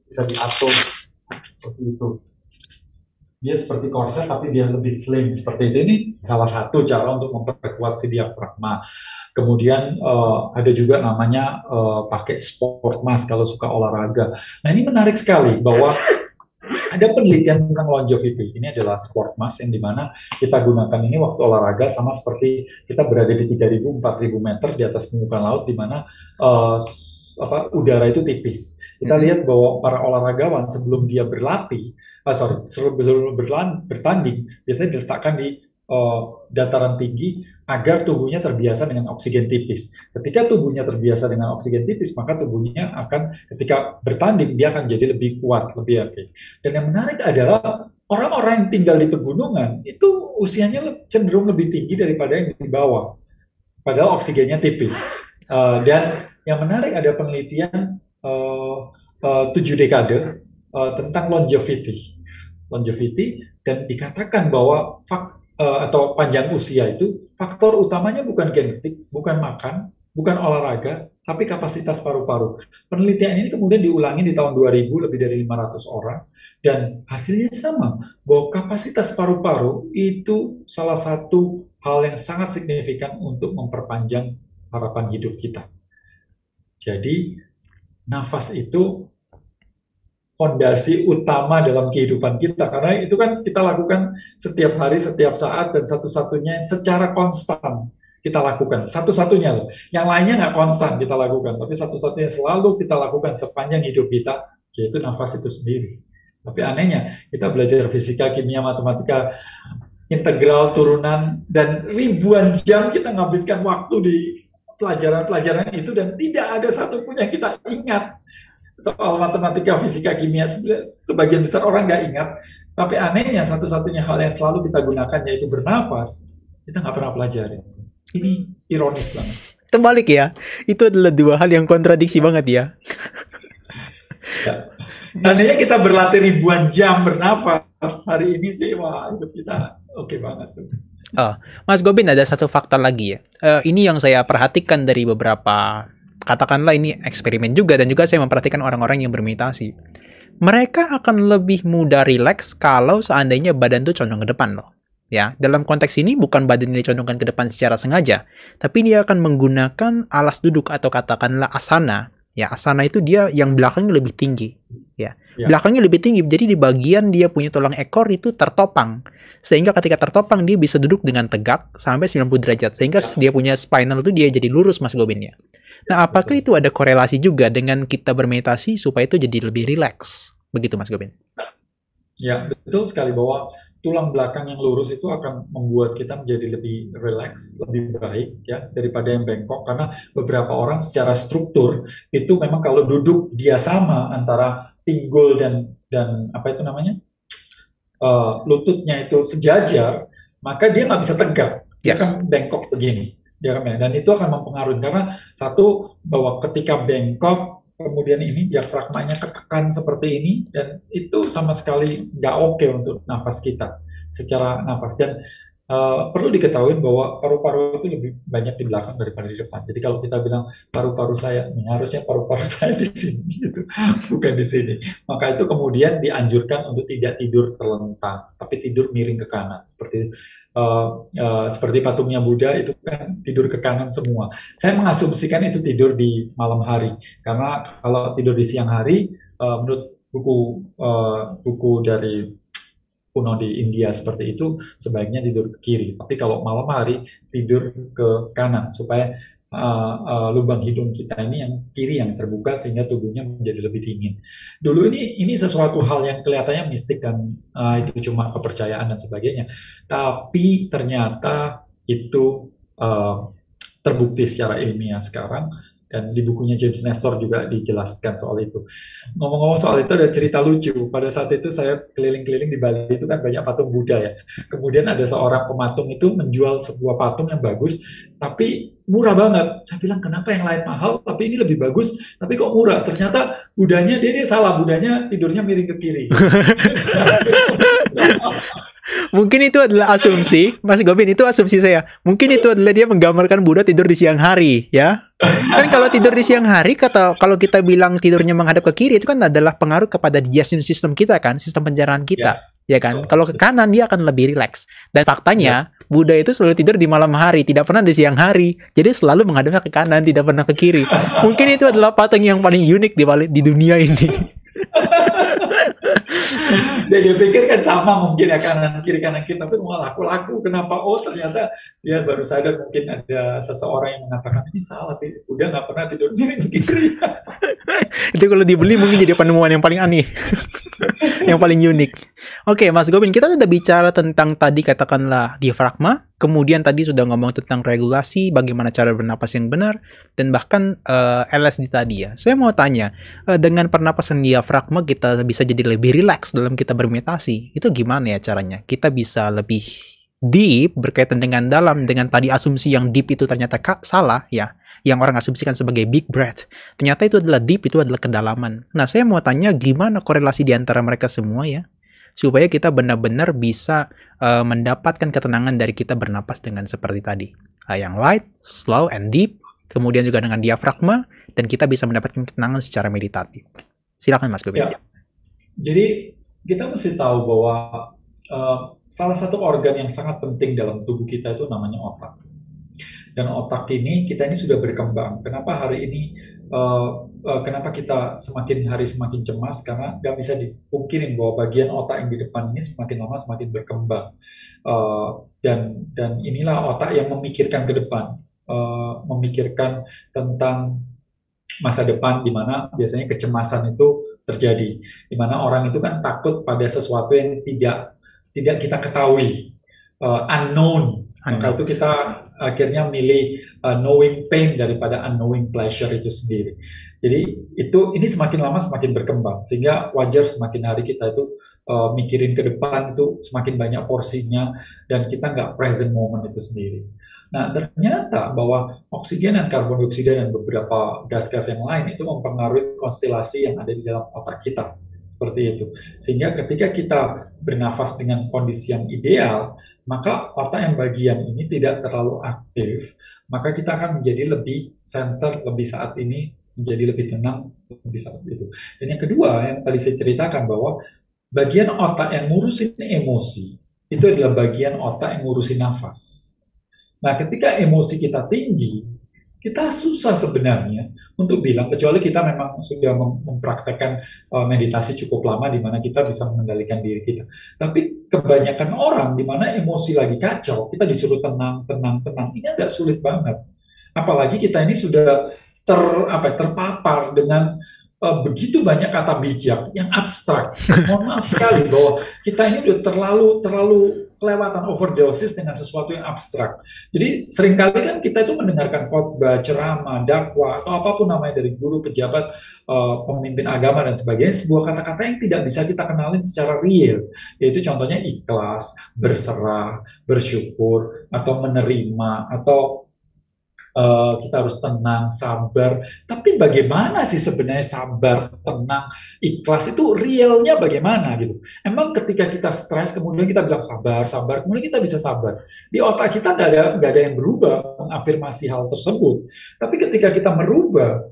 Bisa diatur seperti itu. Dia seperti korset tapi dia lebih slim seperti itu. Ini salah satu cara untuk memperkuat si diafragma. Kemudian ada juga namanya pakai sport mask kalau suka olahraga. Nah ini menarik sekali bahwa ada penelitian tentang longevity. Ini adalah sport mask yang dimana kita gunakan ini waktu olahraga sama seperti kita berada di 3.000-4.000 meter di atas permukaan laut di mana udara itu tipis. Kita lihat bahwa para olahragawan sebelum dia bertanding, biasanya diletakkan di dataran tinggi agar tubuhnya terbiasa dengan oksigen tipis. Ketika tubuhnya terbiasa dengan oksigen tipis, maka tubuhnya akan ketika bertanding dia akan jadi lebih kuat, lebih aktif. Dan yang menarik adalah orang-orang yang tinggal di pegunungan itu usianya cenderung lebih tinggi daripada yang di bawah, padahal oksigennya tipis. Dan yang menarik ada penelitian 7 dekade tentang longevity, dan dikatakan bahwa atau panjang usia itu faktor utamanya bukan genetik, bukan makan, bukan olahraga, tapi kapasitas paru-paru. Penelitian ini kemudian diulangi di tahun 2000 lebih dari 500 orang dan hasilnya sama bahwa kapasitas paru-paru itu salah satu hal yang sangat signifikan untuk memperpanjang harapan hidup kita. Jadi nafas itu fondasi utama dalam kehidupan kita, karena itu kan kita lakukan setiap hari, setiap saat, dan satu-satunya secara konstan kita lakukan, satu-satunya loh. Yang lainnya nggak konstan kita lakukan, tapi satu-satunya selalu kita lakukan sepanjang hidup kita, yaitu nafas itu sendiri. Tapi anehnya, kita belajar fisika, kimia, matematika, integral, turunan, dan ribuan jam kita menghabiskan waktu di pelajaran-pelajaran itu, dan tidak ada satupun yang kita ingat. Soal matematika, fisika, kimia, sebagian besar orang nggak ingat. Tapi anehnya, satu-satunya hal yang selalu kita gunakan yaitu bernafas, kita nggak pernah pelajari. Ini ironis banget. Terbalik ya, itu adalah dua hal yang kontradiksi banget ya. Ya. Nantinya kita berlatih ribuan jam bernafas, hari ini sih, wah, hidup kita oke banget. Mas Gopin, ada satu fakta lagi ya. Ini yang saya perhatikan dari beberapa, katakanlah ini eksperimen juga, dan juga saya memperhatikan orang-orang yang bermeditasi. Mereka akan lebih mudah rileks kalau seandainya badan tuh condong ke depan loh. Ya, dalam konteks ini bukan badan yang dicondongkan ke depan secara sengaja, tapi dia akan menggunakan alas duduk atau katakanlah asana. Ya, asana itu dia yang belakangnya lebih tinggi. Ya. Belakangnya lebih tinggi, jadi di bagian dia punya tulang ekor itu tertopang. Sehingga ketika tertopang dia bisa duduk dengan tegak sampai 90 derajat. Sehingga dia punya spinal itu dia jadi lurus, Mas Gopin ya. Nah, apakah itu ada korelasi juga dengan kita bermeditasi supaya itu jadi lebih rileks? Begitu, Mas Gopin? Ya, betul sekali bahwa tulang belakang yang lurus itu akan membuat kita menjadi lebih rileks, lebih baik ya daripada yang bengkok. Karena beberapa orang secara struktur itu memang kalau duduk dia sama antara pinggul dan apa itu namanya lututnya itu sejajar, maka dia nggak bisa tegak, dia akan bengkok begini. Dan itu akan mempengaruhi karena satu bahwa ketika bengkok kemudian ini diafragmanya ketekan seperti ini, dan itu sama sekali nggak oke untuk nafas kita secara nafas. Dan perlu diketahui bahwa paru-paru itu lebih banyak di belakang daripada di depan. Jadi kalau kita bilang paru-paru saya, harusnya paru-paru saya di sini, gitu, bukan di sini. Maka itu kemudian dianjurkan untuk tidak tidur terlentang, tapi tidur miring ke kanan, seperti patungnya Buddha itu kan tidur ke kanan semua. Saya mengasumsikan itu tidur di malam hari, karena kalau tidur di siang hari, menurut buku dari kuno di India seperti itu sebaiknya tidur ke kiri. Tapi kalau malam hari tidur ke kanan supaya lubang hidung kita ini yang kiri yang terbuka sehingga tubuhnya menjadi lebih dingin. Dulu ini sesuatu hal yang kelihatannya mistik dan itu cuma kepercayaan dan sebagainya. Tapi ternyata itu terbukti secara ilmiah sekarang, dan di bukunya James Nestor juga dijelaskan soal itu. Ngomong-ngomong soal itu ada cerita lucu. Pada saat itu saya keliling-keliling di Bali, itu kan banyak patung Buddha ya. Kemudian ada seorang pematung itu menjual sebuah patung yang bagus, tapi murah banget. Saya bilang, kenapa yang lain mahal, tapi ini lebih bagus, tapi kok murah? Ternyata Budanya, dia salah. Budanya tidurnya miring ke kiri. Mungkin itu adalah asumsi, Mas Gobin, itu asumsi saya. Mungkin itu adalah dia menggambarkan Buddha tidur di siang hari, ya. Kan kalau tidur di siang hari, kalau kita bilang tidurnya menghadap ke kiri, itu kan adalah pengaruh kepada digestion system kita kan, sistem pencernaan kita, ya kan. Kalau ke kanan, dia akan lebih rileks. Dan faktanya, Buddha itu selalu tidur di malam hari, tidak pernah di siang hari. Jadi selalu menghadapnya ke kanan, tidak pernah ke kiri. Mungkin itu adalah patung yang paling unik di dunia ini. Dia pikir kan sama mungkin ya kanan kiri, tapi malah laku-laku. Kenapa? Oh ternyata dia baru sadar mungkin ada seseorang yang mengatakan ini salah, udah nggak pernah tidur miring kiri. Itu kalau dibeli mungkin jadi penemuan yang paling aneh, yang paling unik. Oke, Mas Gobin, kita sudah bicara tentang tadi katakanlah diafragma, kemudian tadi sudah ngomong tentang regulasi, bagaimana cara bernapas yang benar, dan bahkan LSD tadi ya. Saya mau tanya, dengan pernapasan diafragma kita bisa jadi lebih rileks dalam kita bermeditasi. Itu gimana ya caranya? Kita bisa lebih deep berkaitan dengan dalam, dengan tadi asumsi yang deep itu ternyata salah ya. Yang orang asumsikan sebagai big breath. Ternyata itu adalah deep, itu adalah kedalaman. Nah, saya mau tanya gimana korelasi di antara mereka semua ya? Supaya kita benar-benar bisa mendapatkan ketenangan dari kita bernapas dengan seperti tadi. Yang light, slow, and deep. Kemudian juga dengan diafragma. Dan kita bisa mendapatkan ketenangan secara meditatif. Silakan Mas Gobin. Ya. Jadi kita mesti tahu bahwa salah satu organ yang sangat penting dalam tubuh kita itu namanya otak. Dan otak ini, kita ini sudah berkembang. Kenapa hari ini, kenapa kita semakin hari semakin cemas? Karena nggak bisa dipungkirin bahwa bagian otak yang di depan ini semakin lama semakin berkembang. Dan inilah otak yang memikirkan ke depan, memikirkan tentang masa depan, di mana biasanya kecemasan itu terjadi. Di mana orang itu kan takut pada sesuatu yang tidak kita ketahui, unknown. Maka itu kita akhirnya milih knowing pain daripada unknowing pleasure itu sendiri. Jadi ini semakin lama semakin berkembang, sehingga wajar semakin hari kita itu mikirin ke depan itu semakin banyak porsinya, dan kita nggak present moment itu sendiri. Nah, ternyata bahwa oksigen dan karbon dioksida dan beberapa gas-gas yang lain itu mempengaruhi konstelasi yang ada di dalam otak kita. Seperti itu. Sehingga ketika kita bernafas dengan kondisi yang ideal, maka otak yang bagian ini tidak terlalu aktif, maka kita akan menjadi lebih center, lebih saat ini, menjadi lebih tenang, lebih saat itu. Dan yang kedua, yang tadi saya ceritakan bahwa bagian otak yang ngurusin emosi, itu adalah bagian otak yang ngurusin nafas. Nah, ketika emosi kita tinggi, kita susah sebenarnya untuk bilang, kecuali kita memang sudah mempraktekkan meditasi cukup lama di mana kita bisa mengendalikan diri kita. Tapi kebanyakan orang di mana emosi lagi kacau, kita disuruh tenang, ini agak sulit banget. Apalagi kita ini sudah terpapar dengan begitu banyak kata bijak yang abstrak. Mohon maaf sekali bahwa kita ini udah terlalu kelewatan overdosis dengan sesuatu yang abstrak. Jadi seringkali kan kita itu mendengarkan khotbah, ceramah, dakwah, atau apapun namanya dari guru, pejabat, pemimpin agama dan sebagainya, sebuah kata-kata yang tidak bisa kita kenalin secara real. Yaitu contohnya ikhlas, berserah, bersyukur, atau menerima, atau kita harus tenang, sabar. Tapi bagaimana sih sebenarnya sabar, tenang, ikhlas itu realnya bagaimana gitu? Emang ketika kita stres, kemudian kita bilang sabar, sabar, kemudian kita bisa sabar. Di otak kita nggak ada yang berubah mengafirmasi hal tersebut. Tapi ketika kita merubah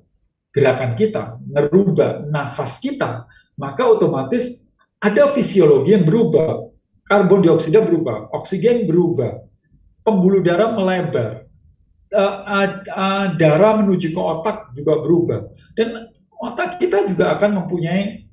gerakan kita, merubah nafas kita, maka otomatis ada fisiologi yang berubah. Karbon dioksida berubah, oksigen berubah, pembuluh darah melebar, darah menuju ke otak juga berubah. Dan otak kita juga akan mempunyai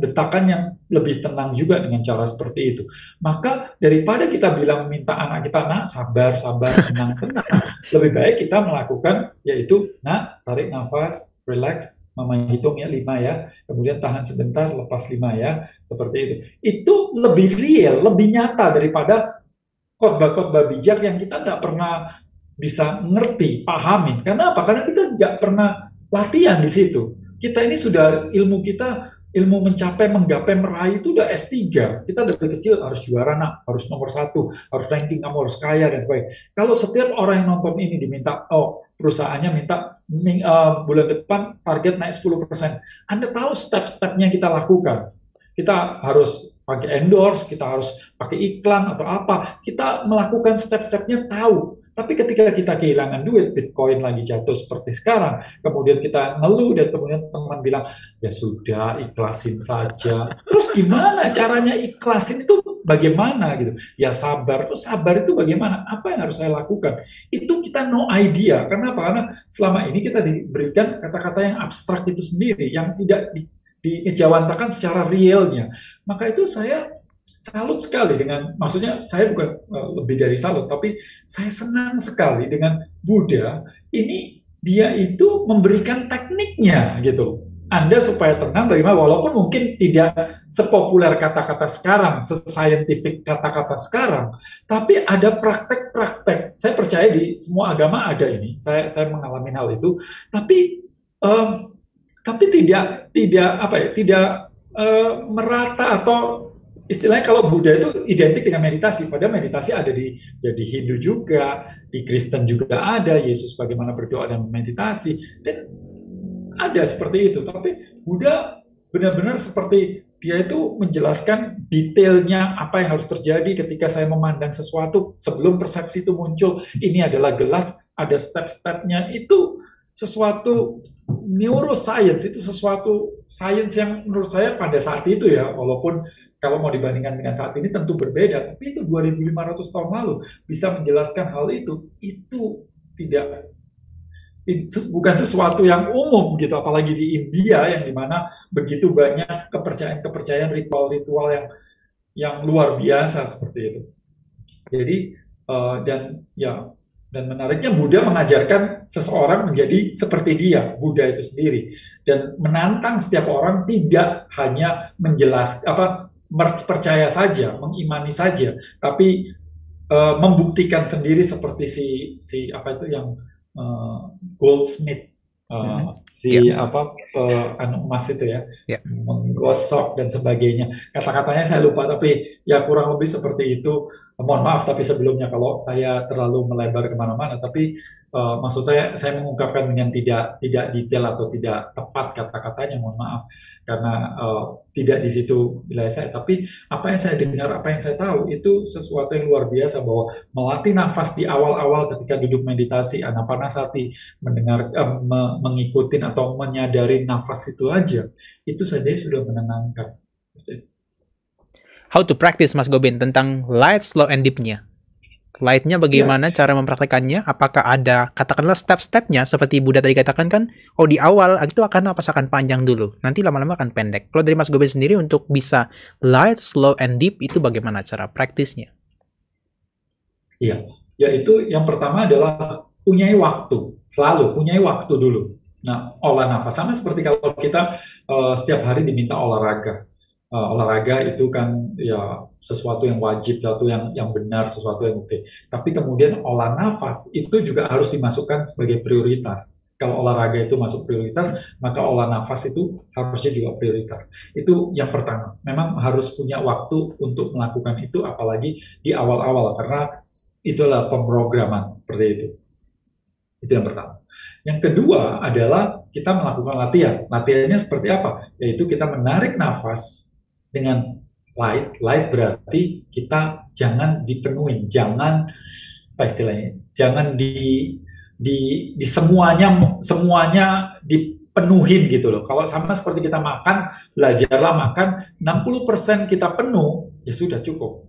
detakan yang lebih tenang juga dengan cara seperti itu. Maka daripada kita bilang minta anak kita, nak sabar, sabar, tenang, tenang, lebih baik kita melakukan yaitu, nak tarik nafas, relax, mama hitung ya 5 ya, kemudian tahan sebentar, lepas 5 ya, seperti itu. Itu lebih real, lebih nyata daripada khotbah-khotbah bijak yang kita nggak pernah bisa ngerti, pahamin. Karena apa? Karena kita nggak pernah latihan di situ. Kita ini sudah ilmu mencapai, menggapai, meraih itu udah S3. Kita dari kecil harus juara, nak, harus nomor 1, harus ranking, kamu harus kaya, dan sebagainya. Kalau setiap orang yang nonton ini diminta, perusahaannya minta bulan depan target naik 10%. Anda tahu step-stepnya kita lakukan. Kita harus pakai endorse, kita harus pakai iklan atau apa. Kita melakukan step-stepnya tahu. Tapi ketika kita kehilangan duit, Bitcoin lagi jatuh seperti sekarang, kemudian kita ngeluh dan kemudian teman bilang, ya sudah ikhlasin saja. Terus gimana caranya ikhlasin itu bagaimana gitu? Ya sabar. Terus sabar itu bagaimana? Apa yang harus saya lakukan? Itu kita no idea. Kenapa? Karena selama ini kita diberikan kata-kata yang abstrak itu sendiri, yang tidak dijawantakan secara realnya. Maka itu saya salut sekali dengan, maksudnya saya bukan lebih dari salut, tapi saya senang sekali dengan Buddha. Ini dia itu memberikan tekniknya gitu. Anda supaya tenang bagaimana, walaupun mungkin tidak sepopuler kata-kata sekarang, sescientific kata-kata sekarang, tapi ada praktek-praktek. Saya percaya di semua agama ada ini. Saya mengalami hal itu, tapi tidak merata, atau istilahnya kalau Buddha itu identik dengan meditasi, padahal meditasi ada di Hindu juga, di Kristen juga ada, Yesus bagaimana berdoa dan meditasi, dan ada seperti itu. Tapi Buddha benar-benar seperti dia itu menjelaskan detailnya apa yang harus terjadi ketika saya memandang sesuatu sebelum persepsi itu muncul. Ini adalah gelas, ada step-stepnya. Itu sesuatu neuroscience, itu sesuatu sains yang menurut saya pada saat itu ya, walaupun kalau mau dibandingkan dengan saat ini tentu berbeda, tapi itu 2500 tahun lalu bisa menjelaskan hal itu tidak, bukan sesuatu yang umum gitu, apalagi di India yang dimana begitu banyak kepercayaan-kepercayaan, ritual-ritual yang luar biasa seperti itu. Jadi dan menariknya Buddha mengajarkan seseorang menjadi seperti dia, Buddha itu sendiri, dan menantang setiap orang tidak hanya percaya saja, mengimani saja, tapi membuktikan sendiri seperti si apa itu yang goldsmith, emas itu ya, menggosok dan sebagainya. Kata-katanya saya lupa, tapi ya kurang lebih seperti itu. Mohon maaf, tapi sebelumnya kalau saya terlalu melebar kemana-mana, tapi maksud saya mengungkapkan dengan tidak detail atau tidak tepat kata-katanya, mohon maaf, karena tidak di situ wilayah saya. Tapi apa yang saya dengar, apa yang saya tahu, itu sesuatu yang luar biasa, bahwa melatih nafas di awal-awal ketika duduk meditasi, anapanasati, mengikuti atau menyadari nafas itu aja, itu saja sudah menenangkan. How to practice, Mas Gobin, tentang light, slow, and deep-nya. Light-nya bagaimana cara mempraktekannya? Apakah ada, katakanlah step-stepnya, seperti Buddha tadi katakan kan, di awal itu akan napas akan panjang dulu, nanti lama-lama akan pendek. Kalau dari Mas Gobin sendiri untuk bisa light, slow, and deep, itu bagaimana cara praktisnya? Iya, yaitu yang pertama adalah punyai waktu, selalu punyai waktu dulu. Nah, olah nafas sama seperti kalau kita setiap hari diminta olahraga. Olahraga itu kan ya sesuatu yang wajib, sesuatu yang benar, sesuatu yang oke. Tapi kemudian olah nafas itu juga harus dimasukkan sebagai prioritas. Kalau olahraga itu masuk prioritas, maka olah nafas itu harusnya juga prioritas. Itu yang pertama. Memang harus punya waktu untuk melakukan itu, apalagi di awal-awal, karena itulah pemrograman seperti itu. Itu yang pertama. Yang kedua adalah kita melakukan latihan. Latihannya seperti apa? Yaitu kita menarik nafas dengan light. Light berarti kita jangan dipenuhin, jangan apa istilahnya? Jangan di semuanya dipenuhin gitu loh. Kalau sama seperti kita makan, belajarlah makan 60% kita penuh, ya sudah cukup.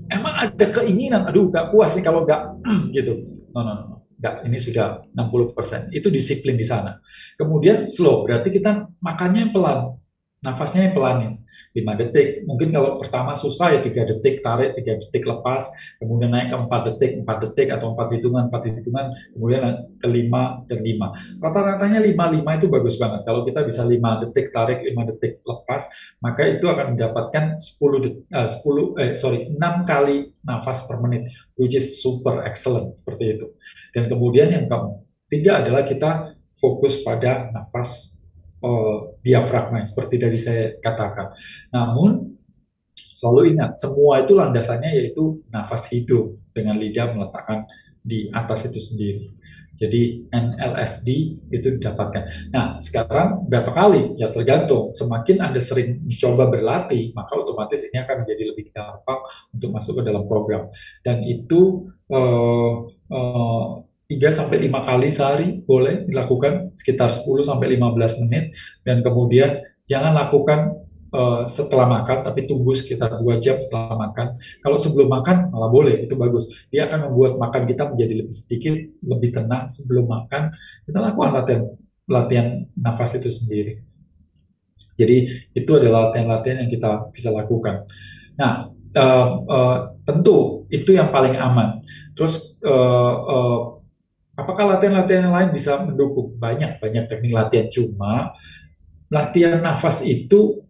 Emang ada keinginan, aduh gak puas nih kalau gak gitu. No. Nggak, ini sudah 60%. Itu disiplin di sana. Kemudian slow, berarti kita makannya pelan. Nafasnya yang pelanin. 5 detik. Mungkin kalau pertama susah ya 3 detik, tarik, 3 detik lepas. Kemudian naik ke 4 detik, 4 detik, atau 4 hitungan, 4 hitungan. Kemudian ke 5 dan 5. Rata-ratanya 5 itu bagus banget. Kalau kita bisa 5 detik tarik, 5 detik lepas, maka itu akan mendapatkan 6 kali nafas per menit, which is super excellent, seperti itu. Dan kemudian yang ketiga adalah kita fokus pada nafas diafragma, seperti tadi saya katakan. Namun, selalu ingat, semua itu landasannya yaitu nafas hidup dengan lidah meletakkan di atas itu sendiri. Jadi NLSD itu didapatkan. Nah, sekarang berapa kali? Ya tergantung. Semakin Anda sering mencoba berlatih, maka otomatis ini akan menjadi lebih gampang untuk masuk ke dalam program. Dan itu 3-5 kali sehari boleh dilakukan, sekitar 10-15 menit. Dan kemudian jangan lakukan setelah makan, tapi tunggu sekitar 2 jam setelah makan. Kalau sebelum makan malah boleh, itu bagus. Dia akan membuat makan kita menjadi lebih sedikit, lebih tenang. Sebelum makan kita lakukan latihan nafas itu sendiri. Jadi itu adalah latihan-latihan yang kita bisa lakukan. Nah, tentu itu yang paling aman. Terus apakah latihan-latihan yang lain bisa mendukung? Banyak teknik latihan, cuma latihan nafas itu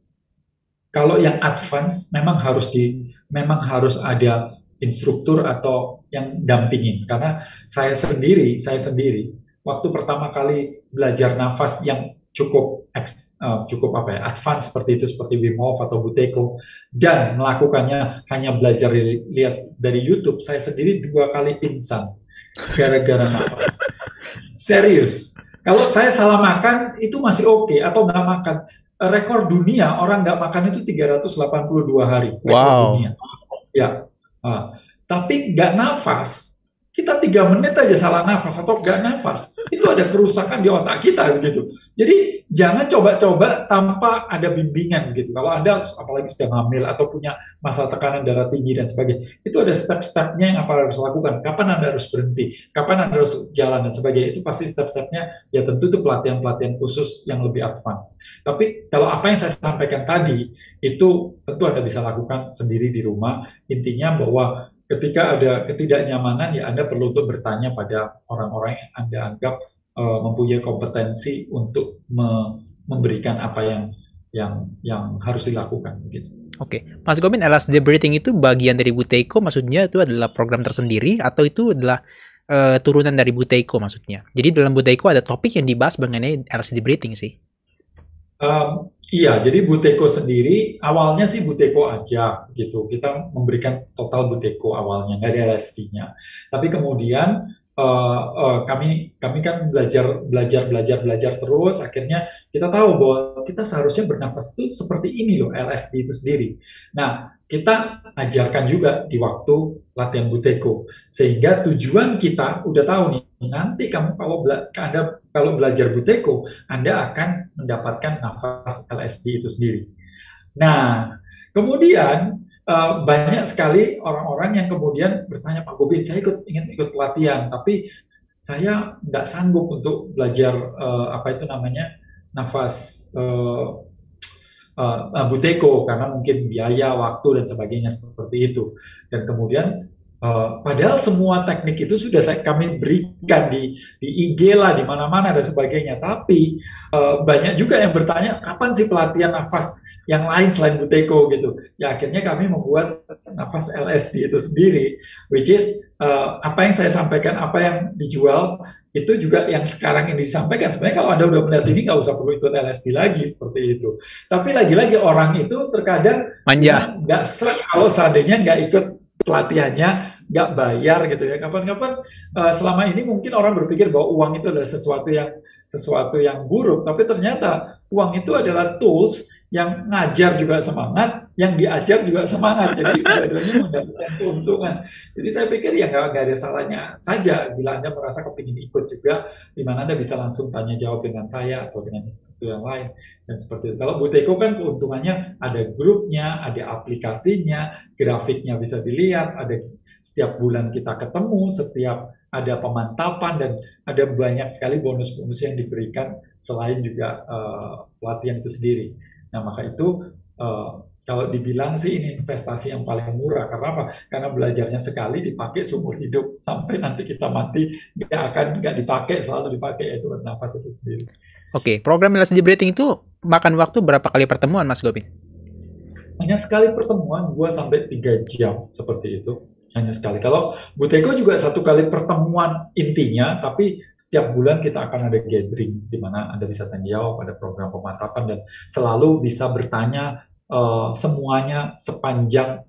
kalau yang advance memang harus ada instruktur atau yang dampingin. Karena saya sendiri waktu pertama kali belajar nafas yang cukup advance seperti itu, seperti Wim Hof atau Buteyko, dan melakukannya hanya belajar lihat dari YouTube, saya sendiri 2 kali pingsan gara-gara nafas. Serius. Kalau saya salah makan itu masih oke, atau nggak makan. Rekor dunia orang nggak makan itu 382 hari. Rekor dunia. Ya. Tapi nggak nafas, kita 3 menit aja salah nafas atau nggak nafas, itu ada kerusakan di otak kita gitu. Jadi jangan coba-coba tanpa ada bimbingan gitu. Kalau Anda apalagi sedang hamil atau punya masalah tekanan darah tinggi dan sebagainya, itu ada step-stepnya yang apa harus lakukan. Kapan Anda harus berhenti, kapan Anda harus jalan dan sebagainya. Itu pasti step-stepnya, ya tentu itu pelatihan-pelatihan khusus yang lebih advance. Tapi kalau apa yang saya sampaikan tadi, itu tentu Anda bisa lakukan sendiri di rumah. Intinya bahwa ketika ada ketidaknyamanan, ya Anda perlu untuk bertanya pada orang-orang yang Anda anggap mempunyai kompetensi untuk memberikan apa yang harus dilakukan. Gitu. Oke, Mas Gomin, LSD breathing itu bagian dari Buteyko, maksudnya itu adalah program tersendiri atau itu adalah turunan dari Buteyko maksudnya? Jadi dalam Buteyko ada topik yang dibahas mengenai LSD breathing sih? Iya, jadi Buteyko sendiri awalnya sih Buteyko aja gitu. Kita memberikan total Buteyko awalnya, nggak ada LSD-nya. Tapi kemudian kami kan belajar terus. Akhirnya kita tahu bahwa kita seharusnya bernafas itu seperti ini loh, LSD itu sendiri. Nah, kita ajarkan juga di waktu latihan Buteyko, sehingga tujuan kita udah tahu nih, nanti kamu kalau belajar Buteyko, Anda akan mendapatkan nafas LSD itu sendiri. Nah, kemudian banyak sekali orang-orang yang kemudian bertanya, Pak Gomin, saya ingin ikut pelatihan, tapi saya nggak sanggup untuk belajar nafas Buteyko karena mungkin biaya, waktu dan sebagainya seperti itu. Dan kemudian padahal semua teknik itu sudah kami berikan di IG lah, di mana-mana dan sebagainya. Tapi banyak juga yang bertanya, kapan sih pelatihan nafas yang lain selain Buteyko gitu. Ya akhirnya kami membuat nafas LSD itu sendiri, which is apa yang saya sampaikan, apa yang dijual, itu juga yang sekarang ini disampaikan. Sebenarnya kalau Anda udah melihat ini, nggak usah perlu ikut LSD lagi, seperti itu. Tapi lagi-lagi orang itu terkadang nggak serak kalau seandainya nggak ikut pelatihannya nggak bayar gitu ya. Kapan-kapan selama ini mungkin orang berpikir bahwa uang itu adalah sesuatu yang buruk, tapi ternyata uang itu adalah tools yang ngajar juga semangat, yang diajar juga semangat. Jadi dua-duanya mendapatkan keuntungan. Jadi saya pikir ya nggak ada salahnya saja bila Anda merasa kepingin ikut juga, di mana Anda bisa langsung tanya jawab dengan saya atau dengan institusi yang lain. Dan seperti itu. Kalau Buteyko kan keuntungannya ada grupnya, ada aplikasinya, grafiknya bisa dilihat, ada setiap bulan kita ketemu, setiap ada pemantapan, dan ada banyak sekali bonus-bonus yang diberikan selain juga pelatihan itu sendiri. Nah, maka itu kalau dibilang sih ini investasi yang paling murah. Karena apa? Karena belajarnya sekali dipakai seumur hidup sampai nanti kita mati nggak dipakai, selalu dipakai, yaitu bernafas itu sendiri. Oke, program LSD Breathing itu makan waktu berapa kali pertemuan, Mas Gobin? Hanya sekali pertemuan, 2 sampai 3 jam seperti itu. Hanya sekali. Kalau Buteyko juga 1 kali pertemuan intinya, tapi setiap bulan kita akan ada gathering di mana Anda bisa tanya jawab, ada program pemantapan, dan selalu bisa bertanya semuanya sepanjang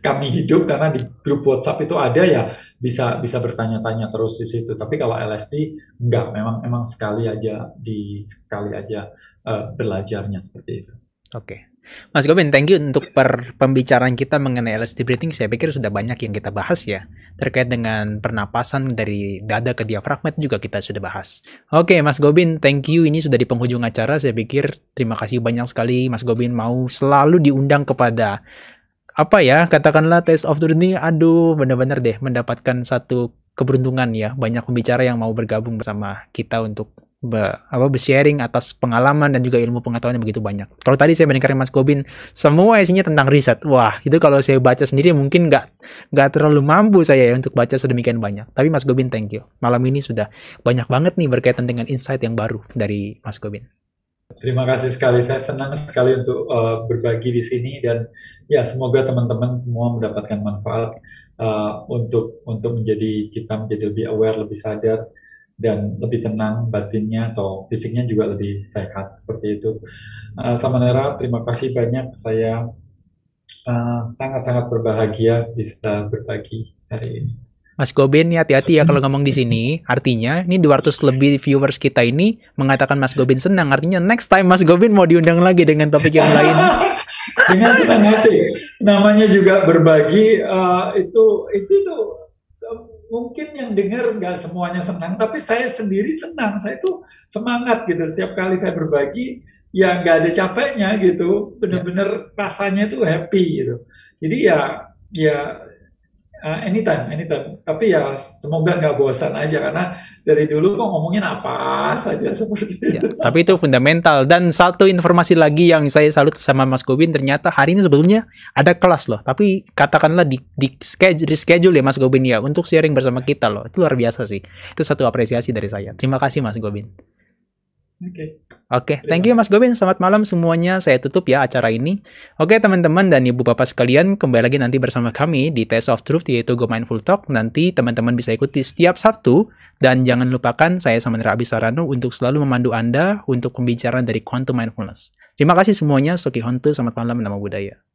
kami hidup, karena di grup WhatsApp itu ada ya, bisa bertanya-tanya terus di situ. Tapi kalau LSD enggak, memang sekali aja belajarnya seperti itu. Oke. Mas Gobin, thank you untuk pembicaraan kita mengenai LSD breathing. Saya pikir sudah banyak yang kita bahas ya. Terkait dengan pernapasan dari dada ke diafragma juga kita sudah bahas. Oke, Mas Gobin, thank you. Ini sudah di penghujung acara. Saya pikir terima kasih banyak sekali Mas Gobin mau selalu diundang kepada katakanlah Taste of Truth ini. Aduh, benar-benar deh mendapatkan satu keberuntungan ya. Banyak pembicara yang mau bergabung bersama kita untuk bersharing atas pengalaman dan juga ilmu pengetahuan yang begitu banyak. Kalau tadi saya mendengarkan Mas Gobin, semua isinya tentang riset. Wah, itu kalau saya baca sendiri mungkin nggak terlalu mampu saya ya untuk baca sedemikian banyak. Tapi Mas Gobin, thank you. Malam ini sudah banyak banget nih berkaitan dengan insight yang baru dari Mas Gobin. Terima kasih sekali. Saya senang sekali untuk berbagi di sini, dan ya semoga teman-teman semua mendapatkan manfaat untuk kita menjadi lebih aware, lebih sadar, dan lebih tenang batinnya atau fisiknya juga lebih sehat seperti itu. Samanera, terima kasih banyak. Saya sangat-sangat berbahagia bisa berbagi hari ini. Mas Gobin, hati-hati ya kalau ngomong di sini. Artinya, ini 200 lebih viewers kita ini mengatakan Mas Gobin senang. Artinya next time Mas Gobin mau diundang lagi dengan topik yang lain. Dengan senang hati. Namanya juga berbagi, itu tuh mungkin yang dengar nggak semuanya senang, tapi saya sendiri senang. Saya tuh semangat gitu. Setiap kali saya berbagi, ya nggak ada capeknya gitu. Bener-bener rasanya tuh happy gitu. Jadi ya anytime. Tapi ya semoga nggak bosan aja, karena dari dulu kok ngomongin apa saja seperti itu. Tapi itu fundamental. Dan satu informasi lagi yang saya salut sama Mas Gobin, ternyata hari ini sebetulnya ada kelas loh. Tapi katakanlah di schedule ya Mas Gobin ya, untuk sharing bersama kita loh. Itu luar biasa sih. Itu satu apresiasi dari saya. Terima kasih Mas Gobin. Oke, thank you Mas Gobin. Selamat malam semuanya. Saya tutup ya acara ini. Oke teman-teman dan ibu bapak sekalian, kembali lagi nanti bersama kami di Taste of Truth, yaitu Go Mindful Talk. Nanti teman-teman bisa ikuti setiap Sabtu. Dan jangan lupakan saya Samanera Abisarano untuk selalu memandu Anda untuk pembicaraan dari Quantum Mindfulness. Terima kasih semuanya. Soki Hontu, selamat malam, Namo Buddhaya.